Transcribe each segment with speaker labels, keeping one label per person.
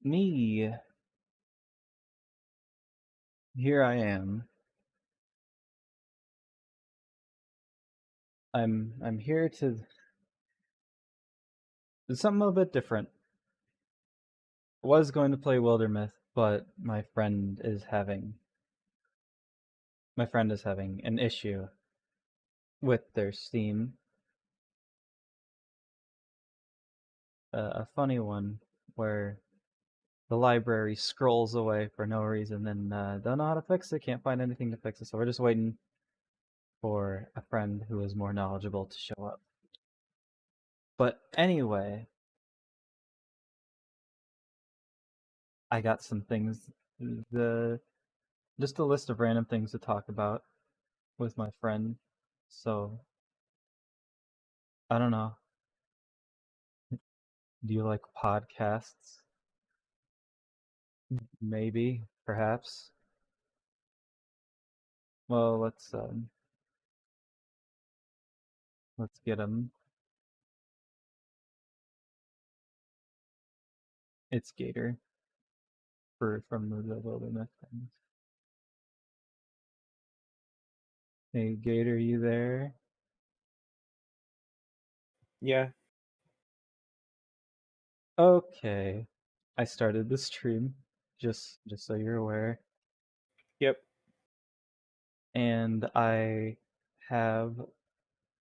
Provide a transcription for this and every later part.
Speaker 1: Me, here I am. I'm here to do something a little bit different. Was going to play Wildermyth, but my friend is having an issue with their Steam. A funny one where the library scrolls away for no reason and don't know how to fix it, can't find anything to fix it. So we're just waiting for a friend who is more knowledgeable to show up. But anyway, I got some things the just a list of random things to talk about with my friend. So I don't know. Do you like podcasts? Maybe, perhaps. Well, let's get them. It's Gator for from the Wilderness things. Hey Gator, you there?
Speaker 2: Yeah.
Speaker 1: Okay. I started the stream, just so you're aware,
Speaker 2: Yep.
Speaker 1: and have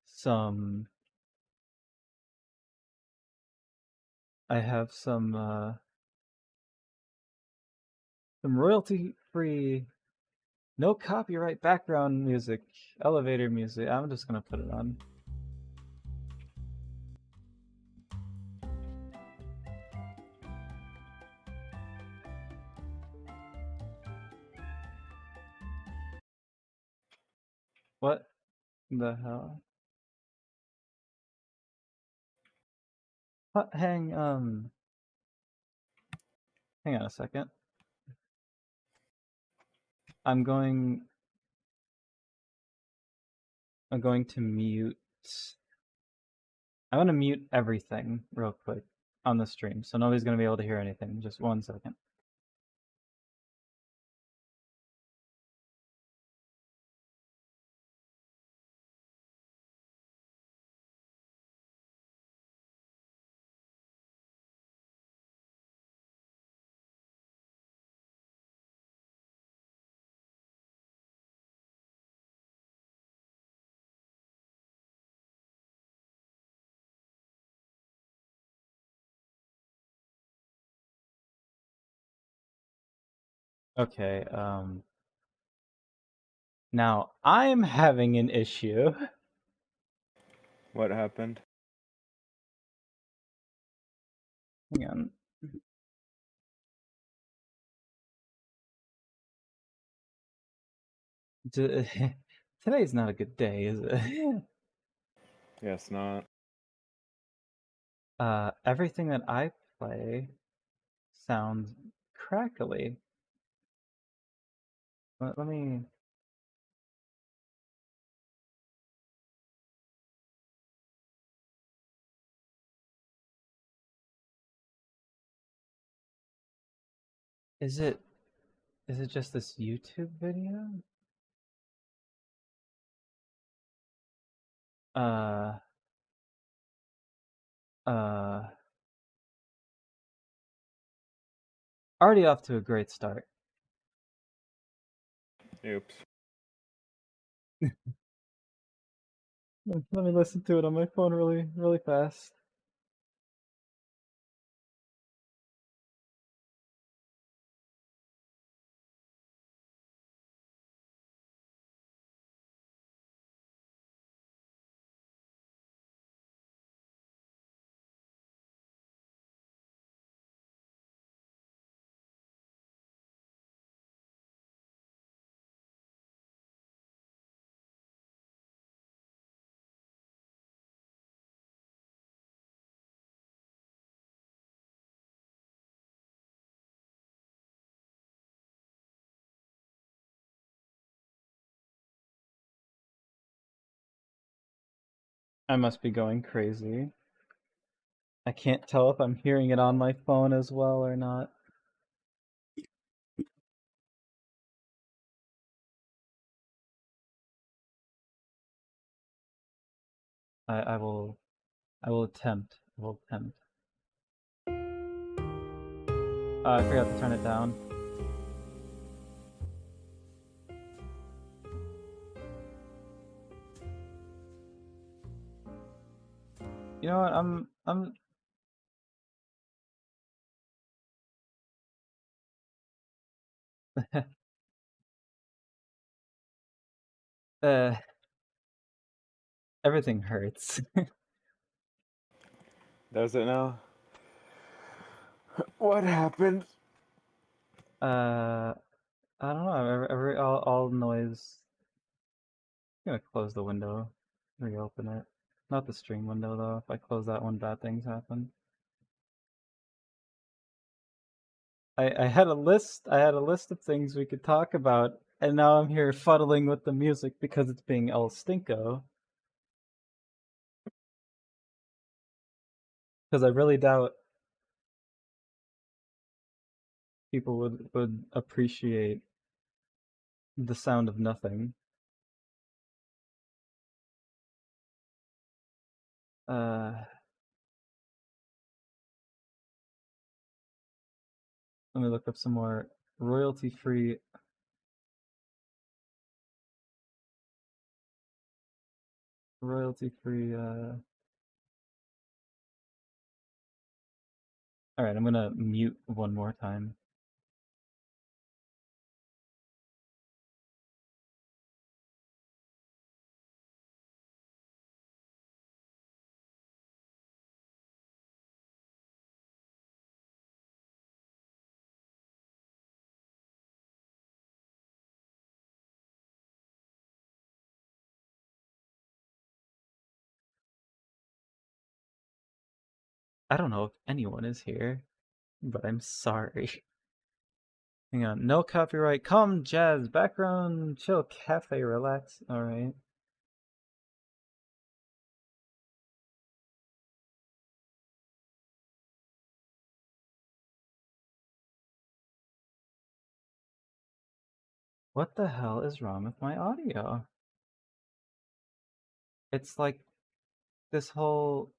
Speaker 1: some I have some royalty free, no copyright background music, elevator music. I'm just gonna put it on. What the hell? What? Hang on a second. I'm going I'm going to mute. I want to mute everything real quick on the stream, so nobody's gonna be able to hear anything. Just 1 second. Okay, now I'm having an issue.
Speaker 2: What happened?
Speaker 1: Hang on. Today's not a good day, is it?
Speaker 2: Yes, not.
Speaker 1: Everything that I play sounds crackly. Let me. Is it just this YouTube video? Uh, uh, already off to a great start.
Speaker 2: Oops.
Speaker 1: Let me listen to it on my phone really fast. I must be going crazy. I can't tell if I'm hearing it on my phone as well or not. I will. I will attempt. I will attempt. I forgot to turn it down. You know what? I'm. uh, everything hurts.
Speaker 2: Does it now? What happened?
Speaker 1: I don't know. All noise. I'm gonna close the window, reopen it. Not the stream window though. If I close that one, bad things happen. I had a list. I had a list of things we could talk about, and now I'm here fuddling with the music because it's being El Stinko. Because I really doubt people would appreciate the sound of nothing. Uh, Let me look up some more royalty-free. Royalty-free. All right, I'm gonna mute one more time. I don't know if anyone is here, but I'm sorry. Hang on, no copyright. Calm jazz, background, chill, cafe, relax. All right. What the hell is wrong with my audio? It's like this whole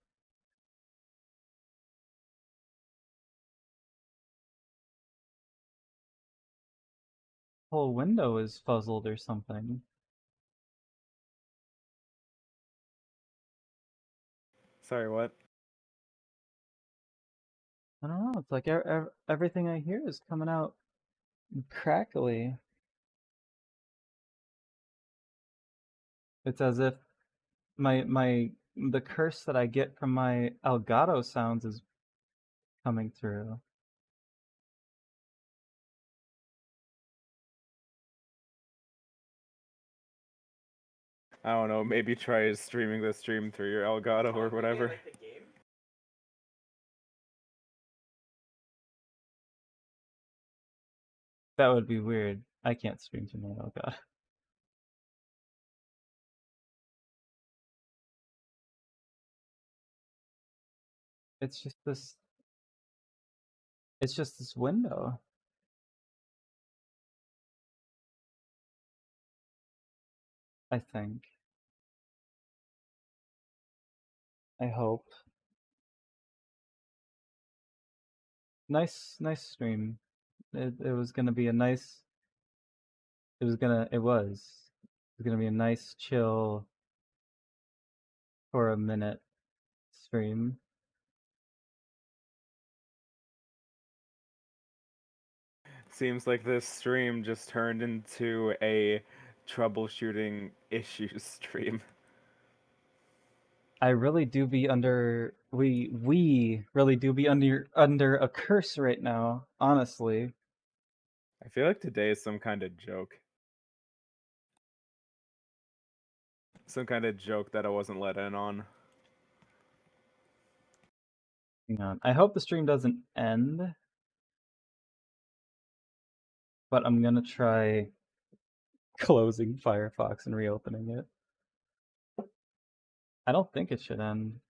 Speaker 1: window is fuzzled or something.
Speaker 2: Sorry, what?
Speaker 1: I don't know. It's like everything I hear is coming out crackly. It's as if the curse that I get from my Elgato sounds is coming through.
Speaker 2: I don't know. Maybe try streaming the stream through your Elgato or whatever.
Speaker 1: That would be weird. I can't stream to my Elgato. It's just this. It's just this window. I think. I hope. Nice stream. It was gonna be a nice. It was gonna. It was. It was gonna be a nice chill for a minute stream.
Speaker 2: Seems like this stream just turned into a troubleshooting issues stream.
Speaker 1: I really do be under. We really do be under a curse right now. Honestly.
Speaker 2: I feel like today is some kind of joke. Some kind of joke that I wasn't let in on.
Speaker 1: Hang on. I hope the stream doesn't end. But I'm gonna try closing Firefox and reopening it. I don't think it should end.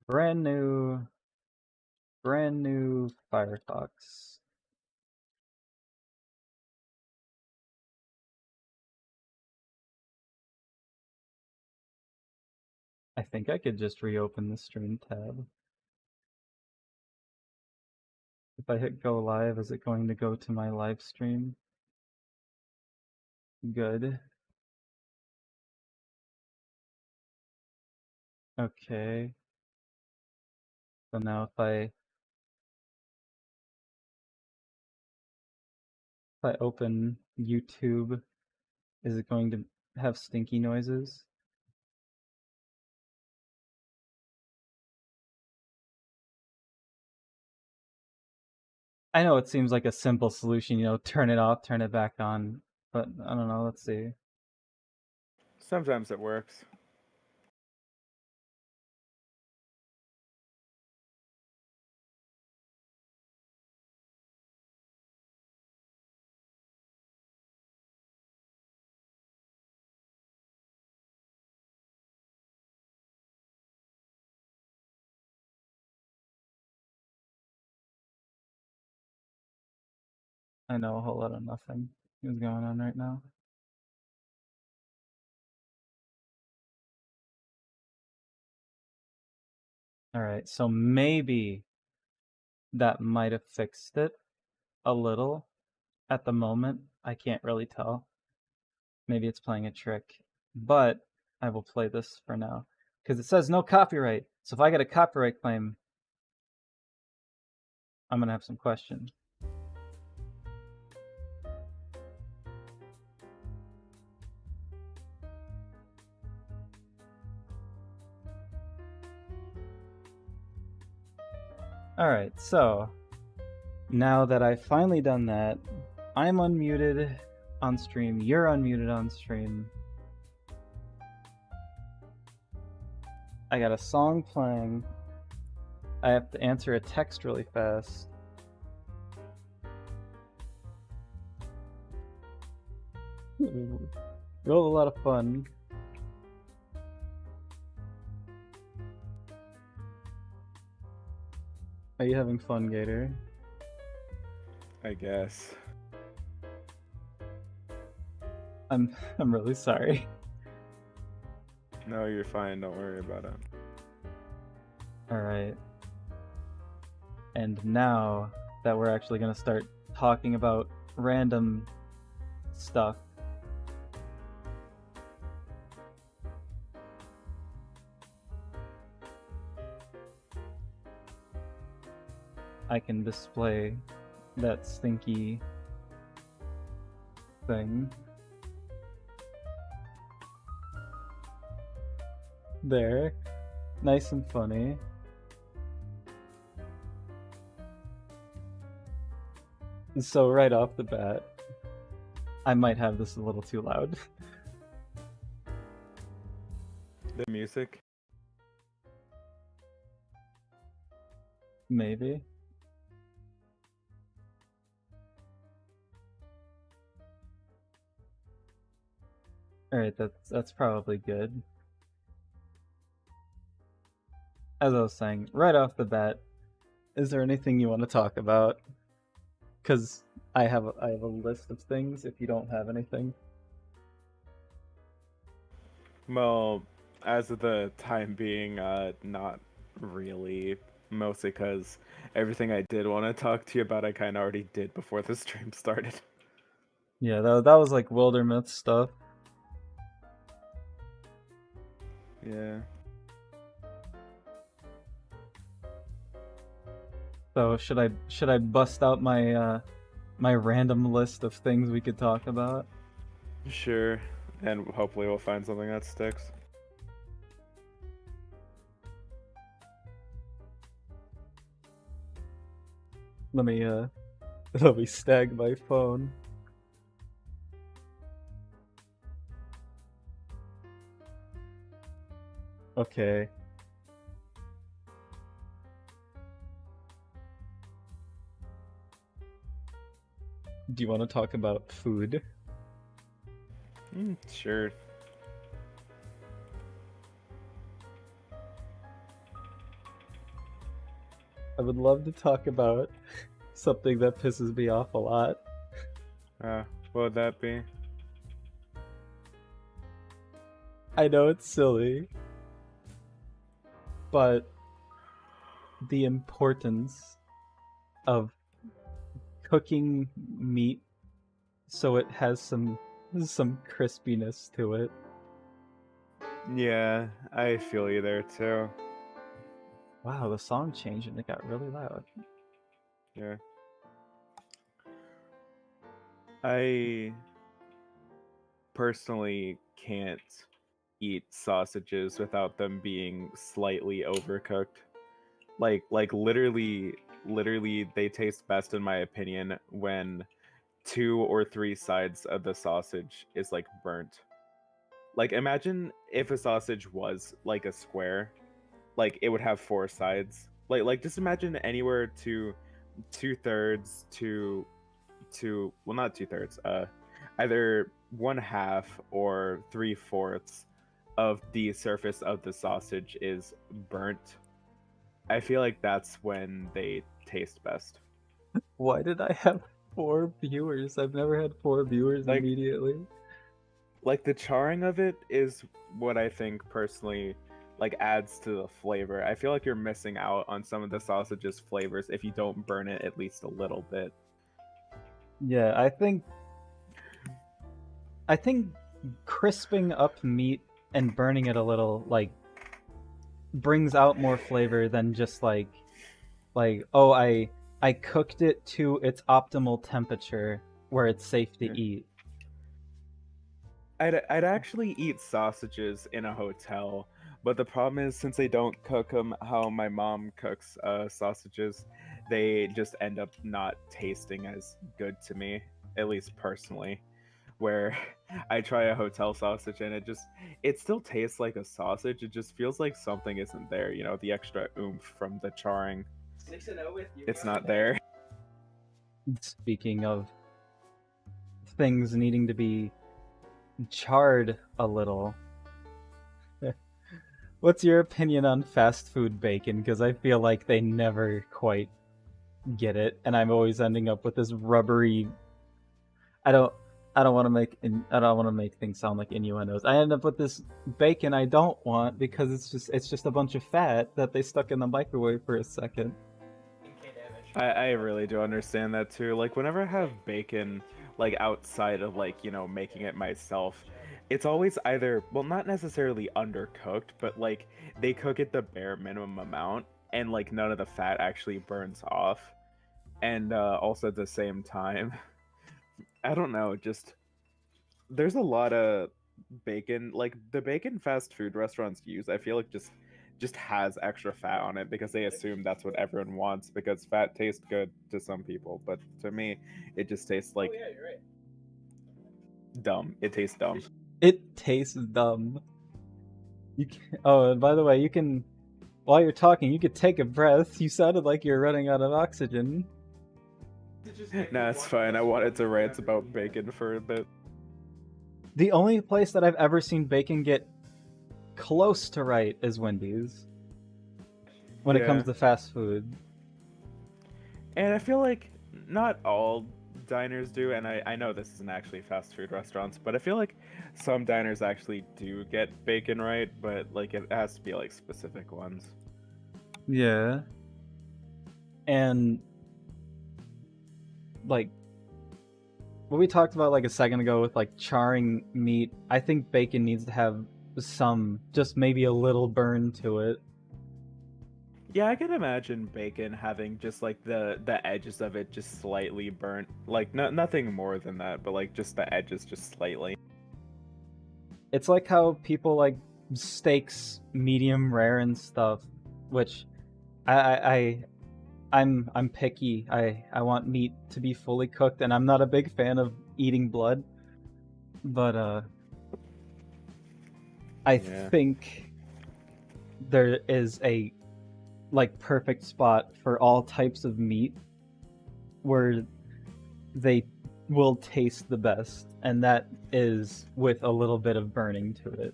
Speaker 1: Brand new brand new Firefox. I think I could just reopen the stream tab. If I hit go live, is it going to go to my live stream? Good. Okay. So now if I open YouTube, is it going to have stinky noises? I know it seems like a simple solution, you know, turn it off, turn it back on, but I don't know, let's see.
Speaker 2: Sometimes it works.
Speaker 1: I know a whole lot of nothing is going on right now. Alright, so maybe that might have fixed it a little. At the moment, I can't really tell. Maybe it's playing a trick, but I will play this for now because it says no copyright. So if I get a copyright claim, I'm gonna have some questions. Alright, so now that I've finally done that, I'm unmuted on stream, you're unmuted on stream. I got a song playing. I have to answer a text really fast. Real a lot of fun. Are you having fun, Gator?
Speaker 2: I guess.
Speaker 1: I'm really sorry.
Speaker 2: No, you're fine. Don't worry about it.
Speaker 1: Alright. And now that we're actually gonna start talking about random stuff, I can display that stinky thing. There. Nice and funny. So right off the bat, I might have this a little too loud.
Speaker 2: The music?
Speaker 1: Maybe. Alright, that's probably good. As I was saying, right off the bat, is there anything you want to talk about? Because I have a list of things if you don't have anything.
Speaker 2: Well, as of the time being, not really. Mostly because everything I did want to talk to you about, I kind of already did before the stream started.
Speaker 1: Yeah, that was like Wildermyth stuff.
Speaker 2: Yeah.
Speaker 1: So should I bust out my my random list of things we could talk about?
Speaker 2: Sure. And hopefully we'll find something that sticks.
Speaker 1: Let me let me stag my phone. Okay. Do you want to talk about food?
Speaker 2: Sure.
Speaker 1: would love to talk about something that pisses me off a lot.
Speaker 2: What would that be?
Speaker 1: I know it's silly, but the importance of cooking meat so it has some crispiness to it.
Speaker 2: Yeah, I feel you there too.
Speaker 1: Wow, the song changed and it got really loud.
Speaker 2: Yeah. I personally can't eat sausages without them being slightly overcooked. Like literally they taste best in my opinion when 2 or 3 sides of the sausage is like burnt. Like imagine if a sausage was like a square, like it would have 4 sides. Like just imagine anywhere to 2/3 to well not 2/3, either 1/2 or 3/4 of the surface of the sausage is burnt. I feel like that's when they taste best.
Speaker 1: Why did I have 4 viewers? I've never had 4 viewers
Speaker 2: Like
Speaker 1: immediately.
Speaker 2: like the charring of it is what I think personally like adds to the flavor. I feel like you're missing out on some of the sausage's flavors if you don't burn it at least a little bit.
Speaker 1: Yeah, I think crisping up meat and burning it a little like brings out more flavor than just like oh I cooked it to its optimal temperature where it's safe to eat.
Speaker 2: I'd actually eat sausages in a hotel, but the problem is since they don't cook them how my mom cooks sausages, they just end up not tasting as good to me, at least personally. Where I try a hotel sausage and it still tastes like a sausage. It just feels like something isn't there. You know, the extra oomph from the charring. It's not there.
Speaker 1: Speaking of things needing to be charred a little, what's your opinion on fast food bacon? Because I feel like they never quite get it, and I'm always ending up with this rubbery. I don't. I don't want to make things sound like innuendos. I end up with this bacon I don't want because it's just a bunch of fat that they stuck in the microwave for a second.
Speaker 2: I really do understand that too. Like whenever I have bacon like outside of like, you know, making it myself, it's always either well not necessarily undercooked, but like they cook it the bare minimum amount and like none of the fat actually burns off. And also at the same time, I don't know, just there's a lot of bacon like the bacon fast food restaurants use. I feel like just has extra fat on it because they assume that's what everyone wants because fat tastes good to some people, but to me it just tastes like dumb. It tastes dumb.
Speaker 1: It tastes dumb. You can, oh, and by the way, you can while you're talking, you could take a breath. You sounded like you're running out of oxygen.
Speaker 2: Nah, it's fine. I wanted to rant about bacon for a bit.
Speaker 1: The only place that I've ever seen bacon get close to right is Wendy's when it comes to fast food.
Speaker 2: And I feel like not all diners do, and I know this isn't actually fast food restaurants, but I feel like some diners actually do get bacon right, but like it has to be like specific ones.
Speaker 1: Yeah. And like what we talked about like a second ago with like charring meat, I think bacon needs to have some, just maybe a little burn to it.
Speaker 2: Yeah, I can imagine bacon having just like the edges of it just slightly burnt, like nothing more than that, but like just the edges just slightly.
Speaker 1: It's like how people like steaks medium rare and stuff, which I'm picky. I want meat to be fully cooked, and I'm not a big fan of eating blood. But I think there is a like perfect spot for all types of meat where they will taste the best, and that is with a little bit of burning to it.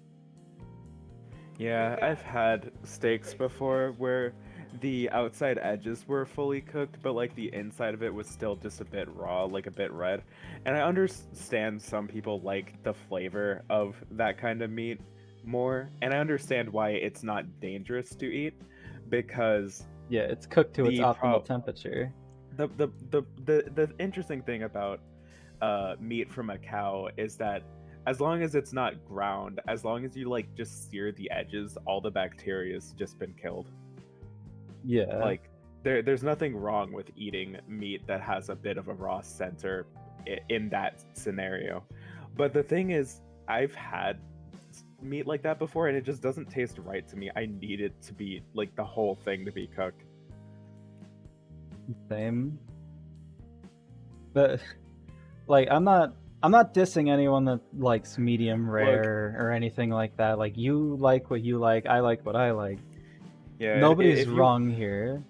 Speaker 2: Yeah, I've had steaks before where the outside edges were fully cooked, but like the inside of it was still just a bit raw, like a bit red. And I understand some people like the flavor of that kind of meat more, and I understand why it's not dangerous to eat because
Speaker 1: Yeah, it's cooked to its
Speaker 2: the
Speaker 1: optimal
Speaker 2: pro
Speaker 1: temperature.
Speaker 2: the interesting thing about meat from a cow is that as long as it's not ground, as long as you like just sear the edges, all the bacteria's just been killed.
Speaker 1: Yeah.
Speaker 2: Like there's nothing wrong with eating meat that has a bit of a raw center in that scenario. But the thing is, I've had meat like that before and it just doesn't taste right to me. I need it to be like the whole thing to be cooked.
Speaker 1: Same. But like I'm not dissing anyone that likes medium
Speaker 2: Look,
Speaker 1: rare or anything like that. Like you like what you like, I like what I like.
Speaker 2: yeah,
Speaker 1: Nobody's
Speaker 2: if you
Speaker 1: wrong here.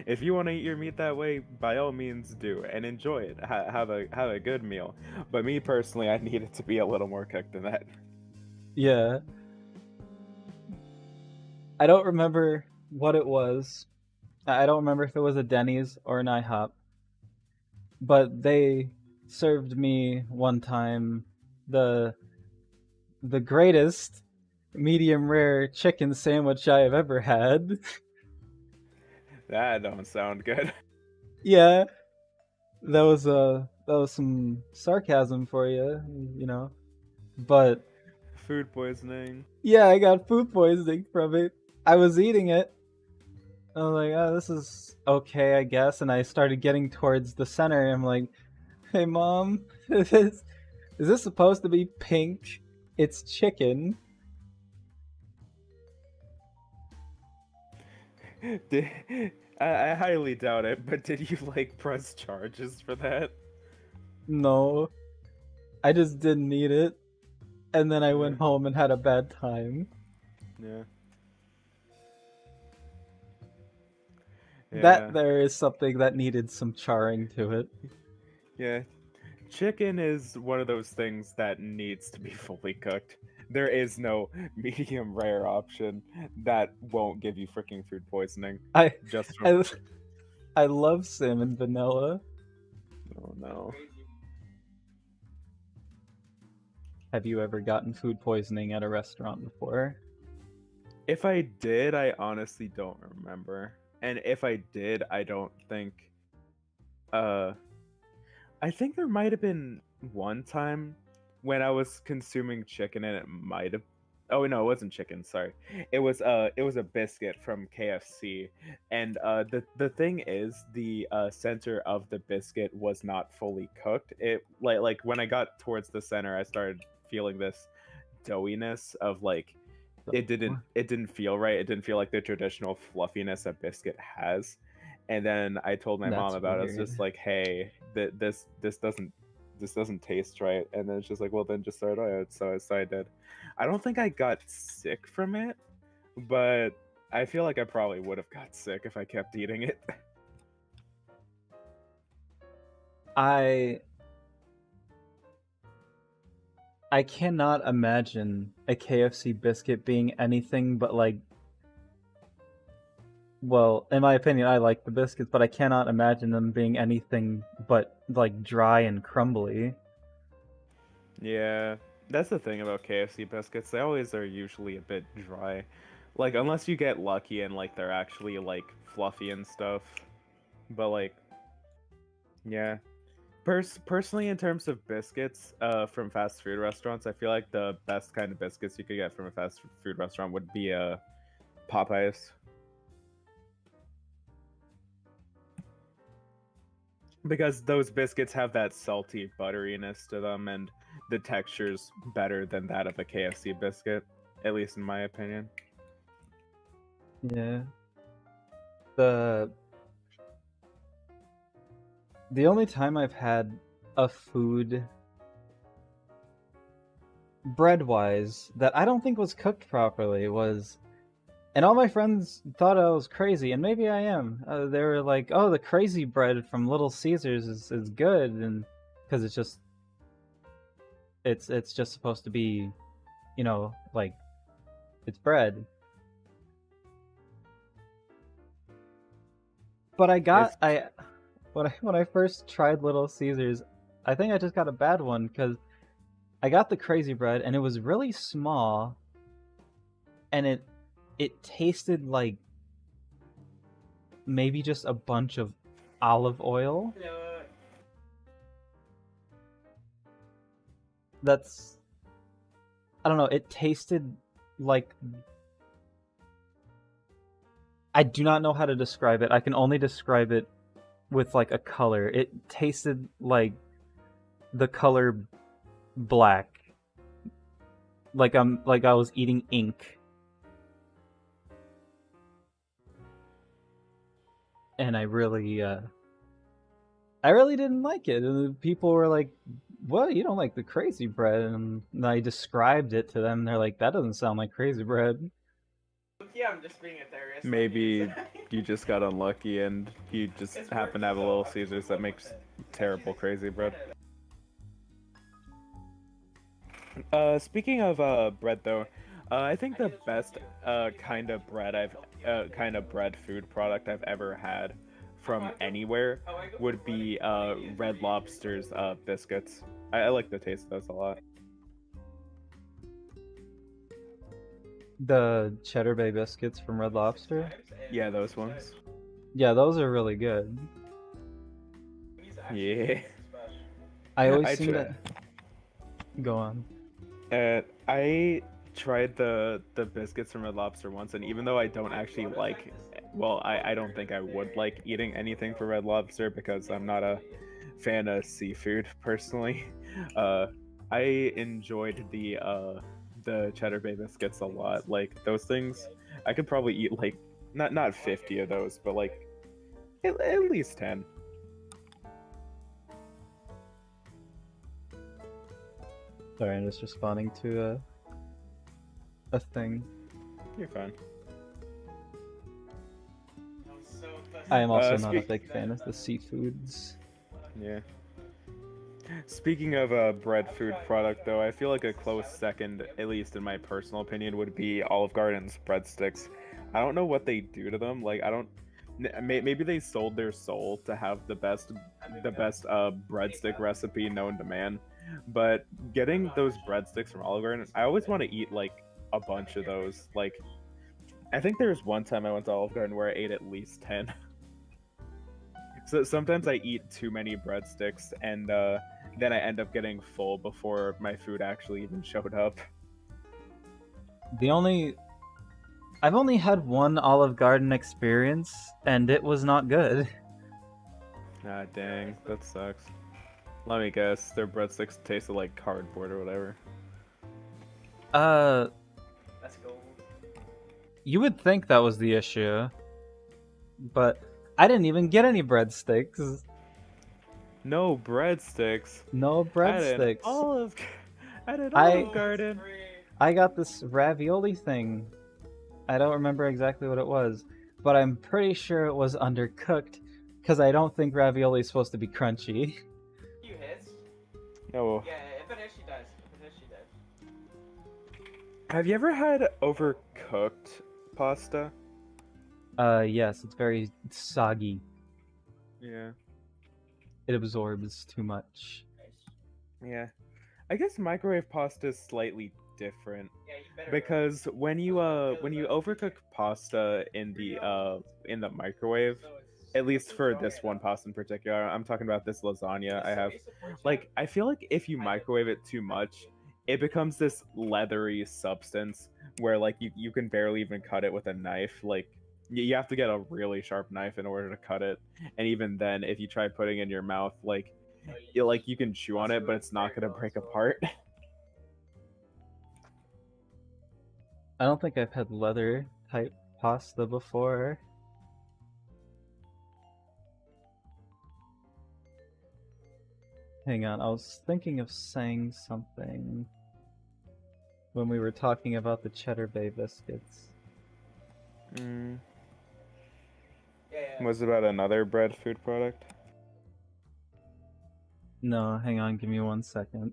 Speaker 2: if you want to eat your meat that way, by all means do and enjoy it. Have a good meal. But me personally, I need it to be a little more cooked than that.
Speaker 1: Yeah. I don't remember what it was. I don't remember if it was a Denny's or an IHOP, but they served me one time the the greatest medium rare chicken sandwich I have ever had.
Speaker 2: That don't sound good.
Speaker 1: Yeah, that was some sarcasm for you, you know. But
Speaker 2: Food poisoning.
Speaker 1: yeah, I got food poisoning from it. I was eating it. I was like, oh, this is okay, I guess. And I started getting towards the center. And I'm like, hey, mom, is this supposed to be pink? It's chicken.
Speaker 2: Did, I highly doubt it, but did you like press charges for that?
Speaker 1: No, I just didn't eat it. And then I
Speaker 2: Yeah,
Speaker 1: went home and had a bad time.
Speaker 2: yeah,
Speaker 1: That
Speaker 2: yeah,
Speaker 1: there is something that needed some charring to it.
Speaker 2: yeah. Chicken is one of those things that needs to be fully cooked. There is no medium rare option that won't give you freaking food poisoning
Speaker 1: I
Speaker 2: just from.
Speaker 1: I I love salmon vanilla.
Speaker 2: Oh no.
Speaker 1: Have you ever gotten food poisoning at a restaurant before?
Speaker 2: If I did, I honestly don't remember. And if I did, I don't think uh I think there might have been one time when I was consuming chicken and it might have. Oh no, it wasn't chicken. Sorry, it was a biscuit from KFC, and the thing is the center of the biscuit was not fully cooked. It like when I got towards the center, I started feeling this doughiness of like
Speaker 1: So,
Speaker 2: it didn't feel right. It didn't feel like the traditional fluffiness a biscuit has. And then I told my mom
Speaker 1: that's
Speaker 2: about it. I was
Speaker 1: weird.
Speaker 2: just like, "Hey, this doesn't taste right." And then it's just like, "Well, then just throw it away." So I did. I don't think I got sick from it, but I feel like I probably would have got sick if I kept eating it.
Speaker 1: I I cannot imagine a KFC biscuit being anything but like, well, in my opinion, I like the biscuits, but I cannot imagine them being anything but like dry and crumbly.
Speaker 2: Yeah, that's the thing about KFC biscuits. They always are usually a bit dry. Like unless you get lucky and like they're actually like fluffy and stuff. But like, yeah. Personally, in terms of biscuits, from fast food restaurants, I feel like the best kind of biscuits you could get from a fast food restaurant would be Popeyes, because those biscuits have that salty butteriness to them, and the texture's better than that of a KFC biscuit, at least in my opinion.
Speaker 1: Yeah. The the only time I've had a food bread wise that I don't think was cooked properly was, and all my friends thought I was crazy, and maybe I am. They were like, "Oh, the crazy bread from Little Caesars is good," and because it's just supposed to be, like it's bread. But I
Speaker 2: If
Speaker 1: got when I first tried Little Caesars, I think I just got a bad one because I got the crazy bread and it was really small, and it tasted like maybe just a bunch of olive oil. That's I don't know. It tasted like I do not know how to describe it. I can only describe it with like a color. It tasted like the color black. Like I was eating ink. And I really didn't like it. And people were like, "What? You don't like the crazy bread?" And I described it to them. They're like, "That doesn't sound like crazy bread."
Speaker 3: Yeah, I'm just being a terrorist.
Speaker 2: maybe you just got unlucky and you just happen to have a Little Caesars that makes terrible crazy bread. Speaking of bread though, I think the best kind of bread food product I've ever had from anywhere would be Red Lobster's biscuits. I like the taste of those a lot.
Speaker 1: The Cheddar Bay biscuits from Red Lobster.
Speaker 2: Yeah, those ones.
Speaker 1: Yeah, those are really good.
Speaker 2: Yeah.
Speaker 1: I always
Speaker 2: I
Speaker 1: seem
Speaker 2: try.
Speaker 1: to go on.
Speaker 2: I tried the biscuits from Red Lobster once, and even though I don't actually like, well, I don't think I would like eating anything from Red Lobster because I'm not a fan of seafood personally. Uh, I enjoyed the Cheddar Bay biscuits a lot. Like those things, I could probably eat like not 50 of those, but like at least 10.
Speaker 1: Sorry, I'm just responding to a thing.
Speaker 2: You're fine.
Speaker 1: I am also not a
Speaker 2: Speak.
Speaker 1: big fan of the seafoods.
Speaker 2: Yeah. Speaking of a bread food product, though, I feel like a close second, at least in my personal opinion, would be Olive Garden's breadsticks. I don't know what they do to them. Like, I don't. Maybe they sold their soul to have the best breadstick recipe known to man. But getting those breadsticks from Olive Garden, I always want to eat like a bunch of those. Like, I think there was one time I went to Olive Garden where I ate at least 10. So sometimes I eat too many breadsticks, and then I end up getting full before my food actually even showed up.
Speaker 1: I've only had one Olive Garden experience, and it was not good.
Speaker 2: Ah, dang, that sucks. Let me guess, their breadsticks tasted like cardboard or whatever.
Speaker 3: That's gold.
Speaker 1: You would think that was the issue, but I didn't even get any breadsticks.
Speaker 2: No breadsticks.
Speaker 1: No
Speaker 2: At an
Speaker 1: breadsticks.
Speaker 2: Olive, at an
Speaker 1: I-
Speaker 2: Olive Garden.
Speaker 1: I got this ravioli thing. I don't remember exactly what it was, but I'm pretty sure it was undercooked because I don't think ravioli is supposed to be crunchy.
Speaker 3: You hits?
Speaker 2: No.
Speaker 3: Yeah, if it hits, she dies. If it hits, she dies.
Speaker 2: Have you ever had overcooked pasta?
Speaker 1: Yes, it's very soggy.
Speaker 2: Yeah.
Speaker 1: It absorbs too much.
Speaker 2: Yeah. I guess microwave pasta is slightly different.
Speaker 3: Yeah, you better.
Speaker 2: Because when you overcook pasta in the microwave, at least for this one pasta in particular, I'm talking about this lasagna I have. Like, I feel like if you microwave it too much, it becomes this leathery substance where like you can barely even cut it with a knife. Like you have to get a really sharp knife in order to cut it, and even then, if you try putting it in your mouth, like you can chew on it, but it's not gonna break apart.
Speaker 1: I don't think I've had leather type pasta before. Hang on, I was thinking of saying something when we were talking about the Cheddar Bay biscuits.
Speaker 2: Mm.
Speaker 3: Yeah.
Speaker 2: Was it about another bread food product?
Speaker 1: No, hang on, give me 1 second.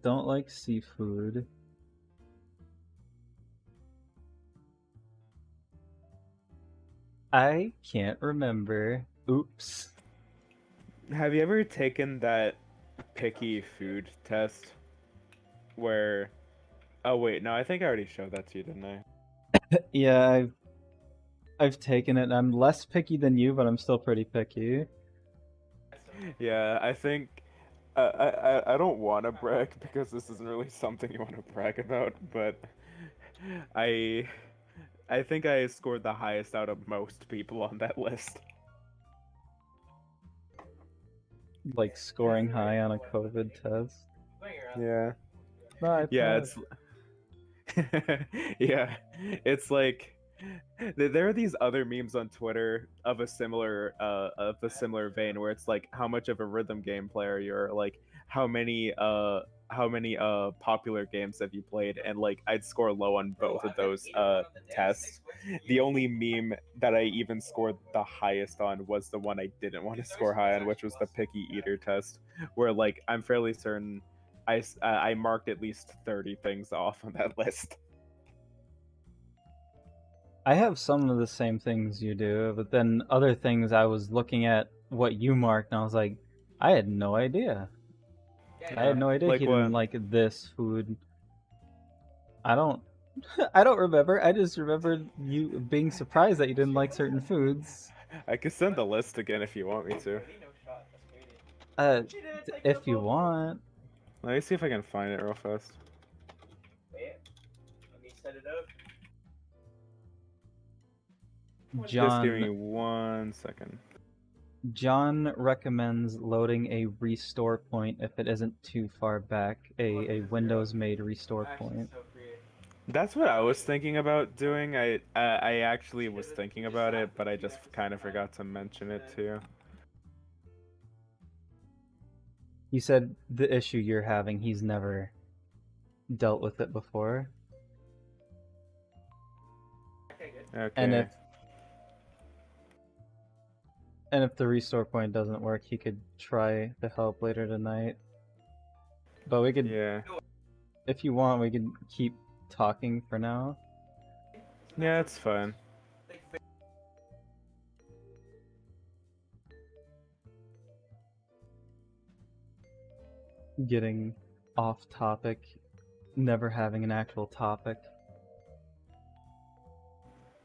Speaker 1: Don't like seafood. I can't remember. Oops.
Speaker 2: Have you ever taken that picky food test where? Oh wait, no, I think I already showed that to you, didn't I?
Speaker 1: Yeah, I've taken it. I'm less picky than you, but I'm still pretty picky.
Speaker 2: Yeah, I think I don't want to brag because this isn't really something you want to brag about, but I I think I scored the highest out of most people on that list.
Speaker 1: Like scoring high on a COVID test.
Speaker 2: Yeah.
Speaker 1: No, I
Speaker 2: Yeah,
Speaker 1: passed.
Speaker 2: yeah, it's like there are these other memes on Twitter of a similar vein where it's like how much of a rhythm game player you're, like how many popular games have you played, and like I'd score low on both of those tests. The only meme that I even scored the highest on was the one I didn't want to score high on, which was the picky eater test, where like I'm fairly certain I marked at least 30 things off on that list.
Speaker 1: I have some of the same things you do, but then other things I was looking at what you marked and I was like, I had no idea. I had no idea
Speaker 2: Like
Speaker 1: he didn't
Speaker 2: what?
Speaker 1: like this food. I don't I don't remember. I just remember you being surprised that you didn't like certain foods.
Speaker 2: I could send the list again if you want me to.
Speaker 1: Uh if you want.
Speaker 2: Let me see if I can find it real fast.
Speaker 3: Wait, let me set it up.
Speaker 2: Just give me
Speaker 1: John
Speaker 2: 1 second.
Speaker 1: John recommends loading a restore point if it isn't too far back, a Windows made restore point.
Speaker 2: That's what I was thinking about doing. I actually was thinking about it, but I just kind of forgot to mention it to you.
Speaker 1: You said the issue you're having, he's never dealt with it before.
Speaker 2: Okay.
Speaker 1: And if the restore point doesn't work, he could try to help later tonight. But we could,
Speaker 2: Yeah.
Speaker 1: if you want, we could keep talking for now.
Speaker 2: Yeah, it's fine.
Speaker 1: Getting off topic, never having an actual topic.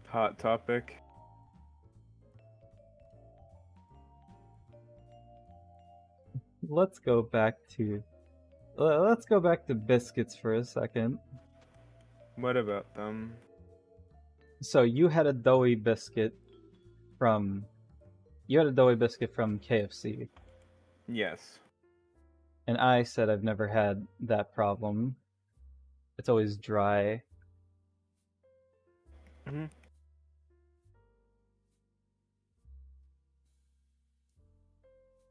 Speaker 2: Hot topic.
Speaker 1: Let's go back to biscuits for a second.
Speaker 2: What about them?
Speaker 1: So you had a doughy biscuit from KFC.
Speaker 2: Yes.
Speaker 1: And I said I've never had that problem. It's always dry.
Speaker 2: Mhm.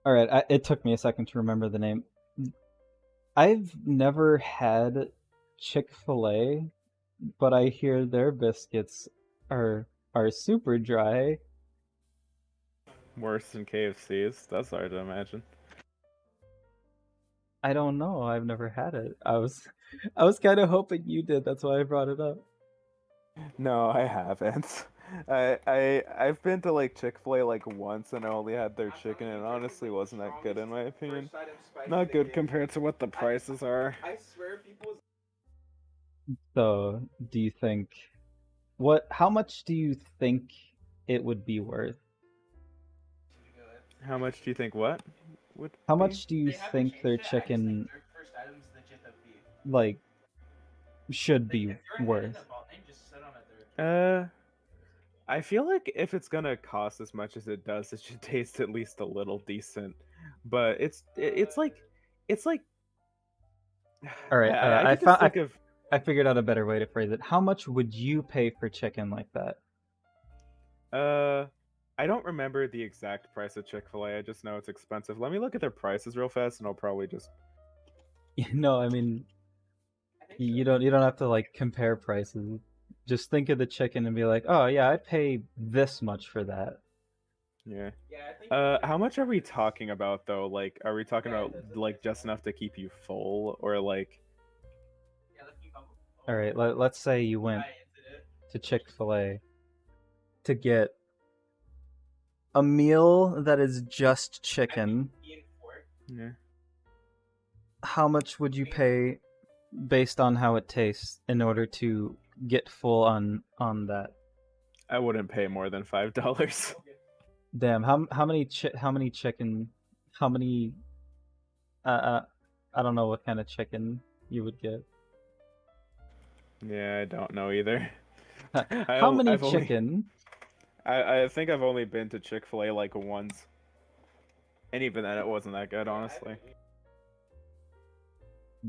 Speaker 1: All right, it took me a second to remember the name. I've never had Chick-fil-A, but I hear their biscuits are super dry.
Speaker 2: Worse than KFC's. That's hard to imagine.
Speaker 1: I don't know. I've never had it. I was kind of hoping you did. That's why I brought it up.
Speaker 2: No, I haven't. I've been to like Chick-fil-A like once, and I only had their chicken, and it honestly wasn't that good in my opinion. Not good compared to what the prices are.
Speaker 3: I swear people.
Speaker 1: So, do you think how much do you think it would be worth?
Speaker 2: How much do you think what would
Speaker 1: How
Speaker 2: be?
Speaker 1: much do you think their chicken like should be worth?
Speaker 2: I feel like if it's gonna cost as much as it does, it should taste at least a little decent. But it's like
Speaker 1: All right,
Speaker 2: I could just think of.
Speaker 1: I figured out a better way to phrase it. How much would you pay for chicken like that?
Speaker 2: I don't remember the exact price of Chick-fil-A. I just know it's expensive. Let me look at their prices real fast, and I'll probably just.
Speaker 1: No, I mean, you don't have to like compare prices. Just think of the chicken and be like, oh yeah, I'd pay this much for that.
Speaker 2: Yeah. How much are we talking about though? Like, are we talking about like just enough to keep you full, or like?
Speaker 1: All right, let's say you went to Chick-fil-A to get a meal that is just chicken,
Speaker 2: Yeah.
Speaker 1: how much would you pay based on how it tastes in order to get full on that?
Speaker 2: I wouldn't pay more than $5.
Speaker 1: Damn, how many chicken, how many I don't know what kind of chicken you would get.
Speaker 2: Yeah, I don't know either.
Speaker 1: How many
Speaker 2: I've only
Speaker 1: chicken?
Speaker 2: I think I've only been to Chick-fil-A like once. And even then it wasn't that good, honestly.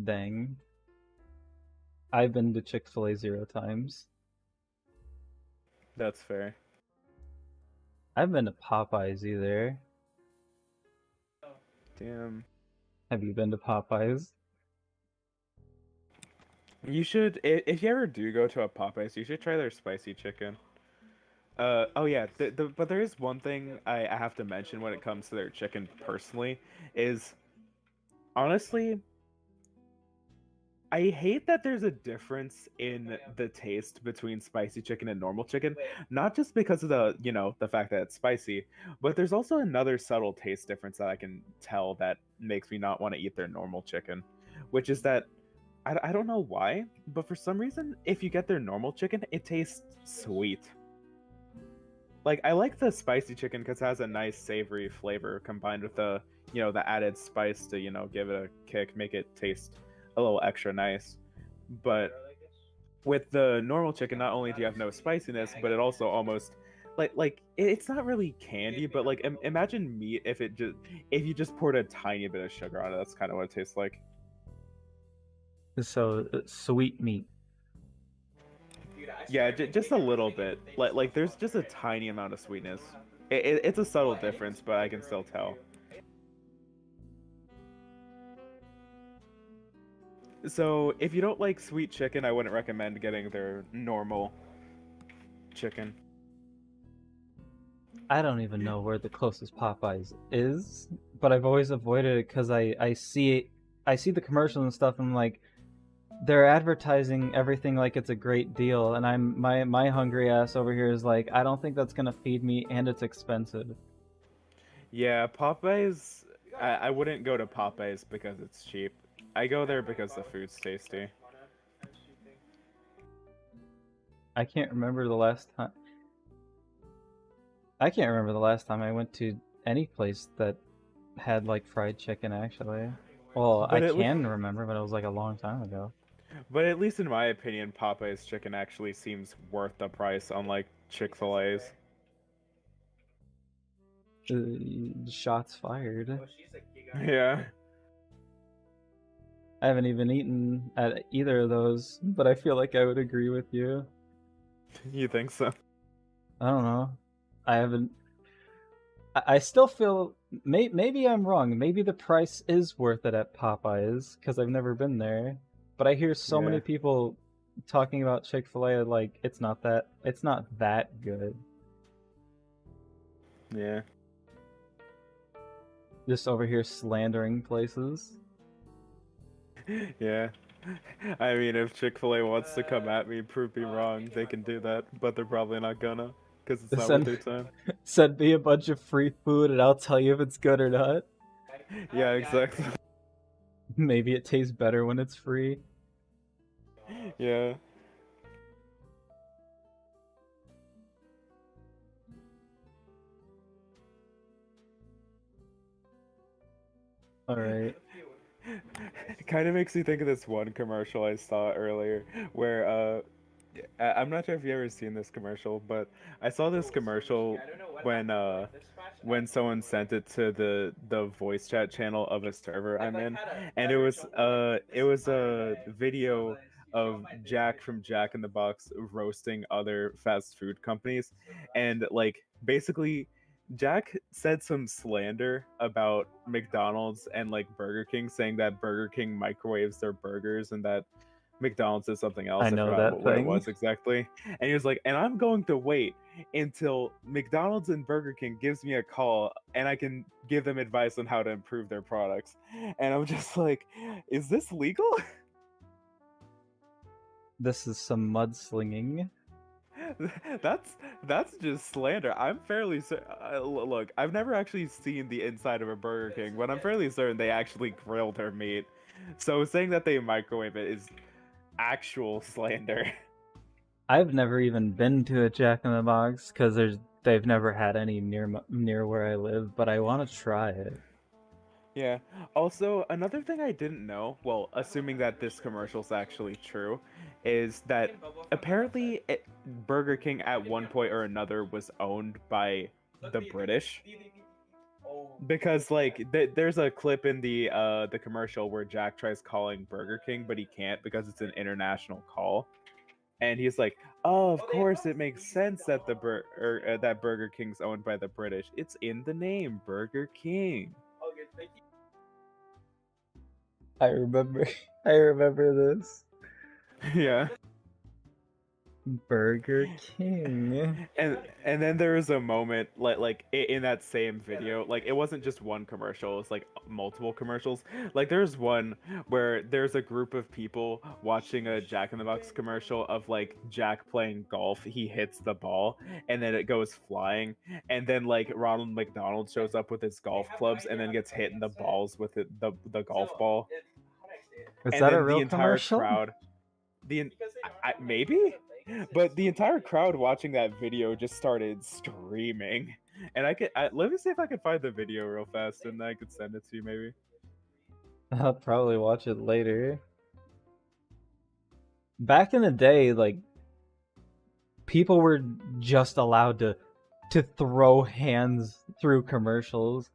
Speaker 1: Dang. I've been to Chick-fil-A 0 times.
Speaker 2: That's fair.
Speaker 1: I've been to Popeyes either.
Speaker 2: Damn.
Speaker 1: Have you been to Popeyes?
Speaker 2: You should, if you ever do go to a Popeyes, you should try their spicy chicken. Oh yeah, but there is one thing I have to mention when it comes to their chicken personally, is honestly, I hate that there's a difference in the taste between spicy chicken and normal chicken, not just because of the fact that it's spicy, but there's also another subtle taste difference that I can tell that makes me not want to eat their normal chicken, which is that I don't know why, but for some reason, if you get their normal chicken, it tastes sweet. Like, I like the spicy chicken because it has a nice savory flavor combined with the added spice to, give it a kick, make it taste a little extra nice. But with the normal chicken, not only do you have no spiciness, but it also almost it's not really candy, but like imagine meat if you just poured a tiny bit of sugar on it. That's kind of what it tastes like.
Speaker 1: So sweet meat.
Speaker 2: Yeah, just a little bit. Like there's just a tiny amount of sweetness. It's a subtle difference, but I can still tell. So if you don't like sweet chicken, I wouldn't recommend getting their normal chicken.
Speaker 1: I don't even know where the closest Popeyes is, but I've always avoided it because I see the commercials and stuff, and I'm like, they're advertising everything like it's a great deal, and my hungry ass over here is like, I don't think that's gonna feed me, and it's expensive.
Speaker 2: Yeah, Popeyes. I wouldn't go to Popeyes because it's cheap. I go there because the food's tasty.
Speaker 1: I can't remember the last time. I can't remember the last time I went to any place that had like fried chicken. Actually, well, I
Speaker 2: But at least,
Speaker 1: can remember, but it was like a long time ago.
Speaker 2: but at least in my opinion, Popeyes chicken actually seems worth the price, unlike Chick-fil-A's.
Speaker 1: Shots fired.
Speaker 2: Yeah,
Speaker 1: I haven't even eaten at either of those, but I feel like I would agree with you.
Speaker 2: you think so?
Speaker 1: I don't know. I haven't. I still feel maybe I'm wrong. Maybe the price is worth it at Popeyes because I've never been there. But I hear so many
Speaker 2: Yeah.
Speaker 1: people talking about Chick-fil-A like it's not that good.
Speaker 2: Yeah.
Speaker 1: Just over here slandering places.
Speaker 2: Yeah. I mean, if Chick-fil-A wants to come at me, prove me wrong, they can do that, but they're probably not gonna, because it's not worth their time.
Speaker 1: Send me a bunch of free food and I'll tell you if it's good or not.
Speaker 2: Yeah, exactly.
Speaker 1: Maybe it tastes better when it's free.
Speaker 2: Yeah.
Speaker 1: Alright.
Speaker 2: It kind of makes me think of this one commercial I saw earlier where I'm not sure if you ever seen this commercial, but I saw this commercial when someone sent it to the voice chat channel of a server I'm in, and it was a video of Jack from Jack in the Box roasting other fast food companies, and like basically Jack said some slander about McDonald's and like Burger King, saying that Burger King microwaves their burgers and that McDonald's is something else.
Speaker 1: I
Speaker 2: I
Speaker 1: know
Speaker 2: forgot
Speaker 1: that
Speaker 2: what it
Speaker 1: thing.
Speaker 2: was exactly. And he was like, and I'm going to wait until McDonald's and Burger King gives me a call and I can give them advice on how to improve their products. And I'm just like, is this legal?
Speaker 1: This is some mudslinging.
Speaker 2: that's just slander. I'm fairly look. I've never actually seen the inside of a Burger King, but I'm fairly certain they actually grill their meat. So saying that they microwave it is actual slander.
Speaker 1: I've never even been to a Jack in the Box because they've never had any near where I live, but I want to try it.
Speaker 2: Yeah. Also, another thing I didn't know, well, assuming that this commercial's actually true, is that apparently Burger King at one point or another was owned by the British. Because like there's a clip in the commercial where Jack tries calling Burger King, but he can't because it's an international call. And he's like, "Oh, of course it makes sense that that Burger King's owned by the British. It's in the name, Burger King."
Speaker 1: I remember this.
Speaker 2: Yeah.
Speaker 1: Burger King.
Speaker 2: And then there was a moment like in that same video, like it wasn't just one commercial, it's like multiple commercials. Like there's one where there's a group of people watching a Jack in the Box commercial of like Jack playing golf. He hits the ball and then it goes flying, and then like Ronald McDonald shows up with his golf clubs and then gets hit in the balls with the golf ball.
Speaker 1: Is
Speaker 2: And
Speaker 1: that a
Speaker 2: then the
Speaker 1: real
Speaker 2: entire
Speaker 1: commercial?
Speaker 2: crowd maybe, but the entire crowd watching that video just started screaming. And let me see if I can find the video real fast, and I could send it to you maybe.
Speaker 1: I'll probably watch it later. Back in the day, like, people were just allowed to throw hands through commercials.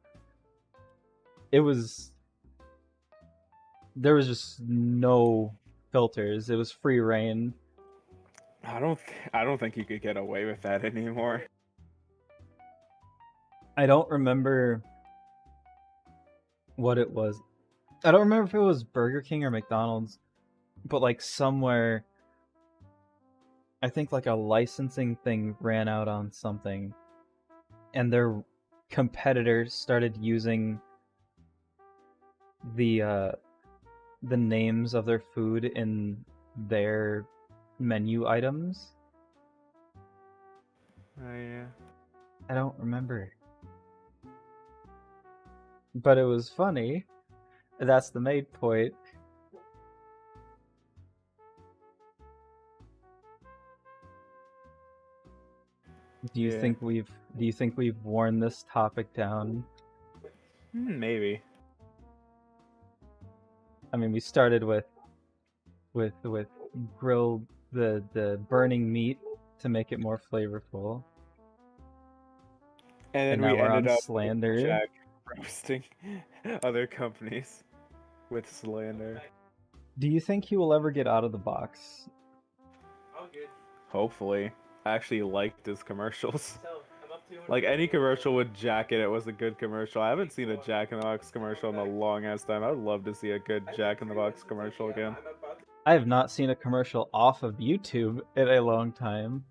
Speaker 1: There was just no filters. It was free reign.
Speaker 2: I don't think you could get away with that anymore.
Speaker 1: I don't remember what it was. I don't remember if it was Burger King or McDonald's, but like somewhere, I think like a licensing thing ran out on something, and their competitors started using the names of their food in their menu items.
Speaker 2: Oh yeah.
Speaker 1: I don't remember. But it was funny. That's the main point. Do you think we've worn this topic down?
Speaker 2: Maybe.
Speaker 1: I mean, we started with grilled the burning meat to make it more flavorful.
Speaker 2: And then
Speaker 1: now
Speaker 2: we
Speaker 1: we're
Speaker 2: ended
Speaker 1: on
Speaker 2: up
Speaker 1: slander.
Speaker 2: with Jack roasting other companies with slander.
Speaker 1: Do you think he will ever get out of the box?
Speaker 2: Hopefully. I actually liked his commercials. Like any commercial with Jack in it was a good commercial. I haven't seen a Jack in the Box commercial in a long ass time. I would love to see a good Jack in the Box commercial again.
Speaker 1: I have not seen a commercial off of YouTube in a long time.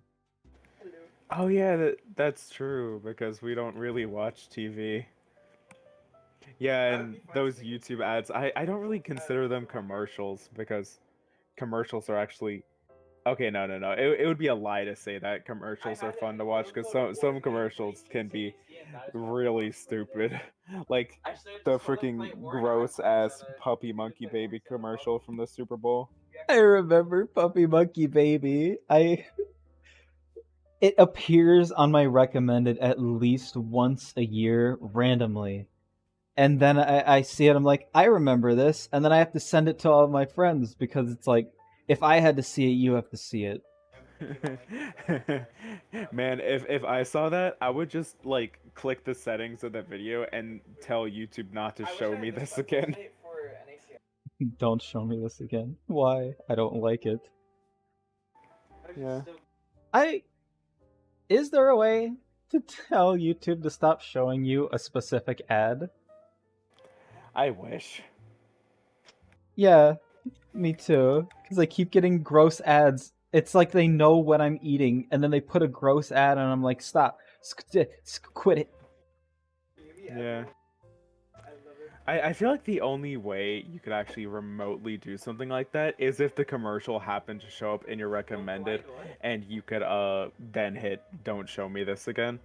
Speaker 2: Oh yeah, that's true because we don't really watch TV. Yeah, and those YouTube ads, I don't really consider them commercials because commercials are actually okay. No. It would be a lie to say that commercials are fun to watch because some commercials can be really stupid, like the freaking gross ass puppy monkey baby commercial from the Super Bowl.
Speaker 1: I remember Puppy Monkey Baby. It appears on my recommended at least once a year randomly. And then I see it, I'm like, I remember this, and then I have to send it to all of my friends because it's like, if I had to see it, you have to see it.
Speaker 2: Man, if I saw that, I would just like click the settings of the video and tell YouTube not to show me this again.
Speaker 1: Don't show me this again. Why? I don't like it.
Speaker 2: Yeah.
Speaker 1: Is there a way to tell YouTube to stop showing you a specific ad?
Speaker 2: I wish.
Speaker 1: Yeah, me too. Because I keep getting gross ads. It's like they know what I'm eating, and then they put a gross ad, and I'm like, stop. Quit it.
Speaker 2: Yeah. I feel like the only way you could actually remotely do something like that is if the commercial happened to show up in your recommended, and you could then hit "Don't show me this again."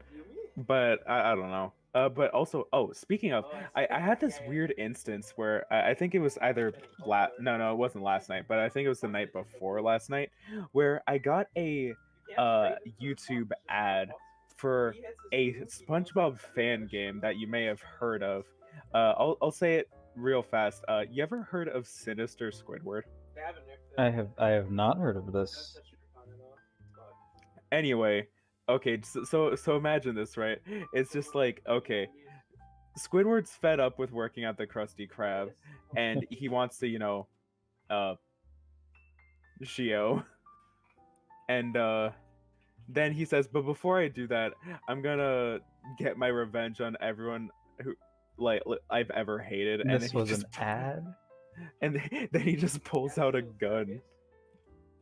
Speaker 2: But I don't know. But also, oh, speaking of, I had this weird instance where I think it was either no, it wasn't last night, but I think it was the night before last night, where I got a YouTube ad for a SpongeBob fan game that you may have heard of. I'll say it real fast. You ever heard of Sinister Squidward?
Speaker 1: I have not heard of this.
Speaker 2: Anyway, okay, so imagine this, right? It's just like, okay, Squidward's fed up with working at the Krusty Krab, and he wants to, Shio. And then he says, but before I do that, I'm gonna get my revenge on everyone who I've ever hated. And
Speaker 1: This
Speaker 2: then
Speaker 1: was an ad?
Speaker 2: And then he just pulls out a gun.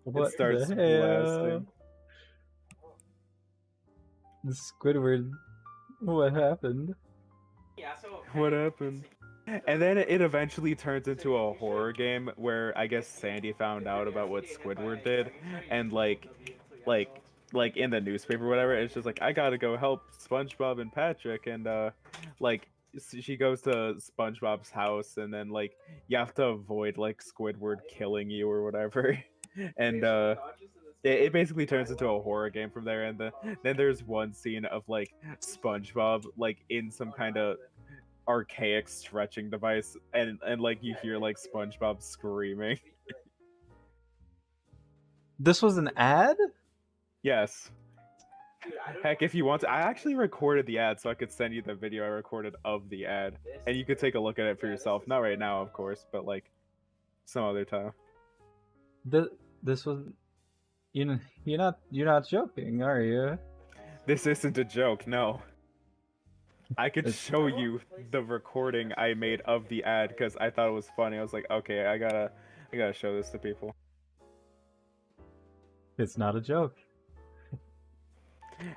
Speaker 1: What
Speaker 2: and starts
Speaker 1: the hell?
Speaker 2: blasting.
Speaker 1: Squidward, what happened?
Speaker 2: What happened? And then it eventually turns into a horror game where I guess Sandy found out about what Squidward did, and like in the newspaper or whatever, it's just like, I gotta go help SpongeBob and Patrick, and like she goes to SpongeBob's house, and then like you have to avoid like Squidward killing you or whatever, and it basically turns into a horror game from there. And then there's one scene of like SpongeBob like in some kind of archaic stretching device, and like you hear like SpongeBob screaming.
Speaker 1: This was an ad?
Speaker 2: Yes. Heck, if you want to, I actually recorded the ad so I could send you the video I recorded of the ad, and you could take a look at it for yourself. Not right now, of course, but like some other time.
Speaker 1: This was, you're not joking, are you?
Speaker 2: This isn't a joke, no. I could show you the recording I made of the ad because I thought it was funny. I was like, okay, I gotta show this to people.
Speaker 1: It's not a joke.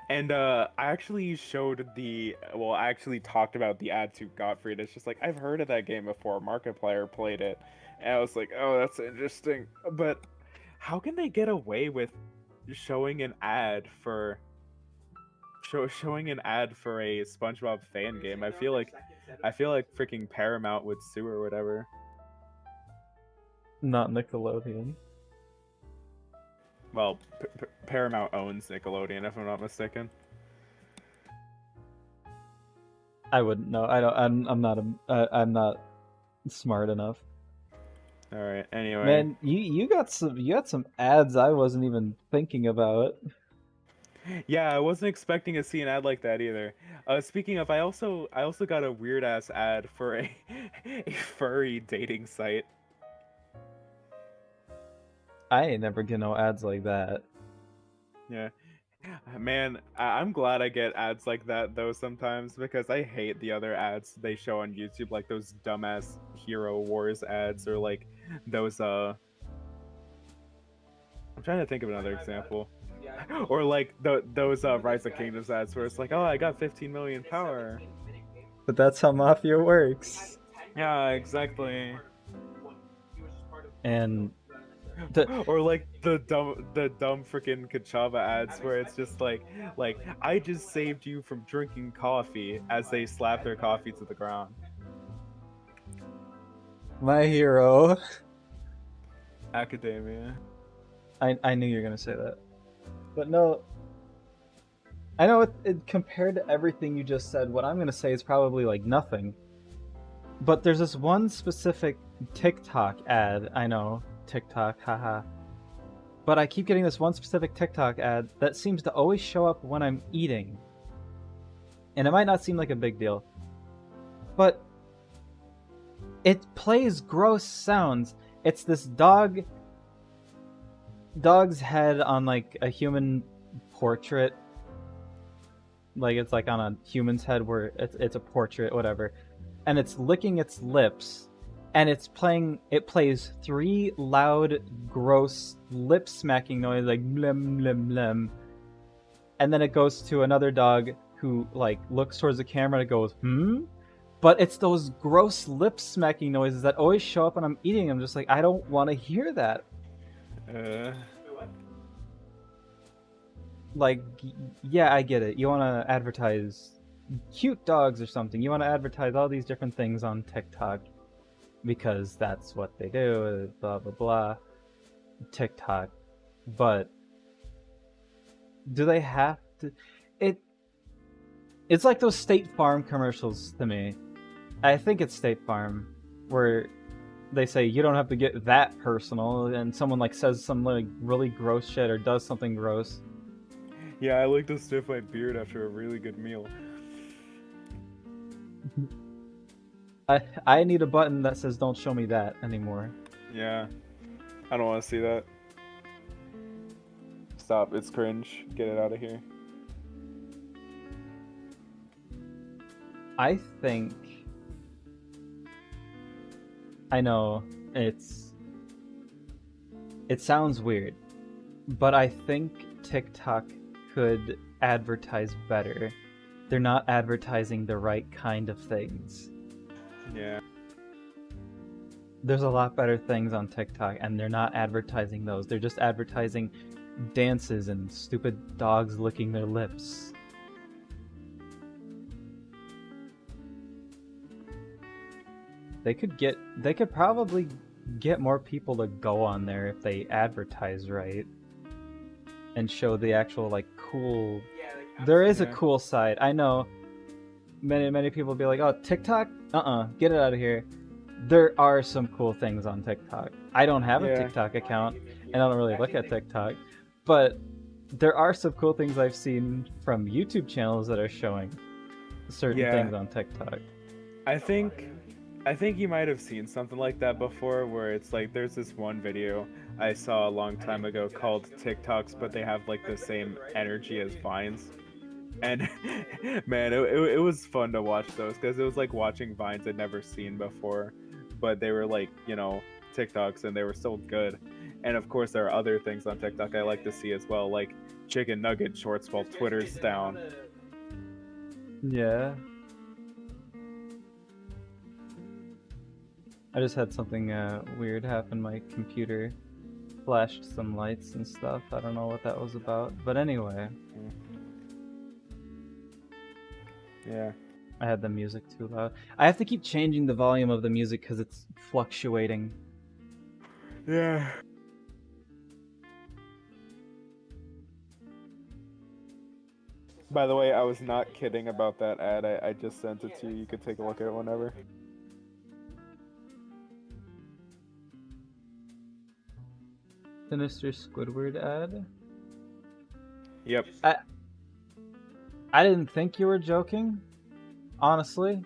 Speaker 2: And I actually I actually talked about the ad to Gottfried. It's just like, I've heard of that game before. Markiplier played it, and I was like, oh, that's interesting. But how can they get away with showing an ad for showing an ad for a SpongeBob fan game? I feel like freaking Paramount would sue or whatever.
Speaker 1: Not Nickelodeon.
Speaker 2: Well, Paramount owns Nickelodeon, if I'm not mistaken.
Speaker 1: I wouldn't know. I'm not smart enough.
Speaker 2: All right. Anyway,
Speaker 1: man, you got some ads I wasn't even thinking about.
Speaker 2: Yeah, I wasn't expecting to see an ad like that either. Speaking of, I also got a weird ass ad for a furry dating site.
Speaker 1: I ain't never get no ads like that.
Speaker 2: Yeah. Man, I'm glad I get ads like that though sometimes, because I hate the other ads they show on YouTube, like those dumbass Hero Wars ads, or like those I'm trying to think of another example. Or like those Rise of Kingdoms ads where it's like, oh, I got 15 million power.
Speaker 1: But that's how Mafia works.
Speaker 2: Yeah, exactly.
Speaker 1: And
Speaker 2: or like the dumb freaking Kachava ads where it's just like I just saved you from drinking coffee, as they slap their coffee to the ground.
Speaker 1: My hero.
Speaker 2: Academia.
Speaker 1: I knew you were gonna say that. But no, I know it compared to everything you just said, what I'm gonna say is probably like nothing. But there's this one specific TikTok ad, I know, TikTok, haha. But I keep getting this one specific TikTok ad that seems to always show up when I'm eating. And it might not seem like a big deal, but it plays gross sounds. It's this dog's head on like a human portrait. Like it's like on a human's head where it's a portrait, whatever. And it's licking its lips. And it plays 3 loud, gross, lip-smacking noise, like blem, blem, blem. And then it goes to another dog who, like, looks towards the camera and goes, hmm? But it's those gross lip smacking noises that always show up when I'm eating. I'm just like, I don't want to hear that. Like, yeah, I get it. You want to advertise cute dogs or something. You want to advertise all these different things on TikTok because that's what they do, blah, blah, blah. TikTok. But do they have to? It's like those State Farm commercials to me. I think it's State Farm where they say you don't have to get that personal, and someone like says some like really gross shit or does something gross.
Speaker 2: Yeah, I like to sniff my beard after a really good meal.
Speaker 1: I need a button that says don't show me that anymore.
Speaker 2: Yeah, I don't want to see that. Stop, it's cringe. Get it out of here.
Speaker 1: I think I know it sounds weird, but I think TikTok could advertise better. They're not advertising the right kind of things.
Speaker 2: Yeah.
Speaker 1: There's a lot better things on TikTok, and they're not advertising those. They're just advertising dances and stupid dogs licking their lips. They could probably get more people to go on there if they advertise right and show the actual like cool.
Speaker 3: Yeah, like,
Speaker 1: There is a
Speaker 2: Yeah.
Speaker 1: cool side. I know many people be like, "Oh, TikTok? Get it out of here." There are some cool things on TikTok. I don't have a
Speaker 2: Yeah.
Speaker 1: TikTok account, and I don't really look at TikTok, but there are some cool things I've seen from YouTube channels that are showing certain
Speaker 2: Yeah.
Speaker 1: things on TikTok.
Speaker 2: I think you might have seen something like that before, where it's like there's this one video I saw a long time ago called TikToks, but they have like the same energy as Vines. And man, it was fun to watch those because it was like watching Vines I'd never seen before, but they were like, you know, TikToks and they were still good. And of course, there are other things on TikTok I like to see as well, like chicken nugget shorts while Twitter's down.
Speaker 1: Yeah. I just had something weird happen. My computer flashed some lights and stuff. I don't know what that was about. But anyway,
Speaker 2: Yeah.
Speaker 1: I had the music too loud. I have to keep changing the volume of the music because it's fluctuating.
Speaker 2: Yeah. By the way, I was not kidding about that ad. I just sent it to you. You could take a look at it whenever.
Speaker 1: Sinister Squidward ad?
Speaker 2: Yep.
Speaker 1: I didn't think you were joking, honestly.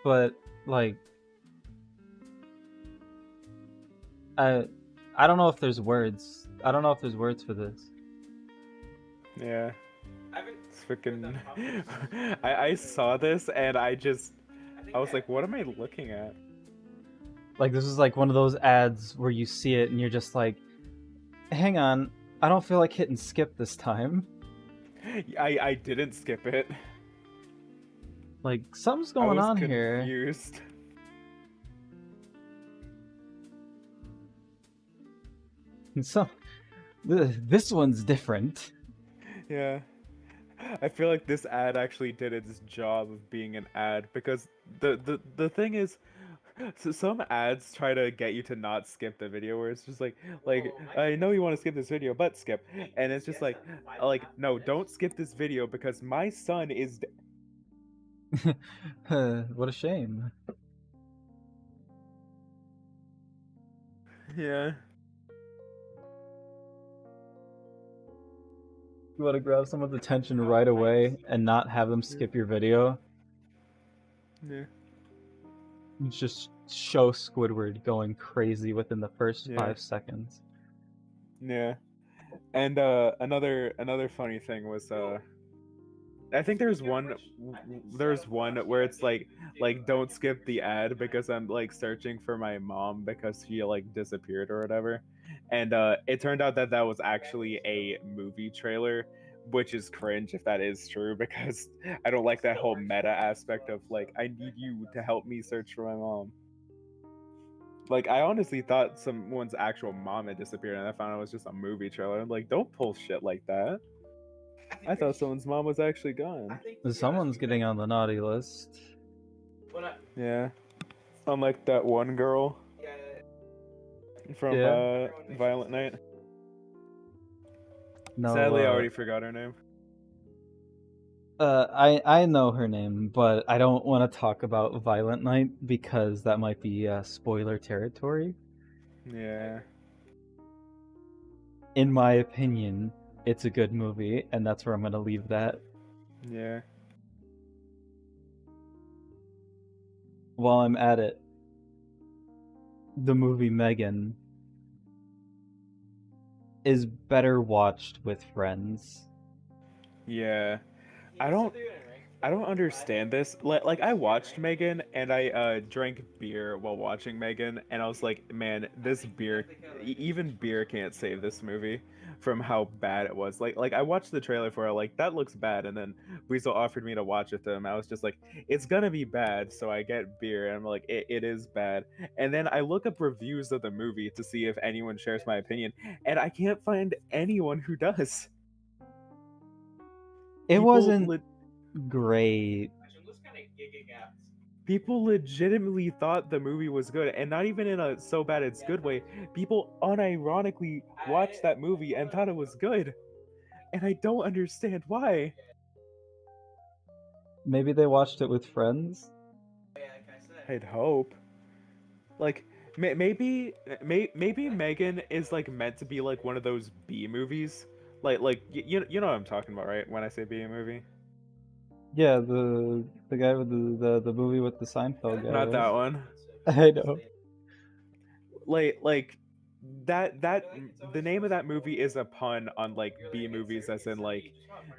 Speaker 1: But like, I don't know if there's words. I don't know if there's words for this.
Speaker 2: Yeah.
Speaker 3: I haven't
Speaker 2: It's freaking.
Speaker 3: heard that before.
Speaker 2: I saw this and I was
Speaker 3: that-
Speaker 2: like, what am I looking at?
Speaker 1: Like, this is like one of those ads where you see it and you're just like, hang on, I don't feel like hitting skip this time.
Speaker 2: I didn't skip it.
Speaker 1: Like, something's
Speaker 2: I
Speaker 1: going
Speaker 2: was
Speaker 1: on here.
Speaker 2: confused.
Speaker 1: So, this one's different.
Speaker 2: Yeah. I feel like this ad actually did its job of being an ad because the thing is, so some ads try to get you to not skip the video where it's just like I know you want to skip this video but skip, and it's just like no, don't skip this video because my son is
Speaker 1: What a shame.
Speaker 2: yeah.
Speaker 1: You want to grab someone's attention right away and not have them skip your video?
Speaker 2: Yeah.
Speaker 1: Just show Squidward going crazy within the first
Speaker 2: Yeah.
Speaker 1: 5 seconds.
Speaker 2: Yeah. And another funny thing was I think there's one where it's like don't skip the ad because I'm like searching for my mom because she like disappeared or whatever. And it turned out that was actually a movie trailer which is cringe if that is true, because I don't like that whole meta aspect of like, I need you to help me search for my mom. Like, I honestly thought someone's actual mom had disappeared, and I found out it was just a movie trailer. I'm like, don't pull shit like that. I thought someone's mom was actually gone.
Speaker 1: Someone's getting on the naughty list.
Speaker 2: Yeah. Unlike that one girl from
Speaker 1: Yeah.
Speaker 2: Violent Night.
Speaker 1: No,
Speaker 2: Sadly, I already forgot her name.
Speaker 1: I know her name, but I don't want to talk about Violent Night because that might be spoiler territory.
Speaker 2: Yeah.
Speaker 1: In my opinion, it's a good movie, and that's where I'm gonna leave that.
Speaker 2: Yeah.
Speaker 1: While I'm at it, the movie Megan is better watched with friends.
Speaker 2: Yeah. I don't understand this. Like I watched Megan and I drank beer while watching Megan, and I was like, man, this beer, even beer can't save this movie from how bad it was. Like I watched the trailer for it, like that looks bad, and then Weasel offered me to watch it to him. I was just like, it's gonna be bad, so I get beer, and I'm like, it is bad. And then I look up reviews of the movie to see if anyone shares my opinion, and I can't find anyone who does.
Speaker 1: It
Speaker 2: People
Speaker 1: wasn't great.
Speaker 2: People legitimately thought the movie was good, and not even in a so bad it's good way. People unironically watched that movie and thought it was good, and I don't understand why.
Speaker 1: Maybe they watched it with friends.
Speaker 2: I'd hope. Like maybe Megan is like meant to be like one of those B movies. Like you know what I'm talking about, right? When I say B movie.
Speaker 1: Yeah, the guy with the movie with the Seinfeld guy.
Speaker 2: Not
Speaker 1: Right?
Speaker 2: that one.
Speaker 1: I know.
Speaker 2: Like that the name of that movie is a pun on like B movies, as in like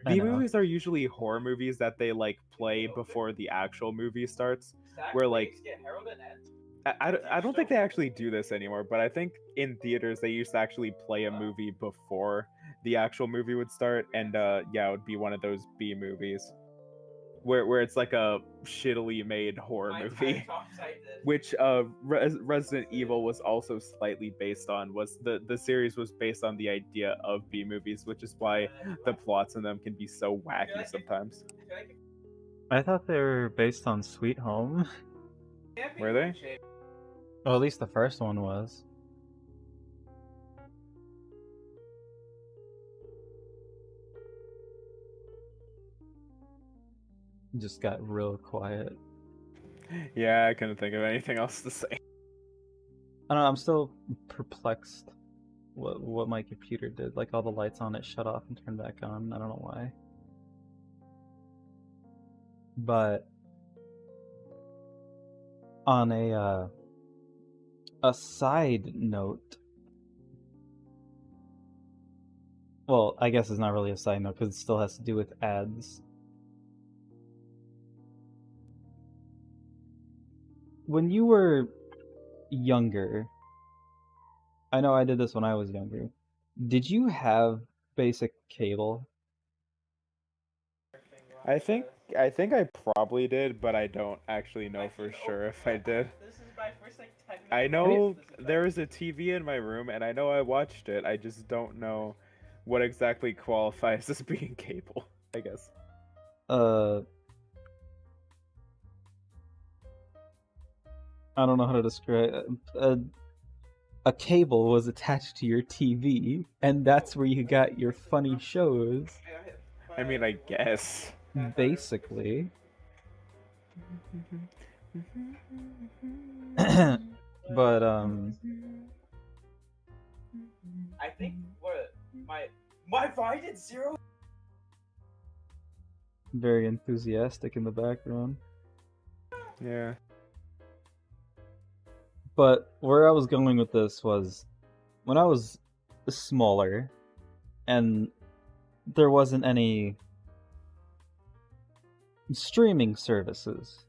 Speaker 1: I
Speaker 2: B
Speaker 1: know.
Speaker 2: movies are usually horror movies that they like play before the actual movie starts, where like I don't think they actually do this anymore, but I think in theaters they used to actually play a movie before the actual movie would start, and yeah, it would be one of those B movies where it's like a shittily made horror movie, which Resident Evil was also slightly based on. Was the series was based on the idea of B movies, which is why the plots in them can be so wacky sometimes.
Speaker 1: I thought they were based on Sweet Home.
Speaker 2: Were they?
Speaker 1: Well, at least the first one was. Just got real quiet.
Speaker 2: Yeah, I couldn't think of anything else to say.
Speaker 1: I don't know, I'm still perplexed what my computer did. Like all the lights on it shut off and turned back on. I don't know why. But on a side note, well, I guess it's not really a side note because it still has to do with ads. When you were younger, I know I did this when I was younger. Did you have basic cable?
Speaker 2: I think I probably did, but I don't actually know for sure if I did. I know there was a TV in my room, and I know I watched it. I just don't know what exactly qualifies as being cable, I guess.
Speaker 1: I don't know how to describe a cable was attached to your TV, and that's where you got your funny shows.
Speaker 2: I mean, I guess.
Speaker 1: Basically. But
Speaker 3: I think what my volume did 0.
Speaker 1: Very enthusiastic in the background.
Speaker 2: Yeah.
Speaker 1: But where I was going with this was when I was smaller and there wasn't any streaming services,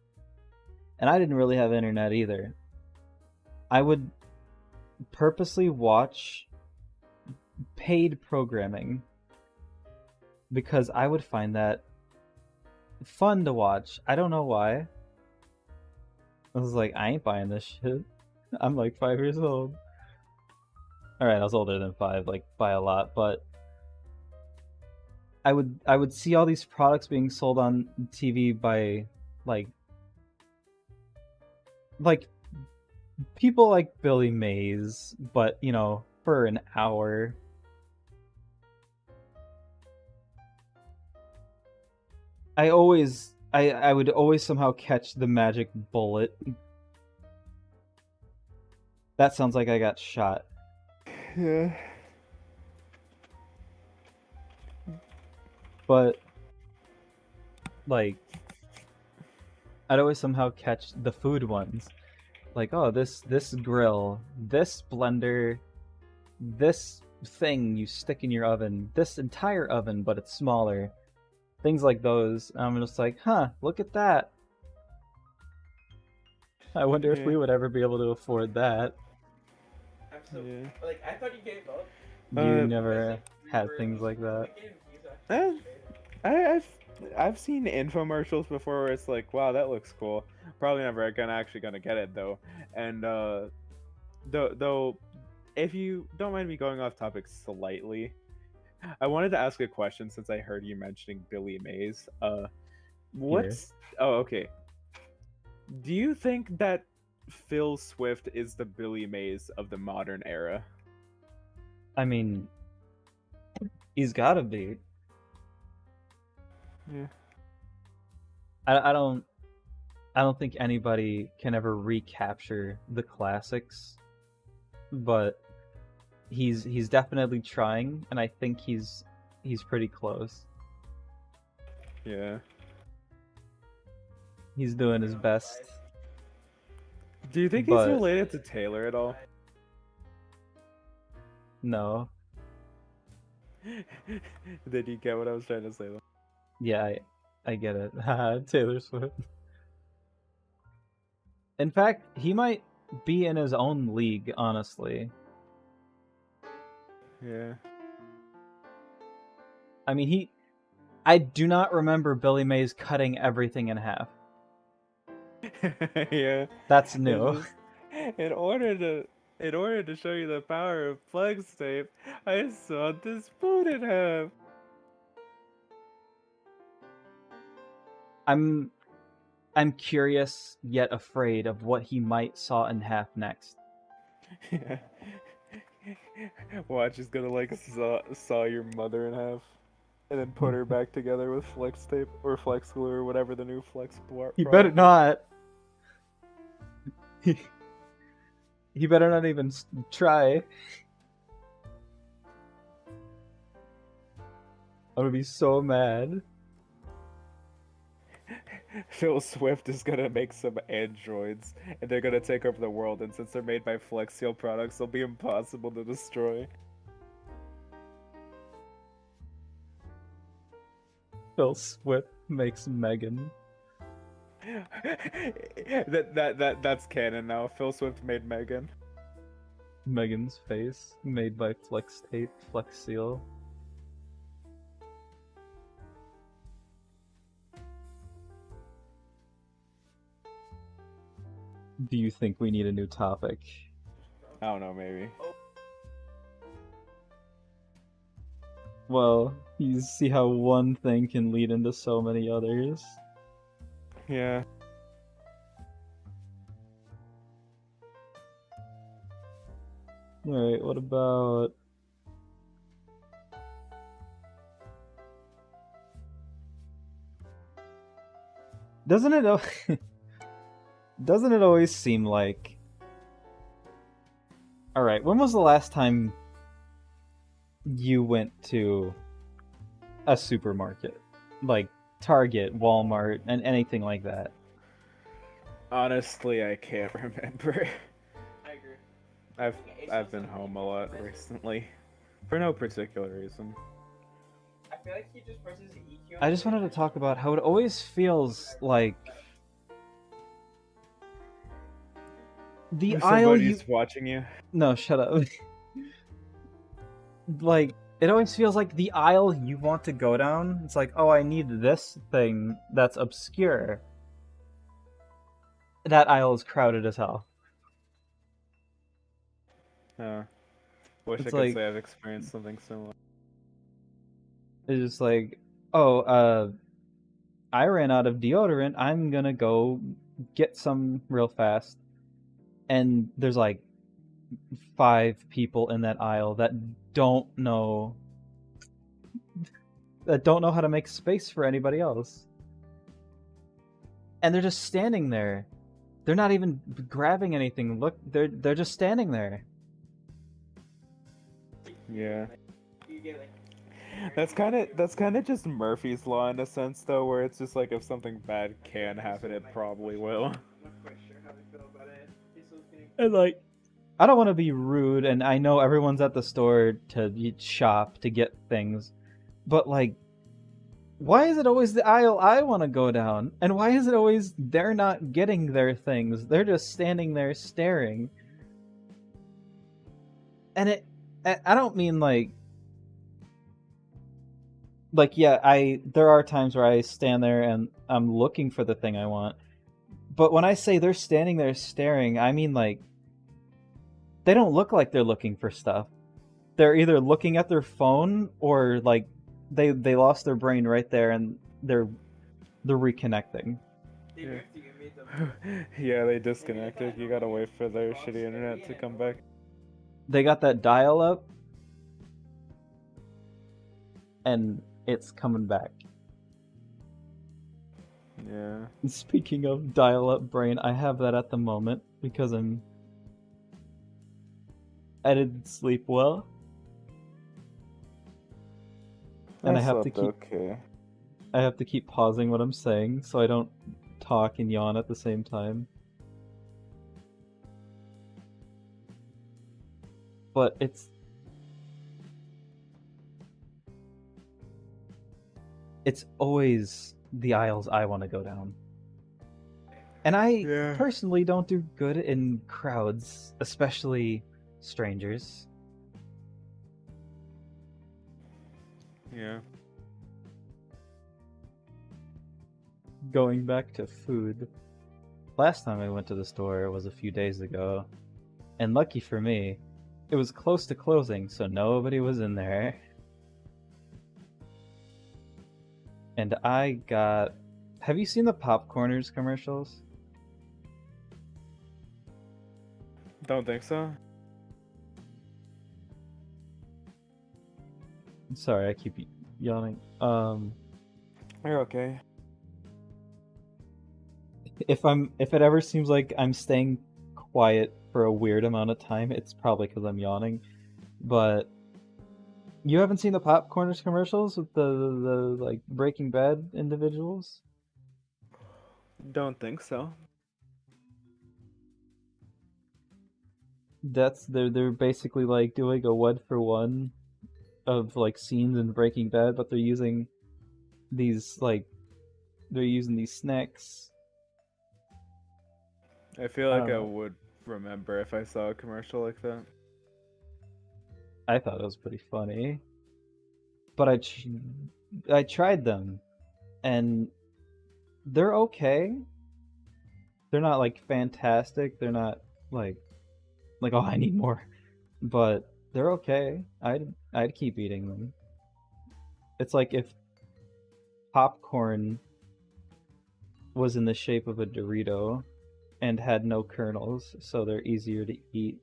Speaker 1: and I didn't really have internet either, I would purposely watch paid programming because I would find that fun to watch. I don't know why. I was like, I ain't buying this shit. I'm like 5 years old. Alright, I was older than 5, like by a lot, but I would see all these products being sold on TV by like people like Billy Mays, but you know, for an hour. I would always somehow catch the magic bullet. That sounds like I got shot.
Speaker 2: Yeah.
Speaker 1: But like I'd always somehow catch the food ones. Like, oh, this grill, this blender, this thing you stick in your oven, this entire oven, but it's smaller. Things like those. I'm just like, huh, look at that. I wonder if we would ever be able to afford that.
Speaker 3: I'm so like I thought you gave up.
Speaker 1: You never had things like that.
Speaker 2: I've seen infomercials before where it's like, wow, that looks cool. Probably never actually gonna get it though. And though, if you don't mind me going off topic slightly, I wanted to ask a question since I heard you mentioning Billy Mays. What's oh okay? Do you think that Phil Swift is the Billy Mays of the modern era?
Speaker 1: I mean, he's gotta be.
Speaker 2: Yeah.
Speaker 1: I don't think anybody can ever recapture the classics, but he's definitely trying, and I think he's pretty close.
Speaker 2: Yeah.
Speaker 1: He's doing his best.
Speaker 2: Do you think he's related to Taylor at all?
Speaker 1: No.
Speaker 2: Did you get what I was trying to say though?
Speaker 1: Yeah, I get it. Taylor Swift. In fact, he might be in his own league, honestly.
Speaker 2: Yeah.
Speaker 1: I mean, I do not remember Billy Mays cutting everything in half.
Speaker 2: Yeah.
Speaker 1: That's new.
Speaker 2: In order to show you the power of flex tape, I sawed this spoon in half.
Speaker 1: I'm curious yet afraid of what he might saw in half next.
Speaker 2: Yeah. Watch, he's gonna like saw your mother in half, and then put her back together with flex tape or flex glue or whatever the new flex product.
Speaker 1: He better not. He better not even try. I'm gonna be so mad.
Speaker 2: Phil Swift is gonna make some androids, and they're gonna take over the world. And since they're made by Flex Seal products, they'll be impossible to destroy.
Speaker 1: Phil Swift makes Megan.
Speaker 2: That's canon now. Phil Swift made Megan.
Speaker 1: Megan's face made by Flex Tape, Flex Seal. Do you think we need a new topic?
Speaker 2: I don't know, maybe.
Speaker 1: Well, you see how one thing can lead into so many others.
Speaker 2: Yeah.
Speaker 1: Alright, what about... Doesn't it always seem like... Alright, when was the last time you went to a supermarket? Like Target, Walmart, and anything like that?
Speaker 2: Honestly, I can't remember.
Speaker 3: I agree.
Speaker 2: I've been home a lot recently, for no particular reason.
Speaker 3: I feel like he just presses the EQ.
Speaker 1: I just wanted to talk about how it always feels like the aisle
Speaker 2: Somebody's watching you.
Speaker 1: No, shut up. Like, it always feels like the aisle you want to go down, it's like, oh, I need this thing that's obscure. That aisle is crowded as hell.
Speaker 2: Wish I
Speaker 1: It's
Speaker 2: could
Speaker 1: like,
Speaker 2: say I've experienced something similar.
Speaker 1: it's just like, oh, I ran out of deodorant, I'm gonna go get some real fast. And there's like 5 people in that aisle that don't know how to make space for anybody else. And they're just standing there. They're not even grabbing anything. Look, they're just standing there.
Speaker 2: Yeah.
Speaker 3: You get like.
Speaker 2: That's kind of just Murphy's Law in a sense, though, where it's just like if something bad can happen, it probably will.
Speaker 3: I'm not quite sure how I feel about it.
Speaker 1: And like, I don't want to be rude, and I know everyone's at the store to shop to get things, but like, why is it always the aisle I want to go down? And why is it always they're not getting their things? They're just standing there staring. And I don't mean like, yeah, there are times where I stand there and I'm looking for the thing I want. But when I say they're standing there staring, I mean like, they don't look like they're looking for stuff. They're either looking at their phone or like they lost their brain right there and they're reconnecting.
Speaker 2: Yeah. Yeah, they disconnected. You gotta wait for their shitty internet to come back.
Speaker 1: They got that dial up and it's coming back.
Speaker 2: Yeah.
Speaker 1: Speaking of dial up brain, I have that at the moment because I didn't sleep well. And I have to keep pausing what I'm saying so I don't talk and yawn at the same time. But it's always the aisles I want to go down. And I personally don't do good in crowds, especially strangers.
Speaker 2: Yeah.
Speaker 1: Going back to food, last time I went to the store was a few days ago, and lucky for me, it was close to closing, so nobody was in there. And I got... Have you seen the Popcorners commercials?
Speaker 2: Don't think so.
Speaker 1: Sorry, I keep yawning.
Speaker 2: You're okay.
Speaker 1: If it ever seems like I'm staying quiet for a weird amount of time, it's probably because I'm yawning. But you haven't seen the Popcorners commercials with the like Breaking Bad individuals?
Speaker 2: Don't think so.
Speaker 1: They're basically like doing a 1-for-1 of like scenes in Breaking Bad, but they're using these snacks.
Speaker 2: I feel like I would remember if I saw a commercial like that.
Speaker 1: I thought it was pretty funny, but I tried them, and they're okay. They're not like fantastic. They're not like oh, I need more, but they're okay. I'd keep eating them. It's like if popcorn was in the shape of a Dorito and had no kernels, so they're easier to eat.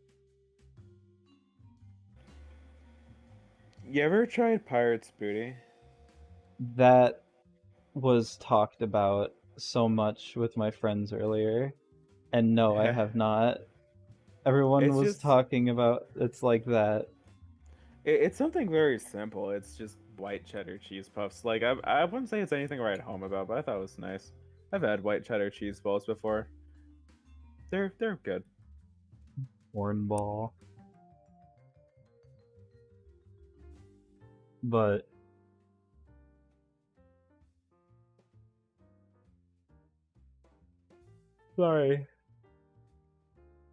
Speaker 2: You ever tried Pirate's Booty?
Speaker 1: That was talked about so much with my friends earlier, and no, I have not. Everyone was talking about it's like that.
Speaker 2: It's something very simple. It's just white cheddar cheese puffs. Like I wouldn't say it's anything to write home about, but I thought it was nice. I've had white cheddar cheese balls before. They're good.
Speaker 1: Cornball. But sorry.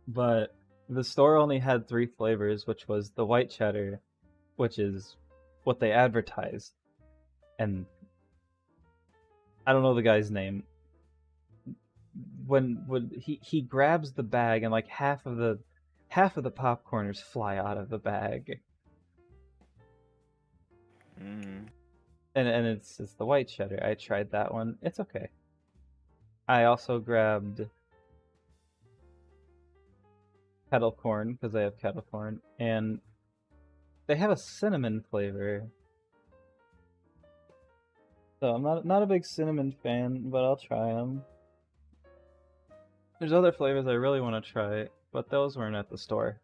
Speaker 1: But the store only had 3 flavors, which was the white cheddar, which is what they advertised, and I don't know the guy's name. When he grabs the bag and like half of the popcorners fly out of the bag, and it's the white cheddar. I tried that one. It's okay. I also grabbed kettle corn because they have kettle corn, and they have a cinnamon flavor. So I'm not a big cinnamon fan, but I'll try them. There's other flavors I really want to try, but those weren't at the store.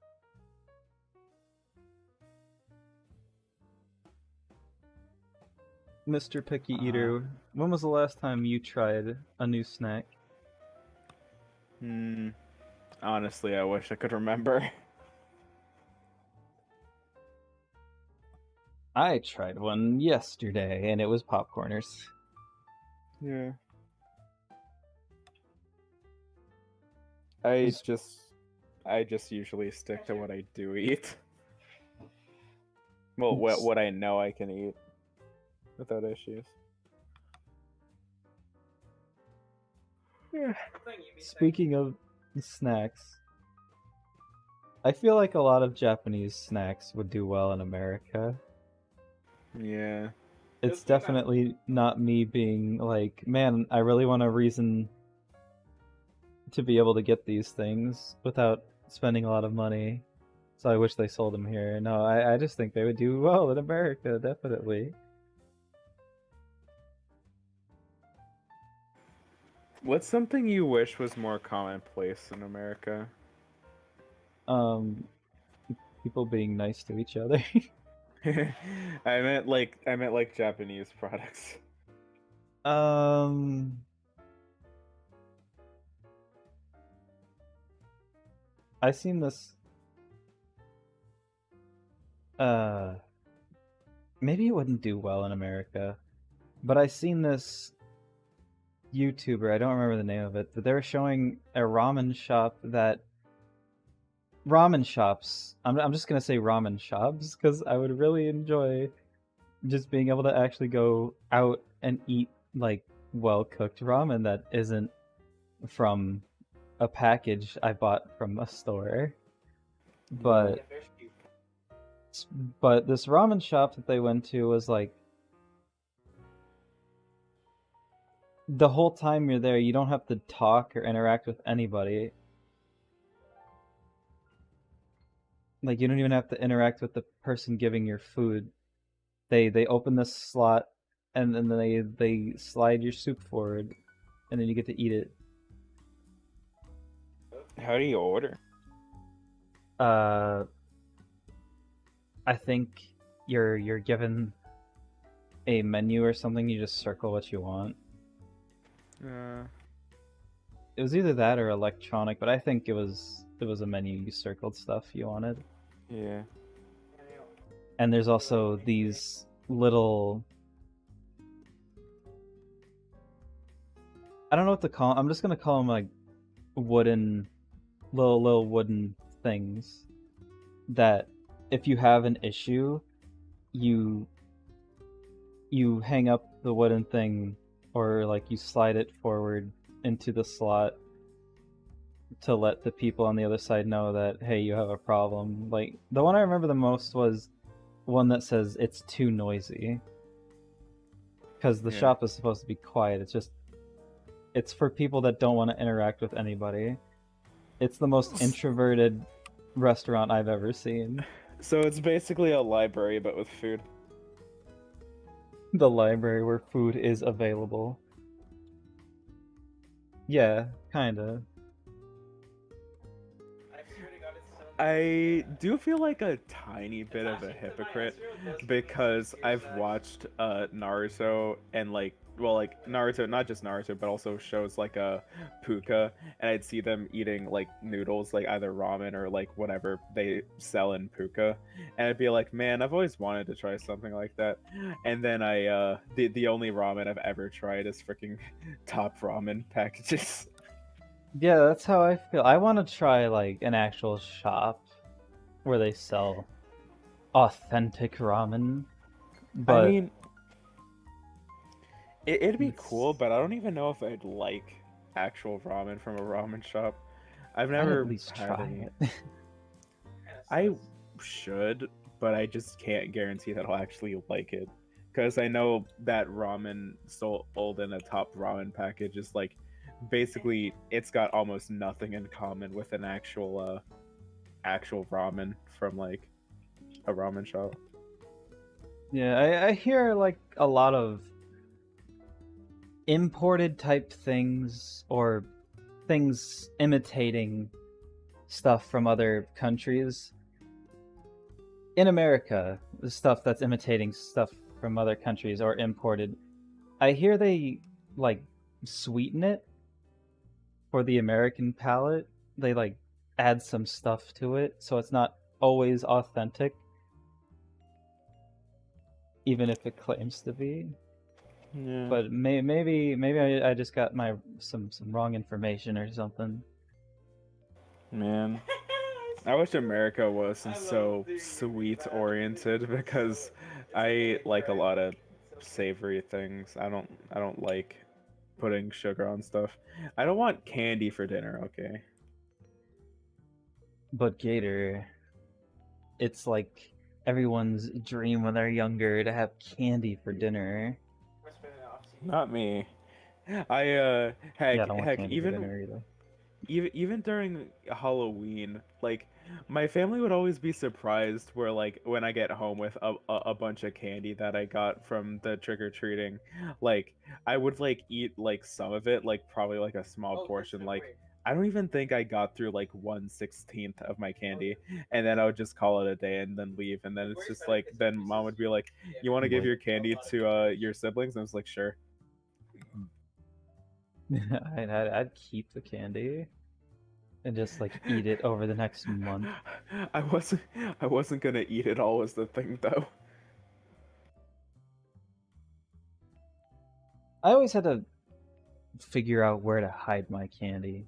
Speaker 1: Mr. Picky Eater, when was the last time you tried a new snack?
Speaker 2: Honestly, I wish I could remember.
Speaker 1: I tried one yesterday, and it was popcorners.
Speaker 2: Yeah. I just usually stick to what I do eat. Well, what I know I can eat without issues. Yeah.
Speaker 1: Speaking of snacks, I feel like a lot of Japanese snacks would do well in America.
Speaker 2: Yeah.
Speaker 1: It's definitely not me being like, man, I really want a reason to be able to get these things without spending a lot of money. So I wish they sold them here. No, I just think they would do well in America, definitely.
Speaker 2: What's something you wish was more commonplace in America?
Speaker 1: People being nice to each other.
Speaker 2: I meant like Japanese products.
Speaker 1: I seen this. Maybe it wouldn't do well in America, but I seen this YouTuber. I don't remember the name of it, but they were showing a ramen shop that. Ramen shops. I'm just gonna say ramen shops because I would really enjoy just being able to actually go out and eat like well cooked ramen that isn't from a package I bought from a store. But this ramen shop that they went to was like the whole time you're there, you don't have to talk or interact with anybody. Like you don't even have to interact with the person giving your food. They open the slot and then they slide your soup forward and then you get to eat it.
Speaker 2: How do you order?
Speaker 1: I think you're given a menu or something, you just circle what you want. It was either that or electronic, but I think it was a menu, you circled stuff you wanted.
Speaker 2: Yeah.
Speaker 1: And there's also these little, I don't know what to call them. I'm just gonna call them like wooden, little wooden things that if you have an issue, you hang up the wooden thing or like you slide it forward into the slot to let the people on the other side know that, hey, you have a problem. Like the one I remember the most was one that says it's too noisy, because the shop is supposed to be quiet. It's for people that don't want to interact with anybody. It's the most introverted restaurant I've ever seen.
Speaker 2: So it's basically a library but with food.
Speaker 1: The library where food is available. Yeah, kinda.
Speaker 2: I do feel like a tiny bit of a hypocrite because I've watched Naruto and like Naruto, not just Naruto, but also shows like Puka, and I'd see them eating like noodles, like either ramen or like whatever they sell in Puka, and I'd be like, man, I've always wanted to try something like that. And then the only ramen I've ever tried is freaking Top Ramen packages.
Speaker 1: Yeah, that's how I feel. I want to try like an actual shop where they sell authentic ramen. But
Speaker 2: I mean, it'd be
Speaker 1: it's-
Speaker 2: cool, but I don't even know if I'd like actual ramen from a ramen shop. I've
Speaker 1: I'd at
Speaker 2: never
Speaker 1: least
Speaker 2: had
Speaker 1: try
Speaker 2: any.
Speaker 1: it.
Speaker 2: I should, but I just can't guarantee that I'll actually like it. Because I know that ramen sold in a top ramen package is like basically it's got almost nothing in common with an actual ramen from like a ramen shop.
Speaker 1: Yeah, I hear like a lot of imported type things or things imitating stuff from other countries. In America, the stuff that's imitating stuff from other countries or imported, I hear they like sweeten it for the American palate. They like add some stuff to it so it's not always authentic, even if it claims to be.
Speaker 2: Yeah.
Speaker 1: But maybe I just got my some wrong information or something.
Speaker 2: Man. I wish America wasn't so sweet oriented because I like a lot of savory things. I don't like putting sugar on stuff. I don't want candy for dinner, okay?
Speaker 1: But Gator, it's like everyone's dream when they're younger to have candy for dinner.
Speaker 2: Not me. I
Speaker 1: Yeah,
Speaker 2: heck
Speaker 1: I don't want
Speaker 2: heck
Speaker 1: candy for
Speaker 2: even
Speaker 1: dinner either.
Speaker 2: even during Halloween, like my family would always be surprised where like when I get home with a bunch of candy that I got from the trick or treating, like I would like eat like some of it, like probably like a small portion. Like I don't even think I got through like 1/16 of my candy, and then I would just call it a day and then leave. And then it's just like then mom would be like, "You want to give
Speaker 1: Like,
Speaker 2: your candy to your siblings?" And I was like, "Sure."
Speaker 1: I'd keep the candy and just like eat it over the next month.
Speaker 2: I wasn't I wasn't gonna eat it all was the thing though.
Speaker 1: I always had to figure out where to hide my candy.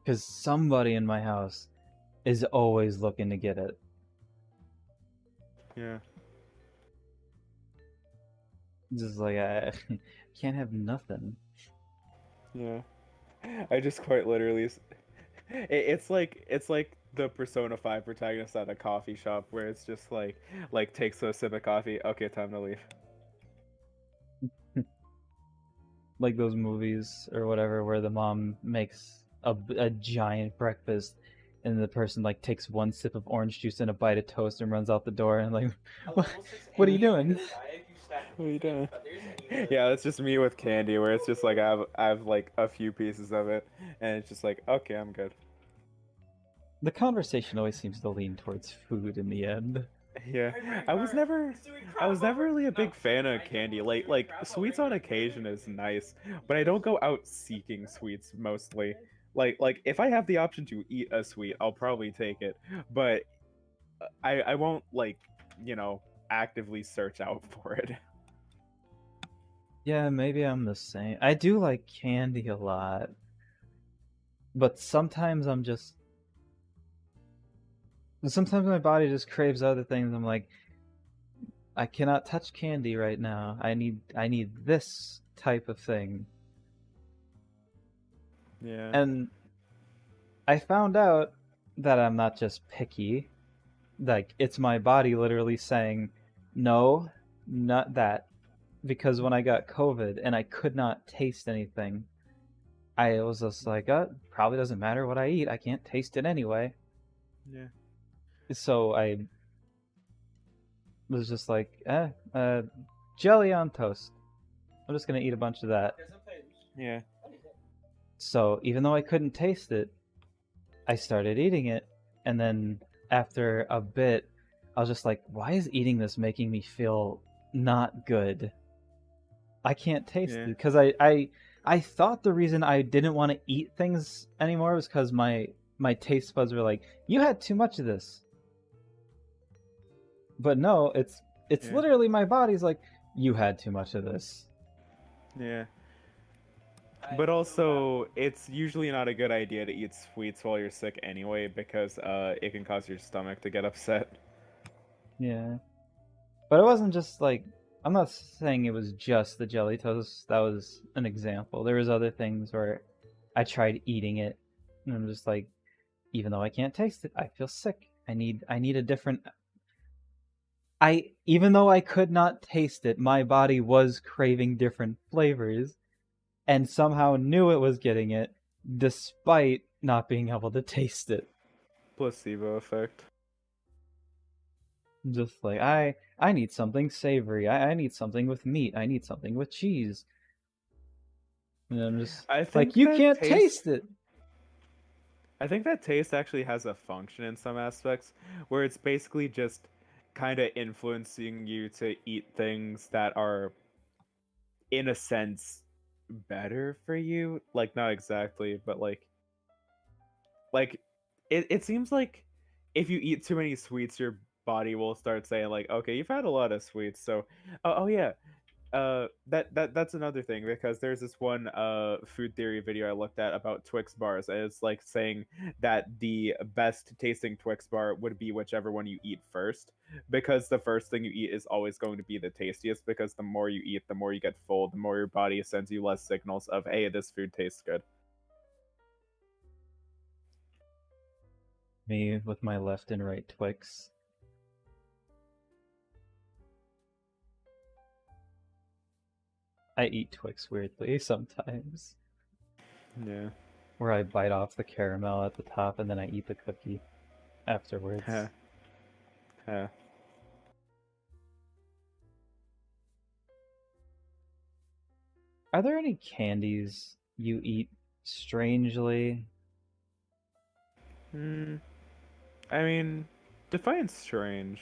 Speaker 1: Because somebody in my house is always looking to get it.
Speaker 2: Yeah.
Speaker 1: Just like, I can't have nothing.
Speaker 2: Yeah. I just quite literally it's like the Persona 5 protagonist at a coffee shop where it's just like takes a sip of coffee, okay, time to leave.
Speaker 1: Like those movies or whatever where the mom makes a giant breakfast and the person like takes one sip of orange juice and a bite of toast and runs out the door and like, what are you doing?
Speaker 2: What are you doing? Yeah, that's just me with candy where it's just like I have like a few pieces of it and it's just like, okay, I'm good.
Speaker 1: The conversation always seems to lean towards food in the end.
Speaker 2: Yeah, I was never really a big fan of candy. Like sweets on occasion is nice, but I don't go out seeking sweets mostly. Like if I have the option to eat a sweet, I'll probably take it, but I won't like, you know, actively search out for it.
Speaker 1: Yeah, maybe I'm the same. I do like candy a lot, but sometimes my body just craves other things. I'm like, I cannot touch candy right now. I need this type of thing.
Speaker 2: Yeah.
Speaker 1: And I found out that I'm not just picky. Like it's my body literally saying, "No, not that." Because when I got COVID and I could not taste anything, I was just like, probably doesn't matter what I eat. I can't taste it anyway.
Speaker 2: Yeah.
Speaker 1: So I was just like, jelly on toast. I'm just gonna eat a bunch of that.
Speaker 2: Yeah.
Speaker 1: So even though I couldn't taste it, I started eating it, and then after a bit, I was just like, why is eating this making me feel not good? I can't taste it
Speaker 2: Yeah.
Speaker 1: because I thought the reason I didn't want to eat things anymore was because my taste buds were like, you had too much of this. But no, it's
Speaker 2: Yeah.
Speaker 1: literally my body's like, you had too much of this.
Speaker 2: Yeah. But also, it's usually not a good idea to eat sweets while you're sick anyway because it can cause your stomach to get upset.
Speaker 1: Yeah. But it wasn't just like, I'm not saying it was just the jelly toast. That was an example. There was other things where I tried eating it, and I'm just like, even though I can't taste it, I feel sick. I need a different. Even though I could not taste it, my body was craving different flavors, and somehow knew it was getting it, despite not being able to taste it.
Speaker 2: Placebo effect.
Speaker 1: Just like I need something savory. I need something with meat. I need something with cheese. And I'm just
Speaker 2: I
Speaker 1: like,
Speaker 2: think
Speaker 1: you
Speaker 2: that
Speaker 1: can't
Speaker 2: taste.
Speaker 1: taste it.
Speaker 2: I think that taste actually has a function in some aspects, where it's basically just kind of influencing you to eat things that are, in a sense, better for you. Like, not exactly, but like it seems like if you eat too many sweets, your body will start saying like, okay, you've had a lot of sweets, so oh yeah, that's another thing, because there's this one food theory video I looked at about Twix bars, and it's like saying that the best tasting Twix bar would be whichever one you eat first, because the first thing you eat is always going to be the tastiest, because the more you eat, the more you get full, the more your body sends you less signals of, hey, this food tastes good.
Speaker 1: Me with my left and right Twix. I eat Twix weirdly sometimes,
Speaker 2: Yeah.
Speaker 1: where I bite off the caramel at the top and then I eat the cookie
Speaker 2: Huh.
Speaker 1: afterwards.
Speaker 2: Huh.
Speaker 1: Are there any candies you eat strangely?
Speaker 2: Hmm. I mean, define strange.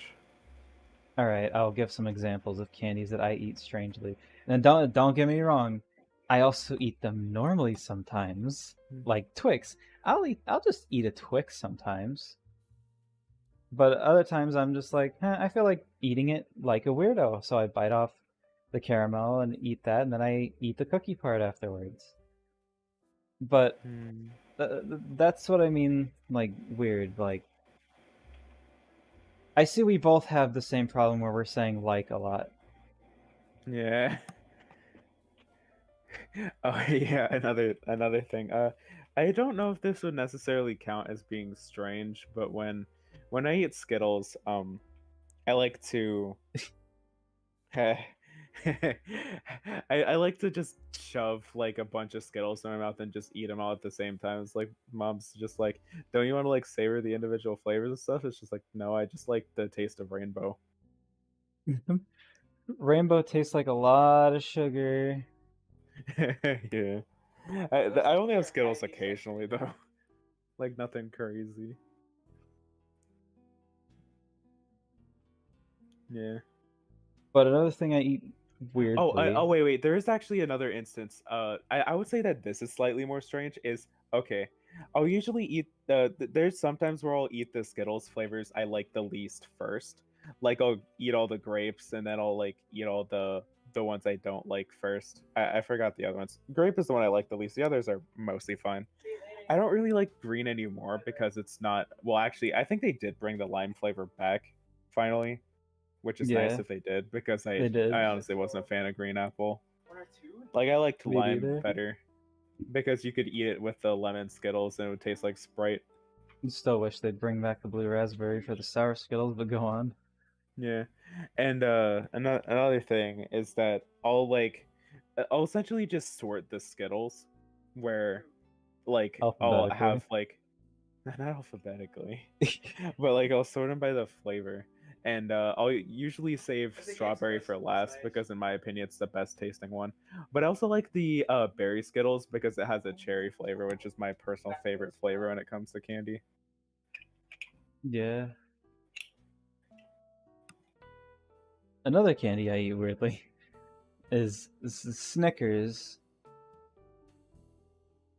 Speaker 1: All right, I'll give some examples of candies that I eat strangely. And don't get me wrong, I also eat them normally sometimes, like Twix. I'll just eat a Twix sometimes. But other times I'm just like, I feel like eating it like a weirdo, so I bite off the caramel and eat that, and then I eat the cookie part afterwards. But
Speaker 2: Hmm.
Speaker 1: that's what I mean, like weird. Like, I see we both have the same problem where we're saying like a lot.
Speaker 2: Yeah. Oh yeah, another thing. I don't know if this would necessarily count as being strange, but when I eat Skittles, I like to I like to just shove like a bunch of Skittles in my mouth and just eat them all at the same time. It's like mom's just like, don't you want to like savor the individual flavors and stuff? It's just like, no, I just like the taste of rainbow.
Speaker 1: Rainbow tastes like a lot of sugar.
Speaker 2: Yeah. I only have Skittles occasionally though. Like nothing crazy. Yeah.
Speaker 1: But another thing I eat
Speaker 2: Oh
Speaker 1: weirdly.
Speaker 2: wait. There is actually another instance. I would say that this is slightly more strange. Is okay. I'll usually eat there's sometimes where I'll eat the Skittles flavors I like the least first. Like I'll eat all the grapes and then I'll like eat all the ones I don't like first. I forgot the other ones. Grape is the one I like the least. The others are mostly fine. I don't really like green anymore because it's not. Well, actually, I think they did bring the lime flavor back finally, which is nice
Speaker 1: Yeah,
Speaker 2: if they did, because
Speaker 1: they did.
Speaker 2: I honestly wasn't a fan of green apple. Like I liked
Speaker 1: Me
Speaker 2: lime
Speaker 1: neither.
Speaker 2: better because you could eat it with the lemon Skittles and it would taste like Sprite.
Speaker 1: Still wish they'd bring back the blue raspberry for the sour Skittles, but go on.
Speaker 2: Yeah, and another thing is that I'll essentially just sort the Skittles, where like I'll
Speaker 1: Alphabetically.
Speaker 2: have like not alphabetically, but like I'll sort them by the flavor, and I'll usually save strawberry for last because, in my opinion, it's the best tasting one. But I also like the berry Skittles because it has a cherry flavor, which is my personal favorite flavor when it comes to candy.
Speaker 1: Yeah. Another candy I eat weirdly is Snickers.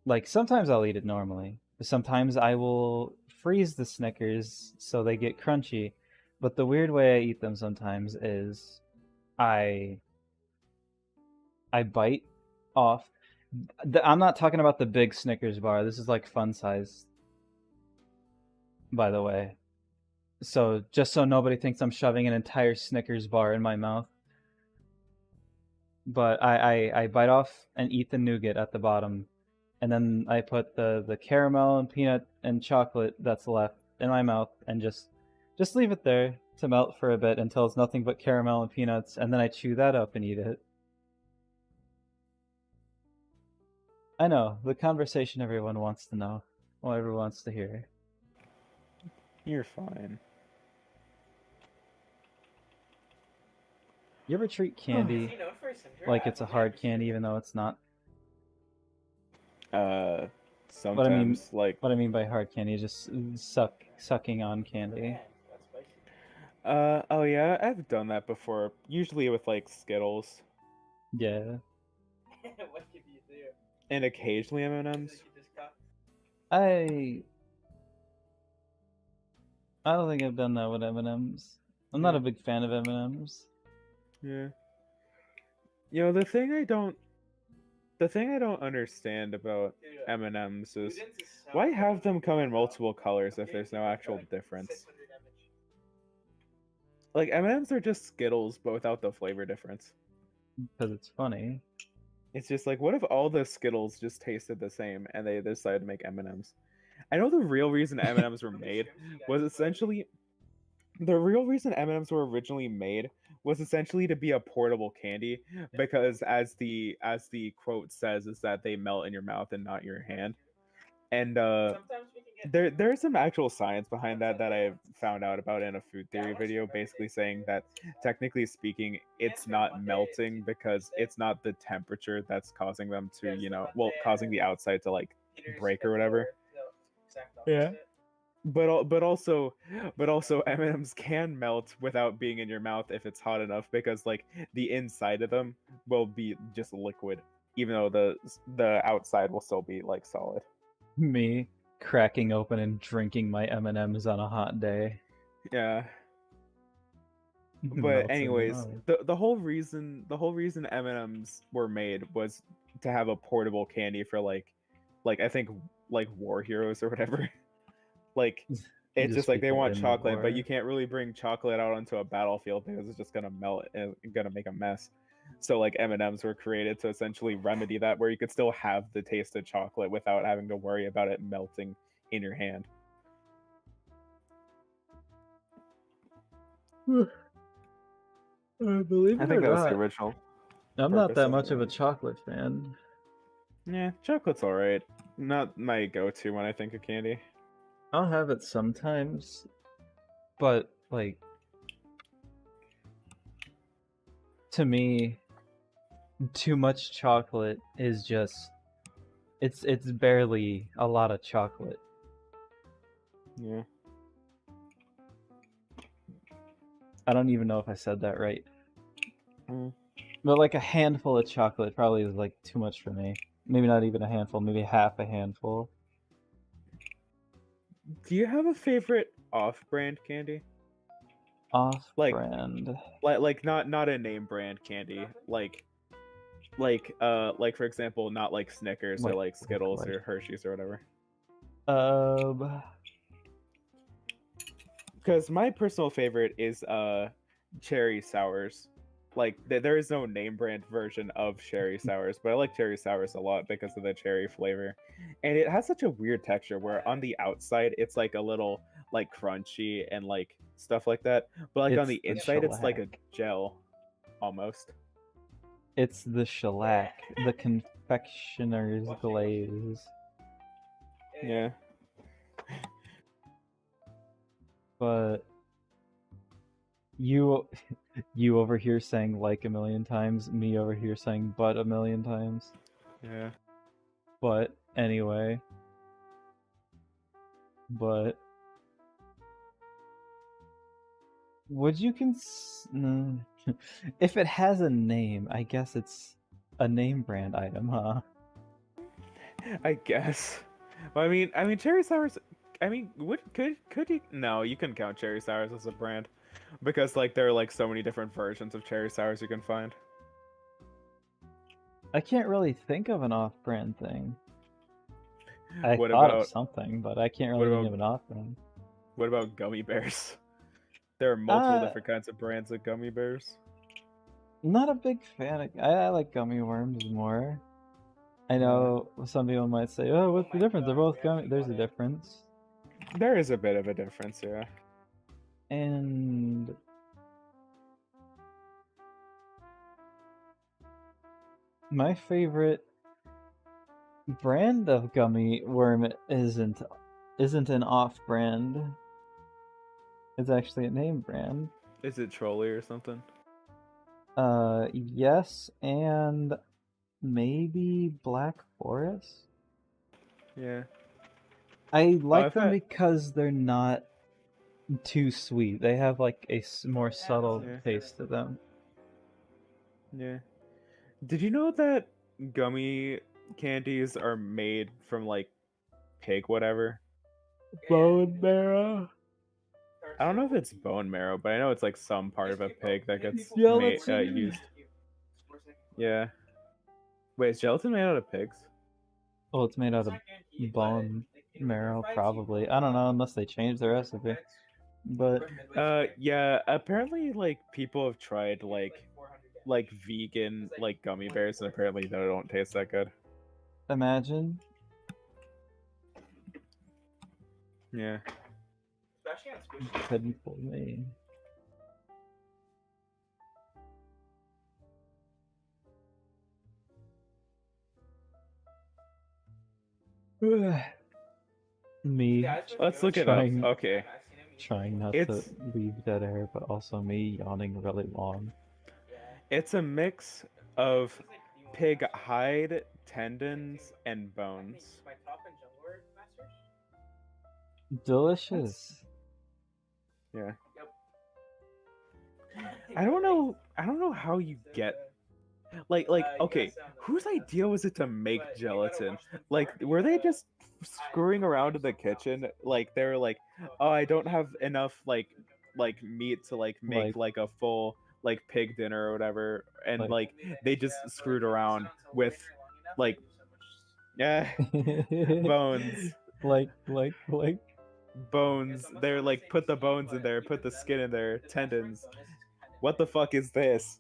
Speaker 1: Like, sometimes I'll eat it normally. Sometimes I will freeze the Snickers so they get crunchy. But the weird way I eat them sometimes is I bite off. I'm not talking about the big Snickers bar. This is like fun size, by the way. So just so nobody thinks I'm shoving an entire Snickers bar in my mouth. But I bite off and eat the nougat at the bottom, and then I put the caramel and peanut and chocolate that's left in my mouth and just leave it there to melt for a bit until it's nothing but caramel and peanuts, and then I chew that up and eat it. I know, the conversation everyone wants to know, what everyone wants to hear.
Speaker 2: You're fine.
Speaker 1: You ever treat
Speaker 3: Is
Speaker 1: candy
Speaker 3: he known for his ginger?
Speaker 1: like
Speaker 3: I've
Speaker 1: it's a
Speaker 3: never
Speaker 1: hard
Speaker 3: seen
Speaker 1: candy
Speaker 3: it.
Speaker 1: even though it's not?
Speaker 2: Sometimes like
Speaker 1: What I mean by hard candy is just sucking on candy.
Speaker 3: Man, that's spicy.
Speaker 2: oh yeah, I've done that before. Usually with like Skittles
Speaker 1: Yeah.
Speaker 3: What could you do?
Speaker 2: and occasionally
Speaker 3: So
Speaker 2: M&Ms.
Speaker 3: you just cut?
Speaker 1: I don't think I've done that with M&Ms. I'm not
Speaker 2: Yeah.
Speaker 1: a big fan of M&Ms.
Speaker 2: Yeah. You know, the thing I don't understand about
Speaker 3: Dude,
Speaker 2: M&Ms is
Speaker 3: students is so
Speaker 2: why have
Speaker 3: good.
Speaker 2: them come in multiple
Speaker 3: I'm
Speaker 2: colors if
Speaker 3: getting
Speaker 2: there's no
Speaker 3: people for
Speaker 2: actual
Speaker 3: like
Speaker 2: difference?
Speaker 3: 600 damage.
Speaker 2: Like M&Ms are just Skittles but without the flavor difference.
Speaker 1: Because it's funny.
Speaker 2: It's just like, what if all the Skittles just tasted the same and they decided to make M&Ms? I know the real reason M&Ms were made was essentially the real reason M&Ms were originally made was essentially to be a portable candy because as the quote says is that they melt in your mouth and not your hand. And
Speaker 3: Sometimes we can get
Speaker 2: there's some actual science behind that I found out about in a food theory video, basically saying that technically speaking, it's not melting because it's not the temperature that's causing them to, you know, well, causing the outside to like break or whatever.
Speaker 1: Yeah.
Speaker 2: But also M&Ms can melt without being in your mouth if it's hot enough because like the inside of them will be just liquid, even though the outside will still be like solid.
Speaker 1: Me cracking open and drinking my M&Ms on a hot day.
Speaker 2: Yeah. But
Speaker 1: Melts in your
Speaker 2: anyways,
Speaker 1: mouth.
Speaker 2: the whole reason M&Ms were made was to have a portable candy for like I think like war heroes or whatever. Like it's just like they
Speaker 1: people
Speaker 2: want
Speaker 1: in the
Speaker 2: chocolate, but
Speaker 1: war.
Speaker 2: you can't really bring chocolate out onto a battlefield because it's just gonna melt and gonna make a mess. So like M&Ms were created to essentially remedy that, where you could still have the taste of chocolate without having to worry about it melting in your hand.
Speaker 1: Believe
Speaker 2: I
Speaker 1: it
Speaker 2: think
Speaker 1: or
Speaker 2: that was the
Speaker 1: not,
Speaker 2: original
Speaker 1: I'm not
Speaker 2: purpose
Speaker 1: that
Speaker 2: of
Speaker 1: much of a
Speaker 2: it.
Speaker 1: chocolate fan.
Speaker 2: Yeah, chocolate's alright. Not my go-to when I think of candy.
Speaker 1: I'll have it sometimes, but like to me, too much chocolate is just it's barely a lot of chocolate.
Speaker 2: Yeah.
Speaker 1: I don't even know if I said that right.
Speaker 2: Mm.
Speaker 1: But like a handful of chocolate probably is like too much for me. Maybe not even a handful, maybe half a handful.
Speaker 2: Do you have a favorite off-brand candy? Like
Speaker 1: Off-brand.
Speaker 2: like not a name brand candy. Like for example, not like Snickers or like Skittles or Hershey's or whatever. Because my personal favorite is cherry sours. Like there is no name brand version of cherry sours, but I like cherry sours a lot because of the cherry flavor, and it has such a weird texture where on the outside it's like a little like crunchy and like stuff like that, but like on
Speaker 1: It's
Speaker 2: the
Speaker 1: the
Speaker 2: inside it's like a
Speaker 1: shellac.
Speaker 2: gel, almost.
Speaker 1: It's the shellac, the confectioner's glaze.
Speaker 2: Yeah.
Speaker 1: But you over here saying like a million times, me over here saying but a million times.
Speaker 2: Yeah.
Speaker 1: But anyway. But would you if it has a name, I guess it's a name brand item, huh?
Speaker 2: I guess. Well, I mean, cherry sours. I mean, could you? No, you can count cherry sours as a brand, because like there are like so many different versions of cherry sours you can find.
Speaker 1: I can't really think of an off-brand thing. I
Speaker 2: What
Speaker 1: thought of
Speaker 2: about
Speaker 1: something, but I can't really think of an off-brand.
Speaker 2: what about gummy bears? There are multiple
Speaker 1: Uh,
Speaker 2: different kinds of brands of gummy bears.
Speaker 1: Not a big fan of. I like gummy worms more. I know some people might say, "Oh, what's the difference? They're both gummy." There's a difference.
Speaker 2: There is a bit of a difference, yeah.
Speaker 1: And my favorite brand of gummy worm isn't an off-brand. It's actually a name brand.
Speaker 2: Is it Trolley or something?
Speaker 1: Yes, and maybe Black Forest.
Speaker 2: Yeah.
Speaker 1: I like
Speaker 2: I've
Speaker 1: them
Speaker 2: had-
Speaker 1: because they're not too sweet. They have like a more subtle
Speaker 2: Yeah.
Speaker 1: taste to them.
Speaker 2: Yeah. Did you know that gummy candies are made from like pig whatever?
Speaker 1: Bone marrow.
Speaker 2: I don't know if it's bone marrow, but I know it's like some part of a pig that gets
Speaker 1: Gelatin.
Speaker 2: used. Yeah. Wait, is gelatin made out of pigs?
Speaker 1: Well, it's made out of bone marrow, probably. I don't know, unless they change the recipe. But
Speaker 2: Yeah. Apparently, like people have tried like vegan like gummy bears, and apparently they don't taste that good.
Speaker 1: imagine.
Speaker 2: Yeah.
Speaker 1: Couldn't fool me. Me
Speaker 2: Let's look it
Speaker 1: Trying-
Speaker 2: up. Okay.
Speaker 1: trying not
Speaker 2: It's-
Speaker 1: to leave dead air, but also me yawning really long.
Speaker 2: It's a mix of pig hide, tendons, and bones.
Speaker 1: Delicious.
Speaker 2: Yeah. I don't know how you get like okay, whose idea was it to make gelatin? Like were they just screwing around in the kitchen? Like they were like, "Oh, I don't have enough like meat to like make like a full like pig dinner or whatever." And like they just screwed around with like yeah, bones.
Speaker 1: like
Speaker 2: Bones. They're like put the bones in there, put the skin in there, tendons. What the fuck is this?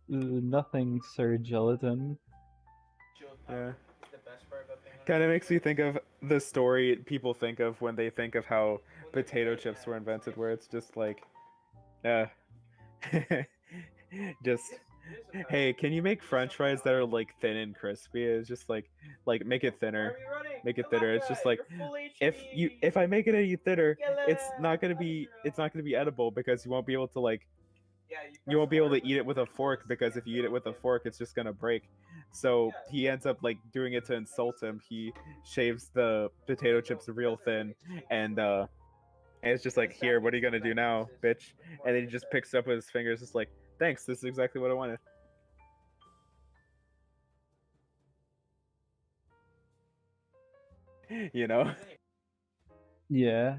Speaker 1: Nothing, Sir Gelatin.
Speaker 2: Yeah. Kind of makes me think of the story people think of when they think of how potato chips were invented, where it's just like, just, hey, can you make French fries that are like thin and crispy? It's just like make it thinner, make it thinner. It's just like, if I make it any thinner, it's not gonna be edible because you won't be able to like. You won't be able to eat it with a fork because if you eat it with a fork, it's just gonna break. So he ends up like doing it to insult him. He shaves the potato chips real thin, and it's just like, here, what are you gonna do now, bitch? And then he just picks it up with his fingers, just like, thanks, this is exactly what I wanted. You know?
Speaker 1: Yeah.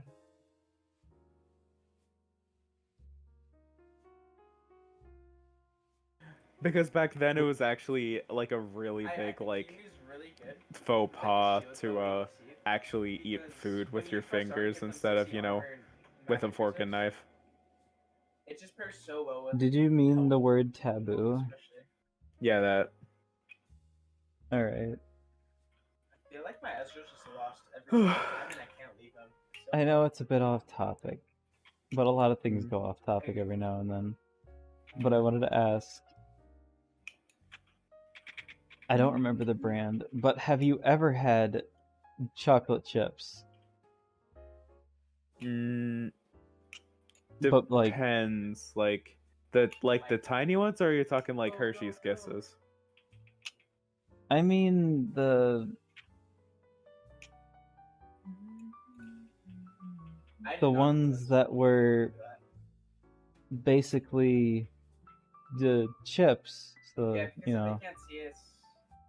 Speaker 2: Because back then it was actually like a really big like faux pas to actually eat food with your fingers instead of, you know, with a fork and knife.
Speaker 3: It just pairs so well with.
Speaker 1: Did you mean the word taboo?
Speaker 2: Yeah, that.
Speaker 1: All right.
Speaker 3: I feel like my Ezra's just lost every single time and I can't leave him.
Speaker 1: I know it's a bit off topic, but a lot of things go off topic every now and then. But I wanted to ask, I don't remember the brand, but have you ever had chocolate chips?
Speaker 2: Mm,
Speaker 1: But like,
Speaker 2: depends. Like the tiny ones, or are you talking like Hershey's Kisses?
Speaker 1: I mean the ones that were basically the chips, so
Speaker 3: Yeah, because
Speaker 1: you
Speaker 3: if
Speaker 1: know,
Speaker 3: they can't see us,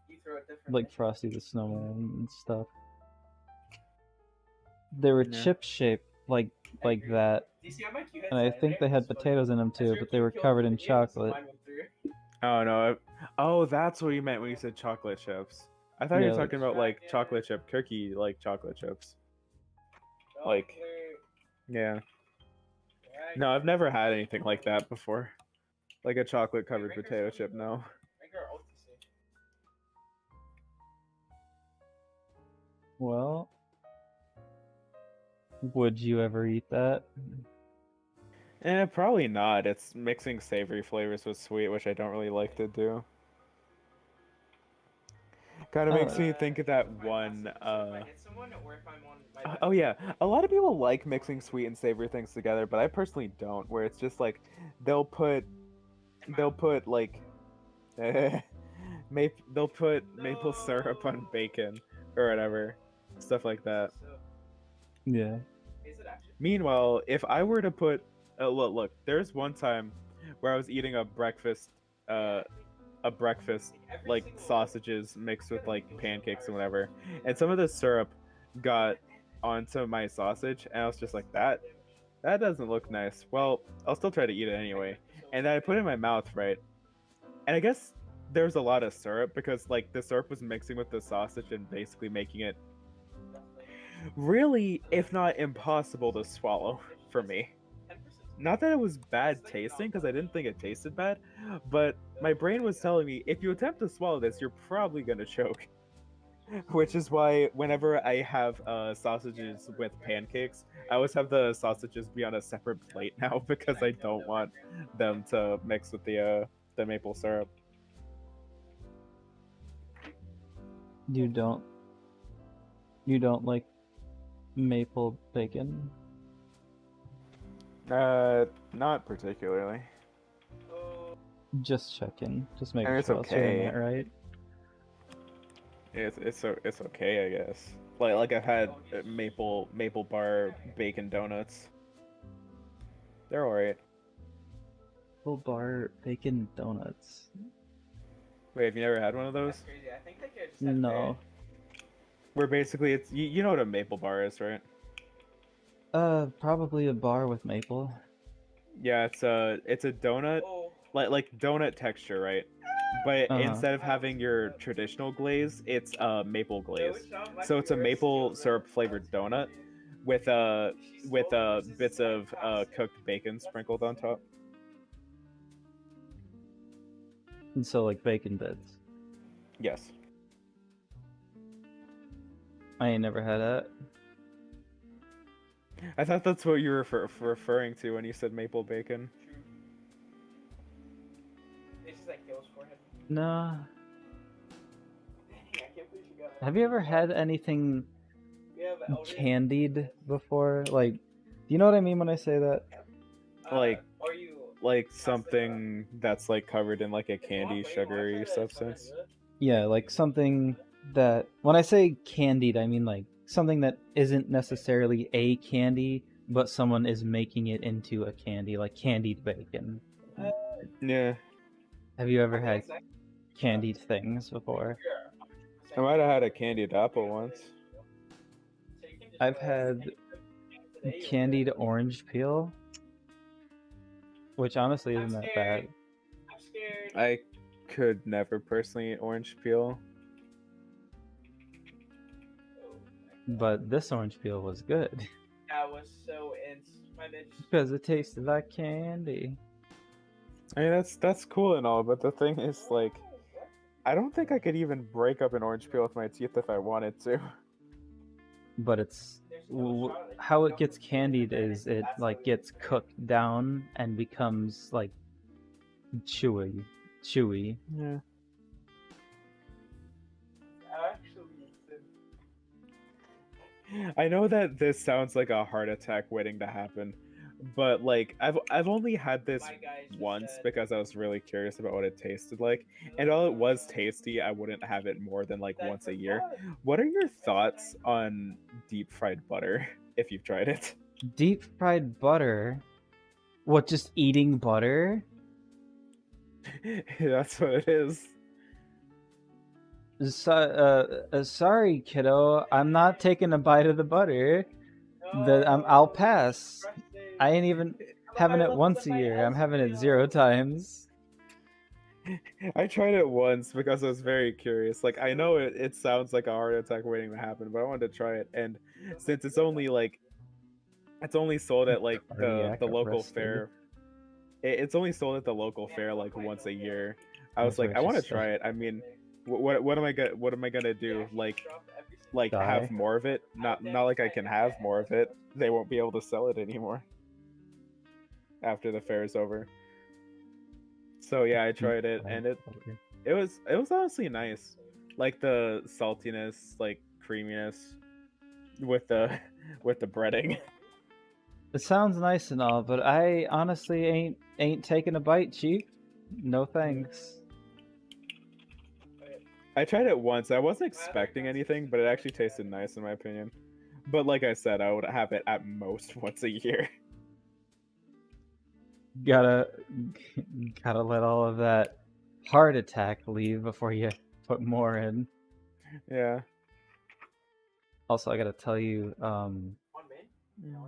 Speaker 3: you throw it different.
Speaker 1: like Frosty the Snowman and stuff. They were
Speaker 2: Yeah.
Speaker 1: chip shaped like that,
Speaker 3: Do you see how my Q hits
Speaker 1: and I
Speaker 3: land
Speaker 1: think
Speaker 3: there?
Speaker 1: they had
Speaker 3: It's funny.
Speaker 1: potatoes in them too,
Speaker 3: Ezra,
Speaker 1: but they
Speaker 3: Q
Speaker 1: were
Speaker 3: killed
Speaker 1: covered
Speaker 3: me
Speaker 1: in
Speaker 3: with the eight, so
Speaker 1: chocolate.
Speaker 3: mine went through.
Speaker 2: Oh no. Oh, that's what you meant when you said chocolate chips. I thought you
Speaker 1: Yeah,
Speaker 2: were
Speaker 1: like-
Speaker 2: talking about like chocolate chip cookie, like chocolate chips. Like, yeah. No, I've never had anything like that before. Like a chocolate covered potato chip, no.
Speaker 1: Well, would you ever eat that?
Speaker 2: Probably not. It's mixing savory flavors with sweet, which I don't really like to do. Kind of makes me think of that one. Oh yeah, a lot of people like mixing sweet and savory things together, but I personally don't. Where it's just like they'll put like they'll put maple syrup on bacon or whatever, stuff like that.
Speaker 1: Yeah.
Speaker 2: Meanwhile, if I were to put look, there's one time where I was eating a breakfast like sausages mixed with like pancakes and whatever, and some of the syrup got onto my sausage, and I was just like, that doesn't look nice. Well, I'll still try to eat it anyway. And then I put it in my mouth, right? And I guess there's a lot of syrup because like the syrup was mixing with the sausage and basically making it really, if not impossible, to swallow for me. Not that it was bad tasting, because I didn't think it tasted bad, but my brain was telling me, if you attempt to swallow this, you're probably gonna choke. Which is why whenever I have sausages with pancakes, I always have the sausages be on a separate plate now because I don't want them to mix with the maple syrup.
Speaker 1: You don't like maple bacon?
Speaker 2: Not particularly.
Speaker 1: Just checking. Just making
Speaker 2: I mean, it's
Speaker 1: sure I was hearing
Speaker 2: okay.
Speaker 1: that right.
Speaker 2: It's okay, I guess. Like I've had maple bar bacon donuts. They're alright.
Speaker 1: Maple bar bacon donuts.
Speaker 2: Wait, have you never had one of those?
Speaker 1: No.
Speaker 2: Where basically it's you know what a maple bar is, right?
Speaker 1: Probably a bar with maple.
Speaker 2: Yeah, it's a donut, like donut texture, right? But instead of having your traditional glaze, it's maple glaze. So it's a maple syrup flavored donut with bits of cooked bacon sprinkled on top.
Speaker 1: And so like bacon bits.
Speaker 2: Yes.
Speaker 1: I ain't never had that.
Speaker 2: I thought that's what you were referring to when you said maple bacon.
Speaker 1: Nah. Have you ever had anything candied before? Like, do you know what I mean when I say that?
Speaker 2: Like something that's like covered in like a candy sugary substance.
Speaker 1: Yeah, like something that, when I say candied, I mean like something that isn't necessarily a candy, but someone is making it into a candy, like candied bacon.
Speaker 2: Yeah.
Speaker 1: Have you ever had candied things before?
Speaker 2: I might have had a candied apple once.
Speaker 1: I've had candied orange peel, which honestly isn't that bad.
Speaker 2: I could never personally eat orange peel.
Speaker 1: But this orange peel was good.
Speaker 3: That was so
Speaker 1: because it tasted like candy.
Speaker 2: I mean, that's cool and all, but the thing is, like, I don't think I could even break up an orange peel with my teeth if I wanted to.
Speaker 1: But it's how it gets candied is it like gets cooked down and becomes like chewy.
Speaker 2: Yeah. I know that this sounds like a heart attack waiting to happen, but like I've only had this once because I was really curious about what it tasted like, and while it was tasty, I wouldn't have it more than like once a year. What are your thoughts on deep fried butter if you've tried it?
Speaker 1: Deep fried butter? What, just eating butter?
Speaker 2: That's what it is.
Speaker 1: Sorry, kiddo. I'm not taking a bite of the butter. I'll pass. I ain't even having it once a year. I'm having it 0 times.
Speaker 2: I tried it once because I was very curious. Like, I know it sounds like a heart attack waiting to happen, but I wanted to try it. And since it's only like It's only sold at like
Speaker 1: Cardiac
Speaker 2: the local
Speaker 1: arrested.
Speaker 2: fair. It's only sold at the local fair like once a year. I was
Speaker 1: Those
Speaker 2: like,
Speaker 1: are
Speaker 2: I want to
Speaker 1: just,
Speaker 2: try it. I mean, what am I gonna do? Like have
Speaker 1: die.
Speaker 2: more of it? Not like I can have more of it. They won't be able to sell it anymore after the fair is over. So yeah, I tried it, and it was honestly nice. Like the saltiness, like creaminess with the with the breading.
Speaker 1: It sounds nice and all, but I honestly ain't taking a bite, chief. No thanks.
Speaker 2: I tried it once. I wasn't expecting anything, but it actually tasted nice in my opinion. But like I said, I would have it at most once a year.
Speaker 1: Gotta let all of that heart attack leave before you put more in.
Speaker 2: Yeah.
Speaker 1: Also, I gotta tell you,
Speaker 3: 1 min?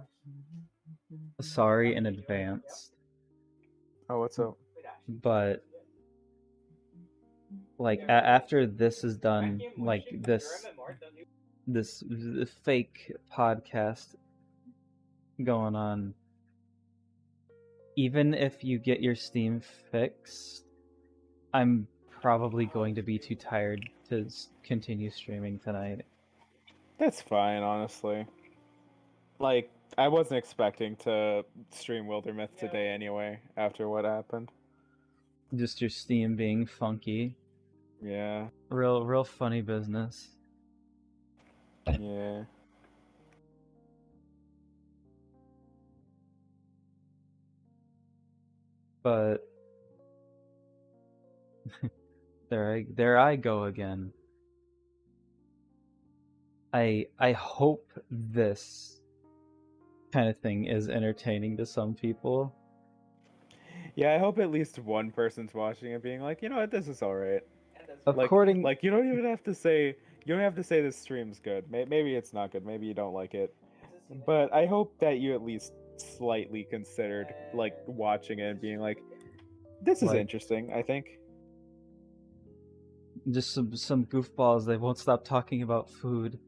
Speaker 1: sorry in advance,
Speaker 2: Oh, what's up?
Speaker 1: but like after this is done, like this fake podcast going on, even if you get your Steam fixed, I'm probably going to be too tired to continue streaming tonight.
Speaker 2: That's fine, honestly. Like, I wasn't expecting to stream Wildermyth today anyway, after what happened.
Speaker 1: Just your Steam being funky.
Speaker 2: Yeah.
Speaker 1: Real funny business.
Speaker 2: Yeah.
Speaker 1: But there I go again. I hope this kind of thing is entertaining to some people.
Speaker 2: Yeah, I hope at least one person's watching it being like, you know what, this is alright.
Speaker 1: According
Speaker 2: Like you don't even have to say this stream's good. Maybe it's not good. Maybe you don't like it. But I hope that you at least slightly considered like watching it and being like, this is
Speaker 1: Like-
Speaker 2: interesting, I think.
Speaker 1: just some goofballs, they won't stop talking about food.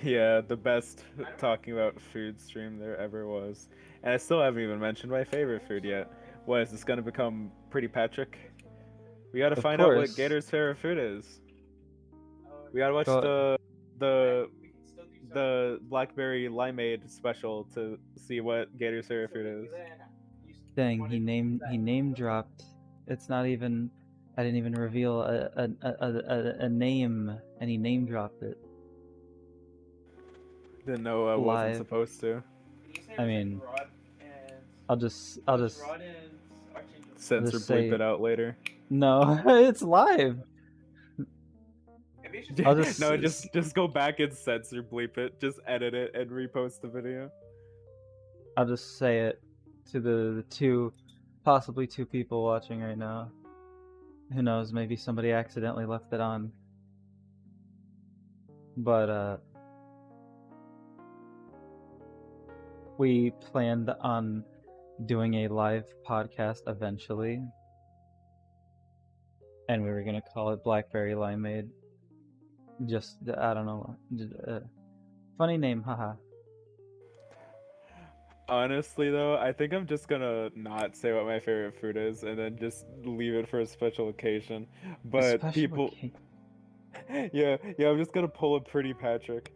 Speaker 2: Yeah, the best talking about food stream there ever was. And I still haven't even mentioned my favorite food yet. What is this gonna become Pretty Patrick? We gotta
Speaker 1: Of
Speaker 2: find out what
Speaker 1: course.
Speaker 2: Gator's favorite food is. We gotta watch
Speaker 1: Go-
Speaker 2: the blackberry limeade special to see what Gator's favorite food is.
Speaker 1: Dang, he name dropped. It's not even. I didn't even reveal a name, and he name dropped it.
Speaker 2: Didn't know I wasn't
Speaker 1: Live.
Speaker 2: supposed to.
Speaker 1: I mean, I'll just
Speaker 2: Censor
Speaker 1: just
Speaker 2: bleep
Speaker 1: say-
Speaker 2: it out later.
Speaker 1: no. It's live. I'll just
Speaker 2: No, just go back and censor bleep it. Just edit it and repost the video.
Speaker 1: I'll just say it to the possibly two people watching right now. Who knows? Maybe somebody accidentally left it on. But we planned on doing a live podcast eventually, and we were gonna call it Blackberry Limeade. Just I don't know, just, funny name, haha.
Speaker 2: Honestly, though, I think I'm just gonna not say what my favorite food is and then just leave it for a special occasion. But
Speaker 1: Special
Speaker 2: people, yeah, I'm just gonna pull a Pretty Patrick,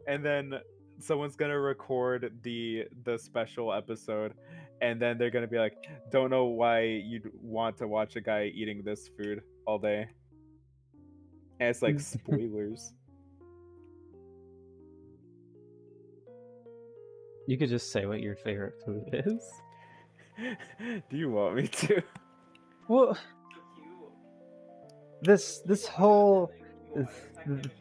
Speaker 2: and then someone's gonna record the special episode, and then they're gonna be like, "Don't know why you'd want to watch a guy eating this food all day." And it's like spoilers.
Speaker 1: You could just say what your favorite food is.
Speaker 2: Do you want me to?
Speaker 1: Well, this whole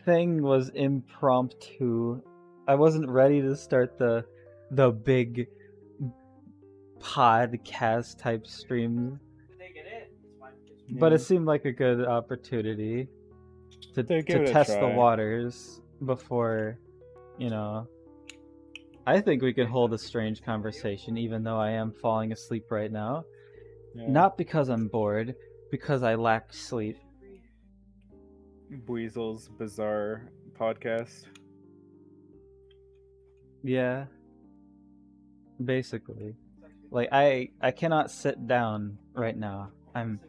Speaker 1: thing was impromptu. I wasn't ready to start the big podcast type stream, but it seemed like a good opportunity to
Speaker 2: give it a
Speaker 1: test the
Speaker 2: try.
Speaker 1: waters before, you know. I think we could hold a strange conversation, even though I am falling asleep right now.
Speaker 2: Yeah.
Speaker 1: Not because I'm bored, because I lack sleep.
Speaker 2: Weasel's bizarre podcast.
Speaker 1: Yeah, basically. Like I cannot sit down right now. I'm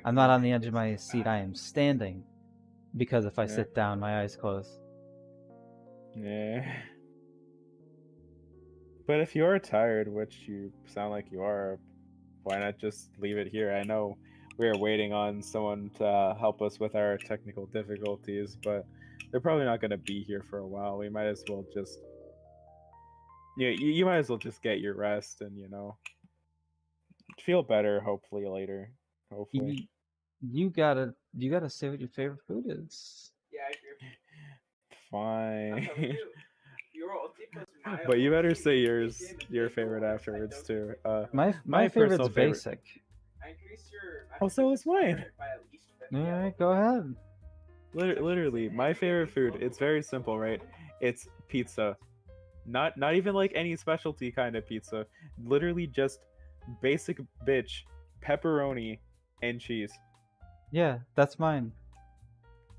Speaker 1: not on the edge of my seat. I am standing because if I
Speaker 2: Yeah.
Speaker 1: sit down, my eyes close.
Speaker 2: Yeah. But if you are tired, which you sound like you are, why not just leave it here? I know we are waiting on someone to help us with our technical difficulties, but they're probably not going to be here for a while. We might as well just, you might as well just get your rest and feel better. Hopefully later. Hopefully.
Speaker 1: You gotta say what your favorite food is.
Speaker 3: Yeah, I agree.
Speaker 2: Fine.
Speaker 3: Your ulti plus my
Speaker 2: But you better
Speaker 3: ulti
Speaker 2: say
Speaker 3: increase
Speaker 2: yours,
Speaker 3: the
Speaker 2: your
Speaker 3: big
Speaker 2: favorite
Speaker 3: goal.
Speaker 2: afterwards too.
Speaker 1: My favorite's
Speaker 2: personal favorite.
Speaker 1: basic.
Speaker 3: I increase your.
Speaker 2: Oh, so is mine.
Speaker 3: By at least 50.
Speaker 1: Alright, go ahead.
Speaker 2: Literally, my favorite food. It's very simple, right? It's pizza. Not even like any specialty kind of pizza. Literally just basic bitch pepperoni and cheese.
Speaker 1: Yeah, that's mine.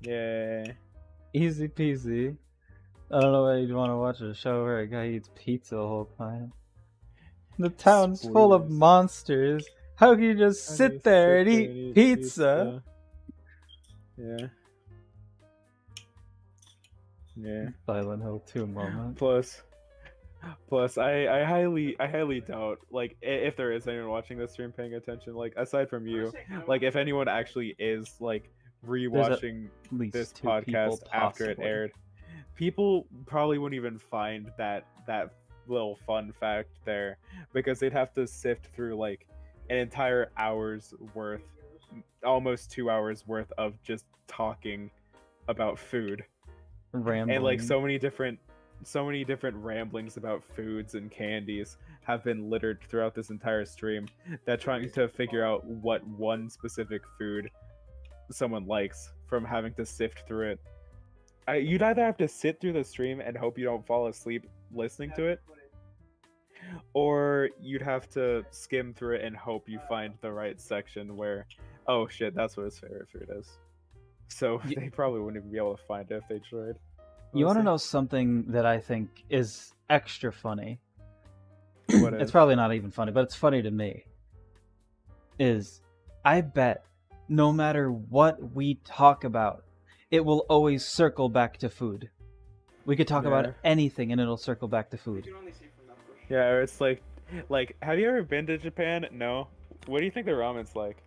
Speaker 2: Yeah.
Speaker 1: Easy peasy. I don't know why you'd want to watch a show where a guy eats pizza the whole time. The town's full of
Speaker 2: Spoilers.
Speaker 1: monsters. How can you just
Speaker 2: How do you
Speaker 1: sit there and
Speaker 2: sit
Speaker 1: eat pizza?
Speaker 2: Yeah. Yeah.
Speaker 1: Silent Hill 2 moment.
Speaker 2: Plus, I highly doubt, like, if there is anyone watching this stream paying attention, like, aside from you, like, if anyone actually is, like, rewatching
Speaker 1: least
Speaker 2: this
Speaker 1: 2 people
Speaker 2: podcast after it
Speaker 1: possibly.
Speaker 2: aired, people probably wouldn't even find that little fun fact there, because they'd have to sift through, like, an entire hour's worth, almost 2 hours worth of just talking about food.
Speaker 1: Rambling.
Speaker 2: And like so many different ramblings about foods and candies have been littered throughout this entire stream, that trying to figure out what one specific food someone likes from having to sift through it. You'd either have to sit through the stream and hope you don't fall asleep listening to it, or you'd have to skim through it and hope you find the right section where, oh shit, that's what his favorite food is. So they probably wouldn't even be able to find it if they tried.
Speaker 1: You want to
Speaker 2: honestly.
Speaker 1: know something that I think is extra funny?
Speaker 2: What
Speaker 1: It's
Speaker 2: is?
Speaker 1: probably not even funny, but it's funny to me. Is I bet no matter what we talk about, it will always circle back to food. We could talk
Speaker 2: Yeah.
Speaker 1: about anything and it'll circle back to
Speaker 3: You
Speaker 1: food.
Speaker 3: can only see from that bush.
Speaker 2: Yeah, or it's like, have you ever been to Japan? No. What do you think the ramen's like?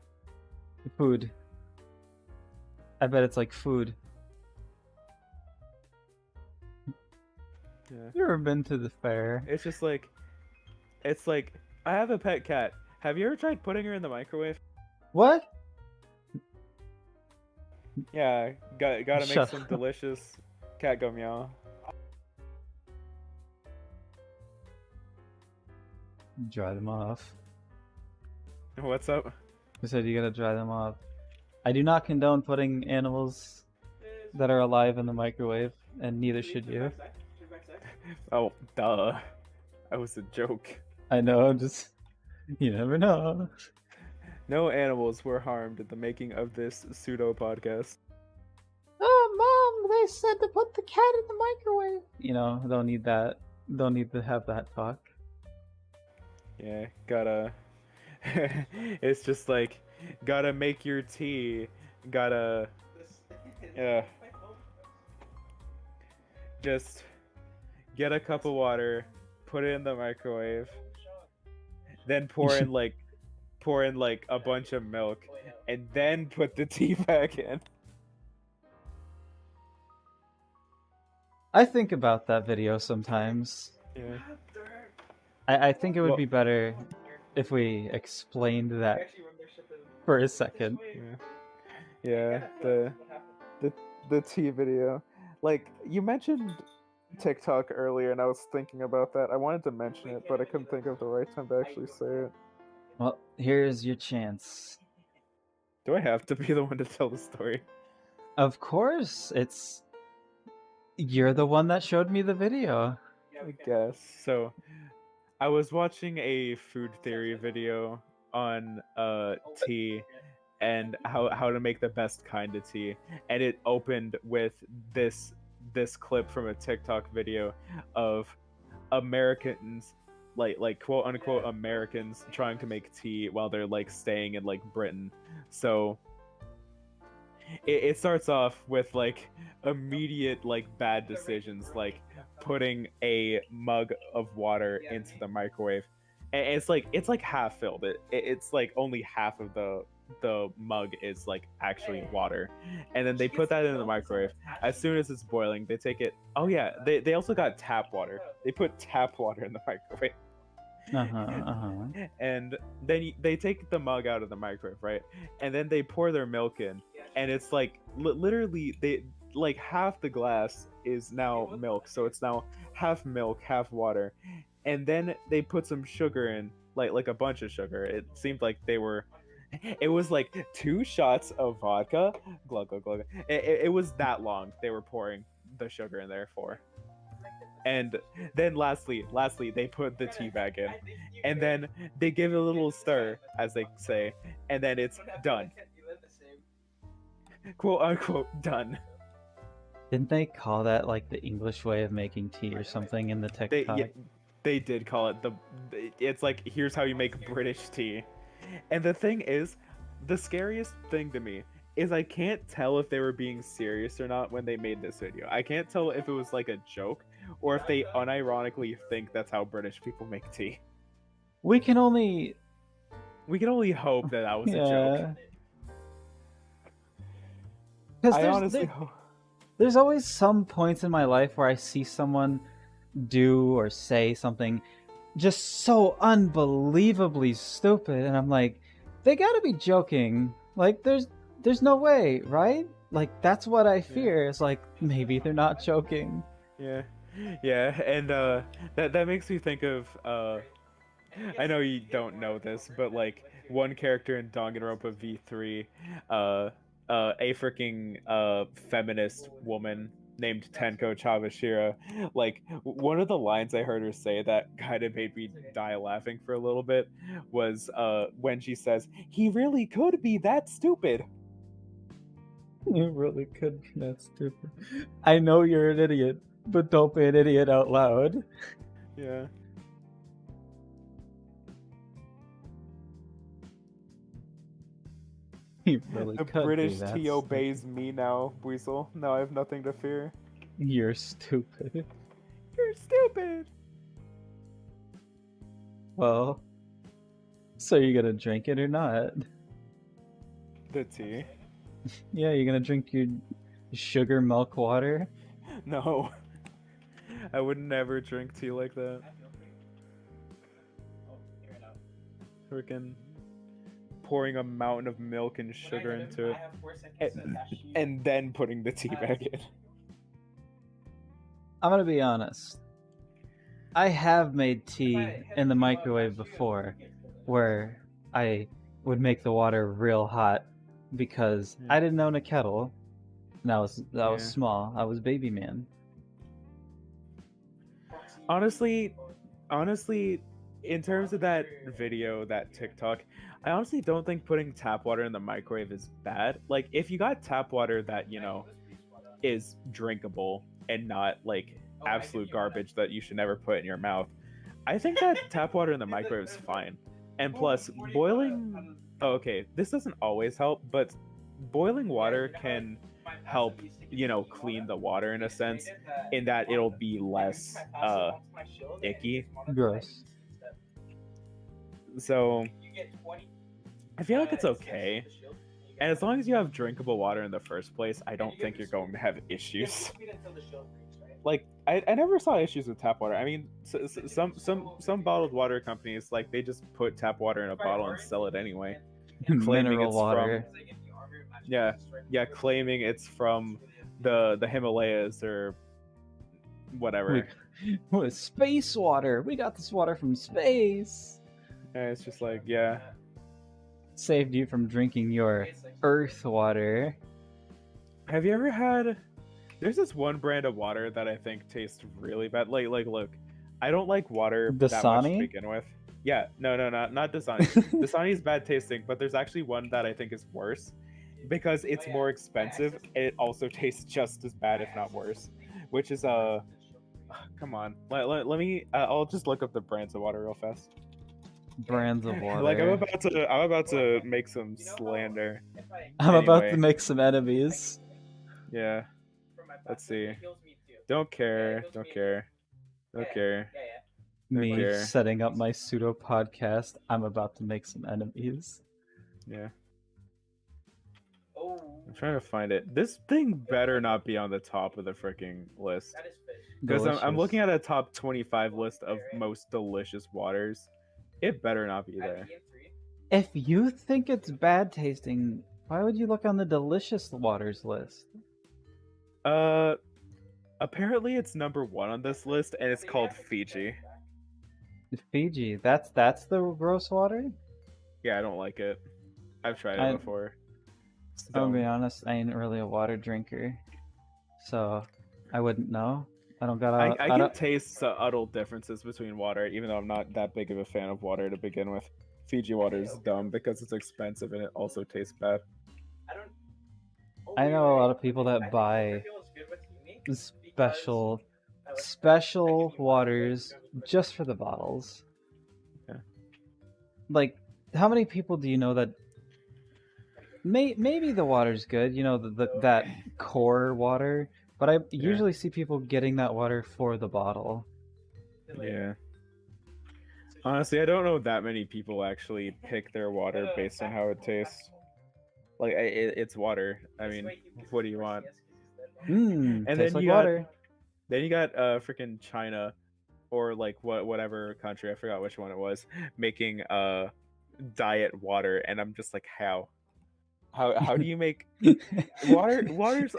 Speaker 1: Food. I bet it's like food.
Speaker 2: Yeah.
Speaker 1: You ever been to the fair?
Speaker 2: It's just like, it's like, I have a pet cat. Have you ever tried putting her in the microwave?
Speaker 1: What?
Speaker 2: Yeah, gotta make
Speaker 1: Shut
Speaker 2: some
Speaker 1: up.
Speaker 2: delicious cat go meow.
Speaker 1: Dry them off.
Speaker 2: What's up?
Speaker 1: I said you gotta dry them off. I do not condone putting animals that are alive in the microwave, and neither should you.
Speaker 2: Oh, duh. That was a joke.
Speaker 1: I know, just you never know.
Speaker 2: No animals were harmed in the making of this pseudo podcast.
Speaker 1: Oh, Mom, they said to put the cat in the microwave. You know, don't need that. Don't need to have that talk.
Speaker 2: Yeah, gotta. It's just like, gotta make your tea. Gotta. Just get a cup of water, put it in the microwave, then pour in like a bunch of milk, and then put the tea back in.
Speaker 1: I think about that video sometimes.
Speaker 2: Yeah.
Speaker 1: I think it would
Speaker 2: Well-
Speaker 1: be better if we explained that for a second.
Speaker 2: Yeah, the tea video. Like, you mentioned TikTok earlier, and I was thinking about that. I wanted to mention it, but I couldn't think of the right time to actually say it.
Speaker 1: Well, here's your chance.
Speaker 2: Do I have to be the one to tell the story?
Speaker 1: Of course, you're the one that showed me the video.
Speaker 2: I guess. So, I was watching a food theory video on tea and how to make the best kind of tea, and it opened with this clip from a TikTok video of Americans, like quote unquote Americans, trying to make tea while they're like staying in like Britain. So it starts off with like immediate like bad decisions, like putting a mug of water into the microwave, and it's like half filled. It's like only half of the mug is like actually water, and then they put that in the microwave. As soon as it's boiling, they take it. Oh yeah, they also got tap water. They put tap water in the microwave. And then they take the mug out of the microwave, right? And then they pour their milk in, and it's like literally they like half the glass is now milk, so it's now half milk, half water. And then they put some sugar in, like a bunch of sugar. It seemed like it was like 2 shots of vodka, glug glug glug. It was that long they were pouring the sugar in there for. And then lastly, they put the tea bag in, and then they give it a little stir, as they say, and then it's done. Quote unquote done.
Speaker 1: Didn't they call that like the English way of making tea or something in the TikTok?
Speaker 2: They did call it it's like, here's how you make British tea. And the thing is, the scariest thing to me is I can't tell if they were being serious or not when they made this video. I can't tell if it was like a joke or if they unironically think that's how British people make tea.
Speaker 1: We can only
Speaker 2: hope that was a joke.
Speaker 1: Because
Speaker 2: honestly
Speaker 1: there's always some points in my life where I see someone do or say something just so unbelievably stupid, and I'm like, they gotta be joking. Like, there's no way, right? Like, that's what I fear. It's like, maybe they're not joking.
Speaker 2: Yeah, and that makes me think of I know you don't know this, but like one character in Danganronpa V3, a freaking feminist woman named Tenko Chabashira. Like, one of the lines I heard her say that kind of made me die laughing for a little bit was when she says, "He really could be that stupid."
Speaker 1: You really could be that stupid. I know you're an idiot, but don't be an idiot out loud.
Speaker 2: Yeah.
Speaker 1: You really
Speaker 2: the
Speaker 1: could
Speaker 2: British
Speaker 1: be that
Speaker 2: tea obeys me now, Weasel. Now I have nothing to fear.
Speaker 1: You're stupid.
Speaker 2: You're stupid.
Speaker 1: Well, so you're gonna drink it or not?
Speaker 2: The tea?
Speaker 1: Yeah, you're gonna drink your sugar milk water?
Speaker 2: No. I would never drink tea like that. Freaking pouring a mountain of milk and sugar into it, and then putting the tea back in.
Speaker 1: I'm gonna be honest. I have made tea in the microwave before, where I would make the water real hot because I didn't own a kettle, and I was small. I was baby man.
Speaker 2: Honestly, in terms of that video, that TikTok, I honestly don't think putting tap water in the microwave is bad. Like, if you got tap water that, you know, is drinkable and not like absolute garbage that you should never put in your mouth, I think that tap water in the microwave is fine. And plus, boiling... Oh, okay, this doesn't always help, but boiling water can help, you know, clean the water in a sense, in that it'll be less icky.
Speaker 1: Gross.
Speaker 2: So I feel like it's okay. And as long as you have drinkable water in the first place, I don't think you're going to have issues. Like, I never saw issues with tap water. I mean, some bottled water companies, like, they just put tap water in a bottle and sell it anyway. Claiming
Speaker 1: Mineral
Speaker 2: it's
Speaker 1: water.
Speaker 2: Yeah, claiming it's from the Himalayas or whatever.
Speaker 1: With space water. We got this water from space.
Speaker 2: And it's just like, yeah.
Speaker 1: Saved you from drinking your earth water.
Speaker 2: Have you ever had... There's this one brand of water that I think tastes really bad. Like look, I don't like water that much to begin with. Yeah, no, not Dasani. Dasani is bad tasting, but there's actually one that I think is worse because it's more expensive and it also tastes just as bad, if not worse. Which is Come on. Let me. I'll just look up the brands of water real fast.
Speaker 1: Brands of water.
Speaker 2: Like I'm about to
Speaker 3: What?
Speaker 2: make some
Speaker 3: You know how
Speaker 2: slander.
Speaker 3: if I
Speaker 1: I'm about to
Speaker 2: Anyway.
Speaker 1: make some enemies.
Speaker 2: Yeah.
Speaker 3: from my
Speaker 2: Let's
Speaker 3: past,
Speaker 2: see.
Speaker 3: it heals me too.
Speaker 2: Don't
Speaker 3: Yeah, it
Speaker 2: care.
Speaker 3: heals
Speaker 2: Don't
Speaker 3: me
Speaker 2: care.
Speaker 3: Yeah,
Speaker 2: Don't care.
Speaker 3: Yeah,
Speaker 1: Me
Speaker 2: care.
Speaker 1: setting up my pseudo podcast. I'm about to make some enemies.
Speaker 2: Yeah.
Speaker 3: Oh,
Speaker 2: I'm trying to find it. This thing better not be on the top of the freaking list.
Speaker 3: that is fish.
Speaker 2: Because I'm looking
Speaker 1: Delicious.
Speaker 2: at a top 25 list of most delicious waters. It better not be
Speaker 3: I have
Speaker 2: there.
Speaker 3: EM3.
Speaker 1: If you think it's bad tasting, why would you look on the delicious waters list?
Speaker 2: Apparently it's number 1 on this list, and it's
Speaker 3: Maybe I
Speaker 2: called
Speaker 3: could
Speaker 2: Fiji.
Speaker 3: get it back.
Speaker 1: Fiji. That's the gross water?
Speaker 2: Yeah, I don't like it. I've tried it before. It's
Speaker 1: I'll be
Speaker 2: dumb.
Speaker 1: honest, I ain't really a water drinker, so I wouldn't know. I don't got
Speaker 2: I can taste subtle differences between water, even though I'm not that big of a fan of water to begin with. Fiji water is dumb because it's expensive and it also tastes bad.
Speaker 3: I don't. Oh,
Speaker 1: I
Speaker 3: wait,
Speaker 1: know a
Speaker 3: wait,
Speaker 1: lot
Speaker 3: wait.
Speaker 1: of people
Speaker 3: I
Speaker 1: that
Speaker 3: think
Speaker 1: buy
Speaker 3: Overkill is good with unique because
Speaker 1: special
Speaker 3: I like
Speaker 1: special
Speaker 3: technically
Speaker 1: waters
Speaker 3: water,
Speaker 1: just for the bottles.
Speaker 2: Yeah.
Speaker 1: Like, how many people do you know that maybe the water's good, you know, that core water, but I usually see people getting that water for the bottle.
Speaker 2: Yeah. Honestly, I don't know that many people actually pick their water based on how it tastes. Like, it's water. I mean, what do you want?
Speaker 1: Mmm,
Speaker 2: And
Speaker 1: tastes
Speaker 2: then
Speaker 1: like
Speaker 2: you got
Speaker 1: water.
Speaker 2: then you got freaking China, or like whatever country, I forgot which one it was, making diet water, and I'm just like, how do you make water's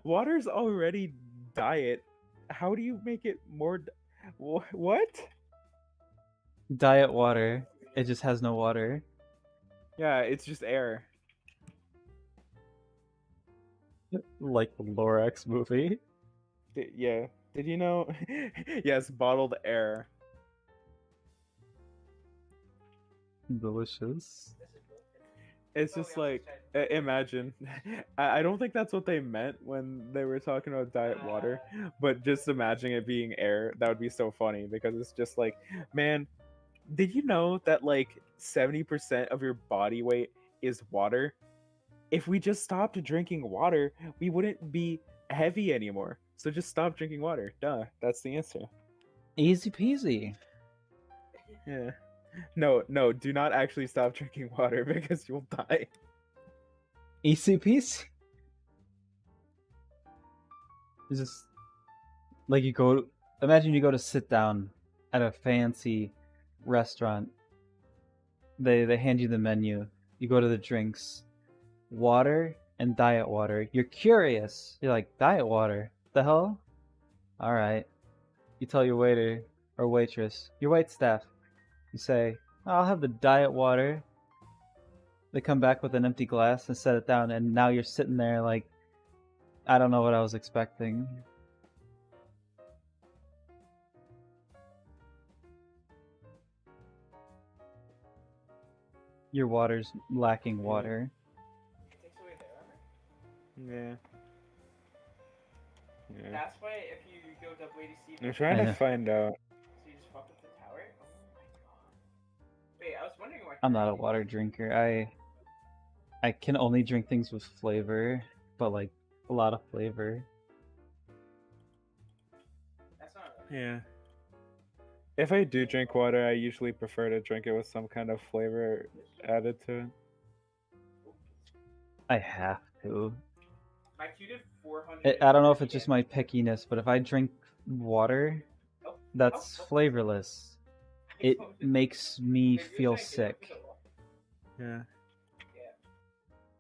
Speaker 2: water's already diet? How do you make it more what?
Speaker 1: Diet water. It just has no water.
Speaker 2: Yeah, it's just air.
Speaker 1: Like the Lorax movie.
Speaker 2: Yeah. Did you know? Yes, bottled air.
Speaker 1: Delicious.
Speaker 2: It's just like, imagine. I don't think that's what they meant when they were talking about diet water, but just imagining it being air, that would be so funny because it's just like, man, did you know that like 70% of your body weight is water? If we just stopped drinking water, we wouldn't be heavy anymore. So just stop drinking water. Duh, that's the answer.
Speaker 1: Easy peasy.
Speaker 2: Yeah. No, do not actually stop drinking water because you'll die.
Speaker 1: Easy peasy. It's just like imagine you go to sit down at a fancy restaurant. They hand you the menu. You go to the drinks, water and diet water. You're curious. You're like, diet water? The hell? All right. You tell your waiter or waitress, your wait staff. You say, I'll have the diet water. They come back with an empty glass and set it down, and now you're sitting there like, I don't know what I was expecting. Your water's lacking water.
Speaker 3: It takes away their armor.
Speaker 2: Yeah.
Speaker 3: That's why if you go WADC,
Speaker 2: I'm trying to find out.
Speaker 3: so you just fuck up the tower. Oh my god. Wait, I was wondering why.
Speaker 1: I'm not a water drinker. I can only drink things with flavor, but like a lot of flavor.
Speaker 3: That's not.
Speaker 2: Yeah. If I do drink water, I usually prefer to drink it with some kind of flavor added to it.
Speaker 1: I have to.
Speaker 3: My Q did 400.
Speaker 1: I don't know if it's just my pickiness, but if I drink water that's flavorless, it makes me feel sick.
Speaker 2: Yeah.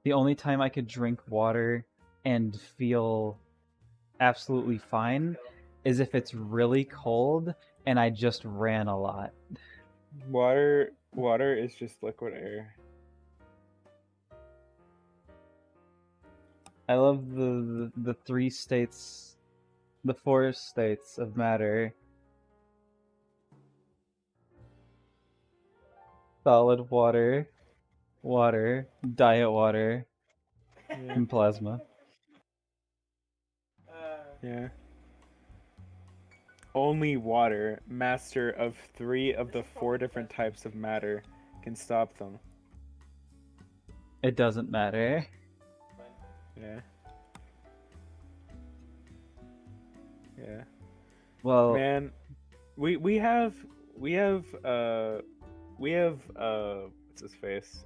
Speaker 1: The only time I could drink water and feel absolutely fine is if it's really cold and I just ran a lot.
Speaker 2: Water is just liquid air.
Speaker 1: I love the 3 states, the 4 states of matter. Solid water, water, diet water, and plasma.
Speaker 2: Yeah. Only water, master of 3 of the 4 different types of matter, can stop them.
Speaker 1: It doesn't matter.
Speaker 2: Yeah. Yeah.
Speaker 1: Well,
Speaker 2: Man, we have what's his face?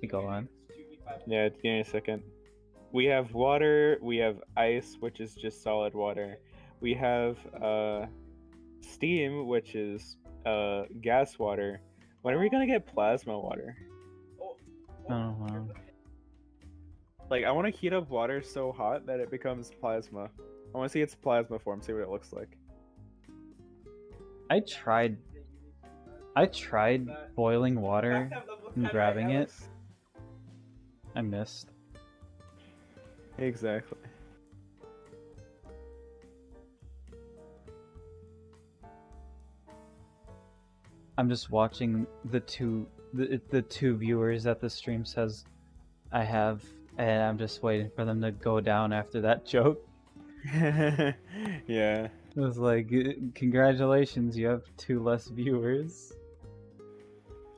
Speaker 1: go on.
Speaker 2: Yeah, give me a second. We have water, we have ice, which is just solid water. We have steam, which is gas water. When are we gonna get plasma water?
Speaker 1: I don't know.
Speaker 2: Like, I want to heat up water so hot that it becomes plasma. I want to see its plasma form, see what it looks like.
Speaker 1: I tried boiling water and grabbing it. I missed.
Speaker 2: Exactly.
Speaker 1: I'm just watching the two viewers that the stream says I have, and I'm just waiting for them to go down after that joke.
Speaker 2: Yeah.
Speaker 1: It was like, congratulations, you have 2 less viewers.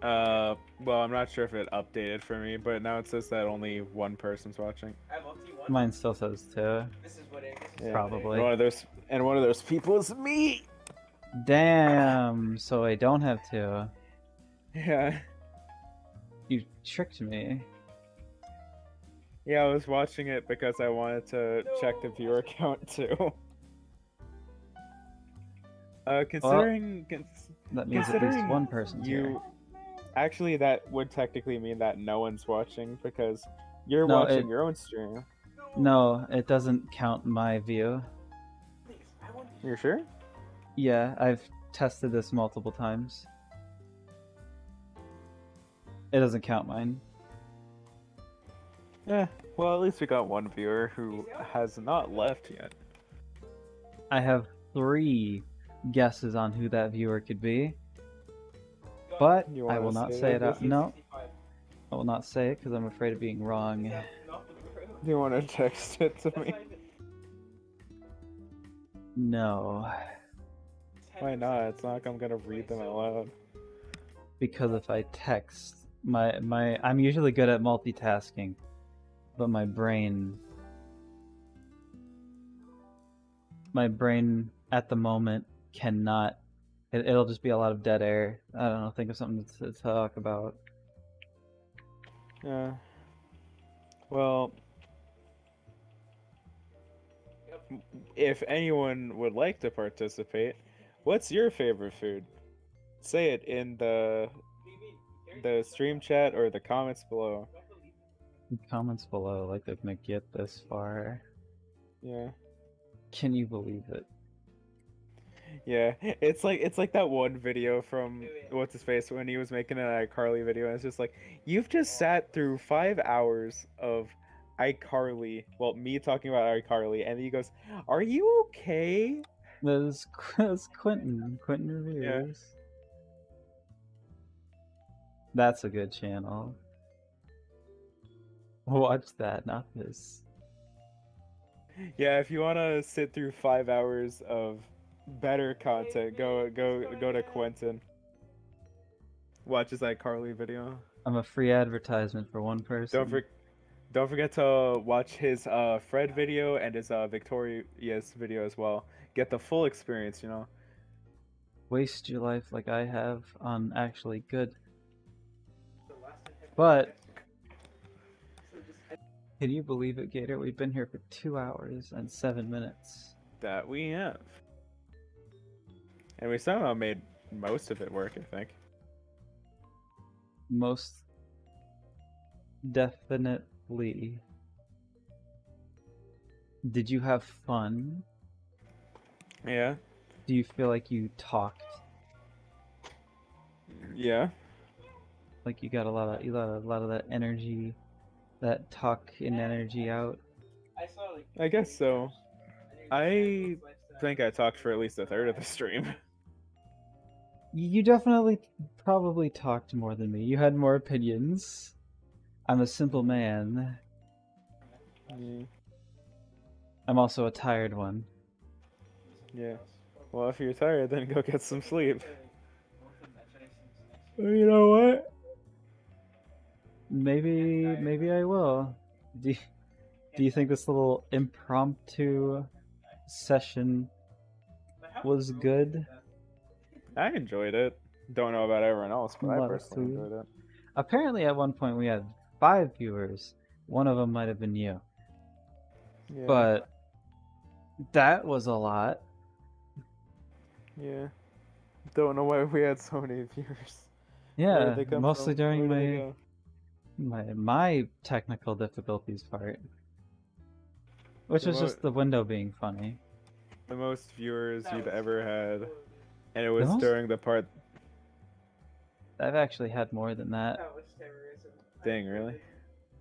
Speaker 2: Well, I'm not sure if it updated for me, but now it says that only 1 person's watching.
Speaker 1: Mine still says 2.
Speaker 3: This is what it is.
Speaker 2: Yeah.
Speaker 1: Probably.
Speaker 2: And one of those people is me.
Speaker 1: Damn, so I don't have 2.
Speaker 2: Yeah.
Speaker 1: You tricked me.
Speaker 2: Yeah, I was watching it because I wanted to check the viewer count too. Considering
Speaker 1: That means at least
Speaker 2: considering
Speaker 1: 1 person's here.
Speaker 2: actually, that would technically mean that no one's watching because you're
Speaker 1: No,
Speaker 2: watching your own stream.
Speaker 1: No, it doesn't count my view.
Speaker 2: You're sure?
Speaker 1: Yeah, I've tested this multiple times. It doesn't count mine.
Speaker 2: Yeah. Well, at least we got 1 viewer who has not left yet.
Speaker 1: I have 3 guesses on who that viewer could be, but
Speaker 2: You
Speaker 1: I
Speaker 2: wanna
Speaker 1: will not
Speaker 2: say
Speaker 1: say
Speaker 2: it?
Speaker 1: it. No, I will not say it because I'm afraid of being wrong.
Speaker 2: Do you want to text it to me?
Speaker 1: No,
Speaker 2: Why not? It's not like I'm gonna read them out loud.
Speaker 1: because if I text, I'm usually good at multitasking, but my brain at the moment cannot. It'll just be a lot of dead air. I don't know. Think of something to talk about.
Speaker 2: Yeah. Well, if anyone would like to participate, what's your favorite food? Say it in the stream chat or the comments below.
Speaker 1: Comments below, like they're gonna get this far.
Speaker 2: Yeah.
Speaker 1: Can you believe it?
Speaker 2: Yeah. It's like that one video from what's his face when he was making an iCarly video, and it's just like, you've just sat through 5 hours of iCarly, well, me talking about iCarly, and he goes, "Are you okay?"
Speaker 1: That's Quentin Reviews. That's a good channel. Watch that, not this.
Speaker 2: Yeah, if you want to sit through 5 hours of better content, go to Quentin. Watch his iCarly video.
Speaker 1: I'm a free advertisement for 1 person.
Speaker 2: Don't forget to watch his Fred video and his Victoria's video as well. Get the full experience, you know.
Speaker 1: Waste your life like I have on actually good. But can you believe it, Gator? We've been here for 2 hours and 7 minutes.
Speaker 2: That we have. And we somehow made most of it work, I think.
Speaker 1: Most definitely. Did you have fun?
Speaker 2: Yeah.
Speaker 1: Do you feel like you talked?
Speaker 2: Yeah.
Speaker 1: Like you got a lot of that energy, that talk and energy out?
Speaker 2: I guess so. I think I talked for at least a third of the stream.
Speaker 1: You definitely probably talked more than me. You had more opinions. I'm a simple man.
Speaker 2: Mm,
Speaker 1: I'm also a tired one.
Speaker 2: yeah. Well, if you're tired, then go get some sleep.
Speaker 1: You know what? Maybe I will. Do you think this little impromptu session was good?
Speaker 2: I enjoyed it. Don't know about everyone else, but
Speaker 1: A
Speaker 2: I
Speaker 1: lot of
Speaker 2: personally
Speaker 1: food.
Speaker 2: enjoyed it.
Speaker 1: Apparently, at one point we had 5 viewers. One of them might have been you,
Speaker 2: Yeah.
Speaker 1: but that was a lot.
Speaker 2: Yeah. Don't know why we had so many viewers. Where
Speaker 1: Yeah,
Speaker 2: did they come
Speaker 1: mostly
Speaker 2: from?
Speaker 1: during
Speaker 2: Where did they go?
Speaker 1: my technical difficulties part, which
Speaker 2: The
Speaker 1: was just the window being funny.
Speaker 2: The most viewers you've ever had, and it
Speaker 1: The
Speaker 2: was
Speaker 1: most?
Speaker 2: during the part.
Speaker 1: I've actually had more than that.
Speaker 3: That was terrorism.
Speaker 2: Dang, really?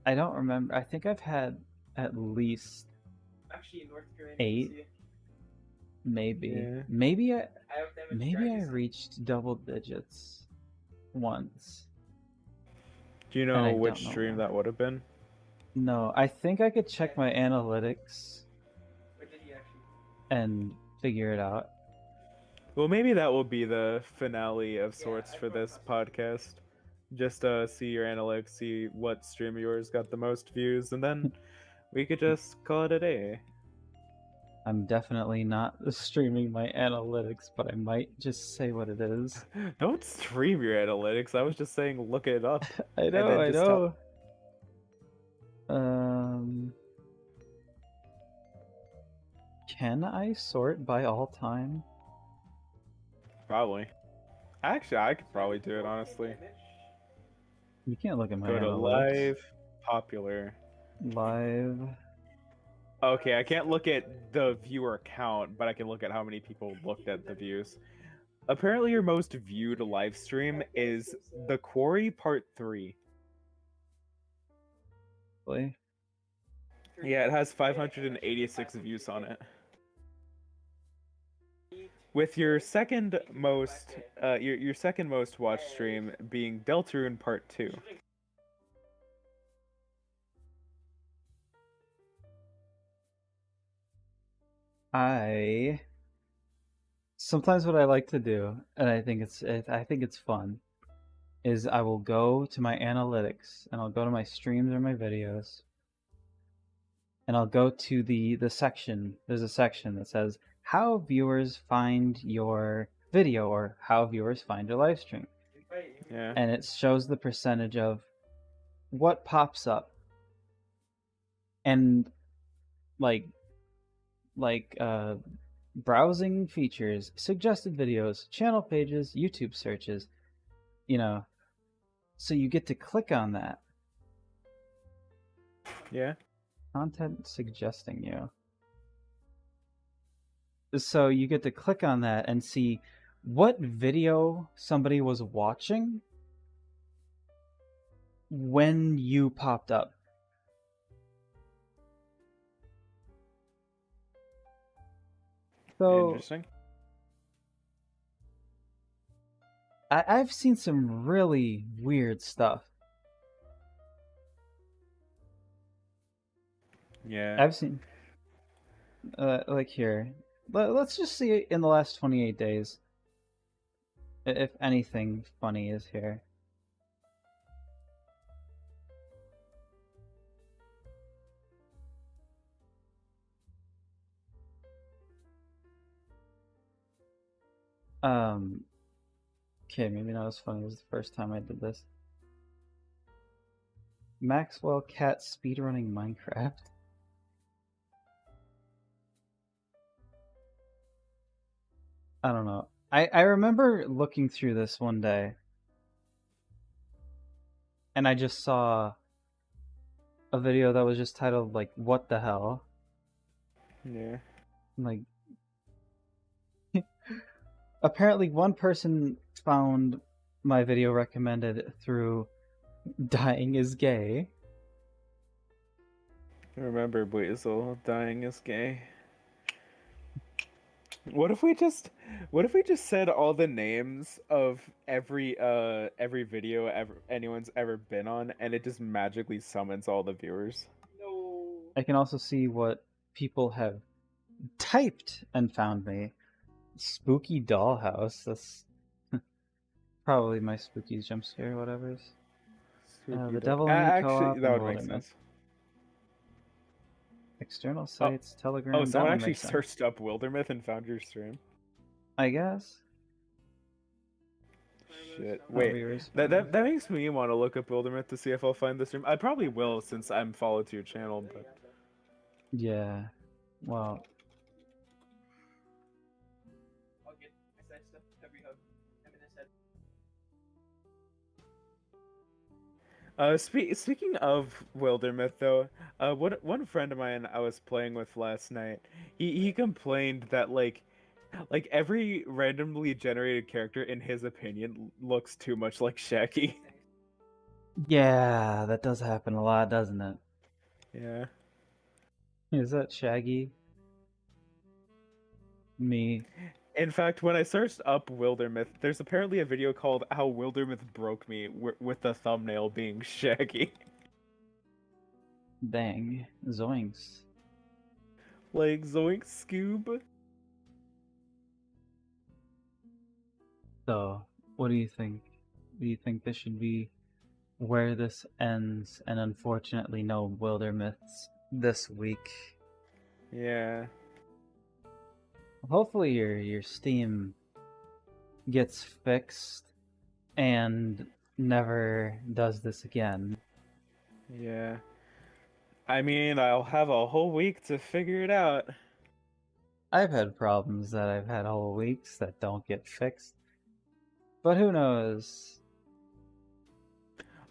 Speaker 1: I don't remember. I think I've had at least
Speaker 3: Actually, in North Korea.
Speaker 1: 8, maybe.
Speaker 2: Yeah.
Speaker 1: Maybe I
Speaker 3: I
Speaker 1: reached double digits once.
Speaker 2: Do you
Speaker 1: And I
Speaker 2: know
Speaker 1: don't
Speaker 2: which
Speaker 1: know
Speaker 2: stream
Speaker 1: why.
Speaker 2: that would have been?
Speaker 1: No, I think I could check my analytics
Speaker 3: Or did he actually?
Speaker 1: and figure it out.
Speaker 2: Well, maybe that will be the finale of sorts for this podcast. Just see your analytics, see what stream of yours got the most views, and then we could just call it a day.
Speaker 1: I'm definitely not streaming my analytics, but I might just say what it is.
Speaker 2: Don't stream your analytics. I was just saying look it up.
Speaker 1: I know,
Speaker 2: then
Speaker 1: I
Speaker 2: just
Speaker 1: know. Can I sort by all time?
Speaker 2: Probably. Actually, I could probably do it, honestly.
Speaker 1: You can't look at my
Speaker 2: Go to
Speaker 1: analytics.
Speaker 2: live, popular.
Speaker 1: Live.
Speaker 2: Okay, I can't look at the viewer count, but I can look at how many people looked at the views. Apparently, your most viewed live stream is The Quarry Part 3.
Speaker 1: Really?
Speaker 2: Yeah, it has 586 views on it. With your second most, your second most watched stream being Deltarune Part 2.
Speaker 1: Sometimes what I like to do, and I think it's fun, is I will go to my analytics and I'll go to my streams or my videos, and I'll go to the section. There's a section that says how viewers find your video or how viewers find your live stream.
Speaker 2: Yeah.
Speaker 1: And it shows the percentage of what pops up. And like browsing features, suggested videos, channel pages, YouTube searches, so you get to click on that.
Speaker 2: Yeah.
Speaker 1: Content suggesting you. So you get to click on that and see what video somebody was watching when you popped up. So
Speaker 2: Interesting.
Speaker 1: I've seen some really weird stuff.
Speaker 2: Yeah.
Speaker 1: I've seen, like here. Let's just see in the last 28 days if anything funny is here. Okay, maybe not as funny as the first time I did this. Maxwell Cat speedrunning Minecraft. I don't know. I remember looking through this one day, and I just saw a video that was just titled, like, what the hell?
Speaker 2: Yeah.
Speaker 1: Like, apparently one person found my video recommended through Dying is Gay.
Speaker 2: Remember, Weasel, dying is gay. What if we just said all the names of every video anyone's ever been on, and it just magically summons all the viewers?
Speaker 3: No.
Speaker 1: I can also see what people have typed and found me. Spooky dollhouse. That's probably my spooky jump scare, whatever's. The Devil in Me
Speaker 2: Actually,
Speaker 1: co-op
Speaker 2: that
Speaker 1: and
Speaker 2: would make
Speaker 1: Wilderness.
Speaker 2: sense.
Speaker 1: External
Speaker 2: Oh,
Speaker 1: sites,
Speaker 2: oh,
Speaker 1: Telegram. That
Speaker 2: someone
Speaker 1: one
Speaker 2: actually
Speaker 1: makes sense.
Speaker 2: searched up Wildermyth and found your stream.
Speaker 1: I guess.
Speaker 2: Shit.
Speaker 1: That'll
Speaker 2: Wait,
Speaker 1: be
Speaker 2: that makes me want to look up Wildermyth to see if I'll find the stream. I probably will since I'm followed to your channel, but
Speaker 1: Yeah. Well,
Speaker 3: I'll get my side stuff. Every hug. I'm in his head.
Speaker 2: Speaking of Wildermyth, though, one friend of mine I was playing with last night, he complained that like every randomly generated character, in his opinion, looks too much like Shaggy.
Speaker 1: yeah, that does happen a lot, doesn't it?
Speaker 2: Yeah.
Speaker 1: Is that Shaggy? Me.
Speaker 2: In fact, when I searched up Wildermyth, there's apparently a video called "How Wildermyth Broke Me," with the thumbnail being Shaggy.
Speaker 1: Dang. Zoinks.
Speaker 2: Like Zoink Scoob.
Speaker 1: So, what do you think? Do you think this should be where this ends, and unfortunately no Wildermyths this week?
Speaker 2: Yeah.
Speaker 1: Hopefully your Steam gets fixed and never does this again.
Speaker 2: Yeah. I mean, I'll have a whole week to figure it out.
Speaker 1: I've had problems that I've had whole weeks that don't get fixed. But who knows?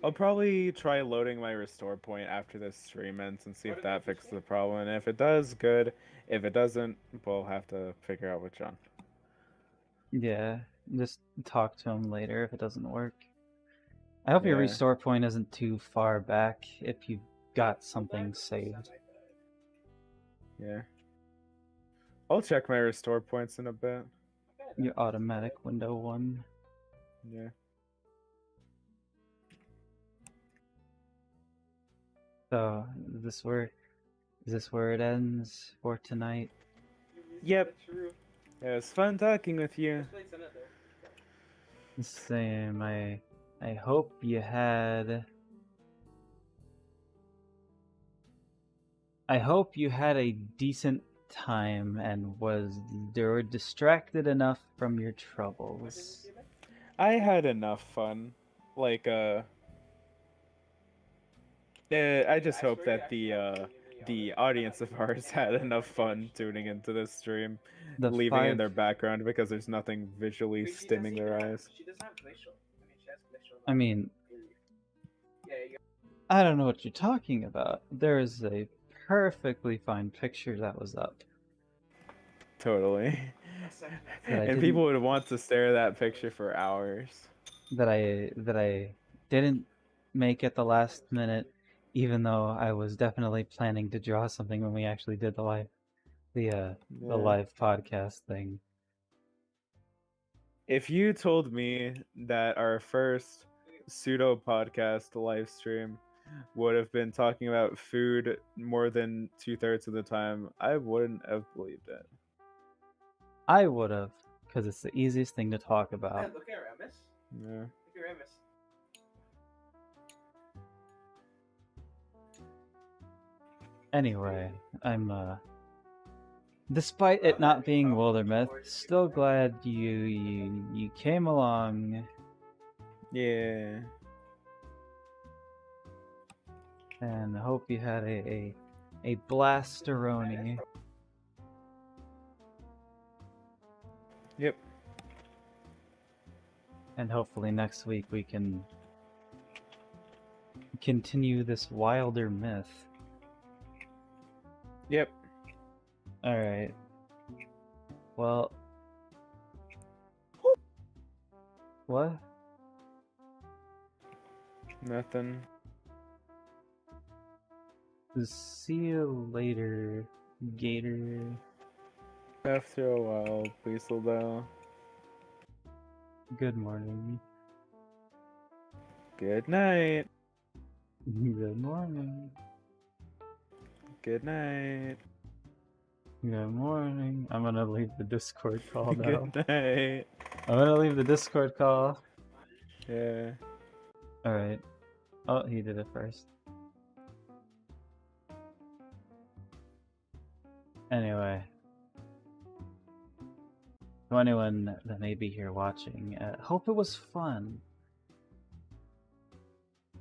Speaker 2: I'll probably try loading my restore point after this stream ends and see if that fixes the problem. And if it does, good. If it doesn't, we'll have to figure out with John.
Speaker 1: Yeah, just talk to him later if it doesn't work. I hope your
Speaker 2: Yeah.
Speaker 1: restore point isn't too far back if you've got something saved.
Speaker 2: Yeah. I'll check my restore points in a bit.
Speaker 1: Your automatic window one.
Speaker 2: Yeah.
Speaker 1: So, is this where it ends for tonight?
Speaker 2: Yep. It was fun talking with you.
Speaker 1: Same. I hope you had. I hope you had a decent time and were distracted enough from your troubles.
Speaker 2: I had enough fun. Like, I just hope that the audience of ours had enough fun tuning into this stream,
Speaker 1: The
Speaker 2: leaving in
Speaker 1: five.
Speaker 2: their background because there's nothing visually stimming their eyes.
Speaker 3: She doesn't have glacial. I mean, she has glacial.
Speaker 1: I mean,
Speaker 3: Yeah, you
Speaker 1: I don't know what you're talking about. There is a perfectly fine picture that was up.
Speaker 2: Totally.
Speaker 1: That I
Speaker 2: And
Speaker 1: didn't-
Speaker 2: people would want to stare at that picture for hours.
Speaker 1: That I didn't make at the last minute, even though I was definitely planning to draw something when we actually did the live podcast thing.
Speaker 2: If you told me that our first pseudo podcast live stream would have been talking about food more than 2/3 of the time, I wouldn't have believed it.
Speaker 1: I would have, because it's the easiest thing to talk
Speaker 3: Man,
Speaker 1: about.
Speaker 3: look at Ramus.
Speaker 2: Yeah.
Speaker 3: Look at Ramus.
Speaker 1: Anyway, I'm despite it not being Wildermyth, still glad you came along.
Speaker 2: Yeah.
Speaker 1: And hope you had a blasteroni.
Speaker 2: Yep.
Speaker 1: And hopefully next week we can continue this wilder myth.
Speaker 2: Yep.
Speaker 1: Alright. Well. What?
Speaker 2: Nothing.
Speaker 1: See you later, Gator.
Speaker 2: After a while, Weaseldale.
Speaker 1: Good morning.
Speaker 2: Good night.
Speaker 1: Good morning.
Speaker 2: Good night.
Speaker 1: Good morning. I'm gonna leave the Discord call now.
Speaker 2: Good night.
Speaker 1: I'm gonna leave the Discord call.
Speaker 2: Yeah.
Speaker 1: Alright. Oh, he did it first. Anyway. To anyone that may be here watching, hope it was fun.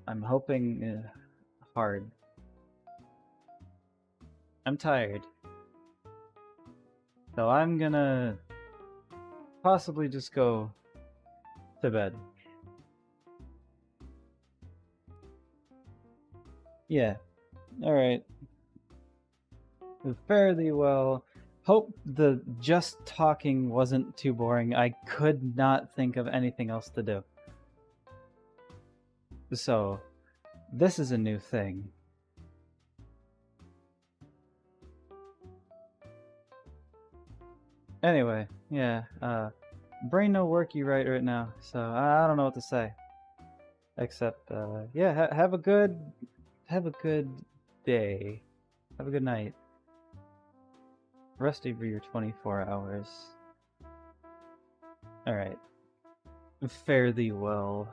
Speaker 1: I'm hoping hard. I'm tired. So I'm gonna possibly just go to bed. Yeah. Alright. Fare thee well. Hope the just talking wasn't too boring. I could not think of anything else to do. So, this is a new thing. Anyway, yeah, brain no worky right now, so I don't know what to say. Except, yeah, have a good day. Have a good night. Rest of your 24 hours. Alright. Fare thee well.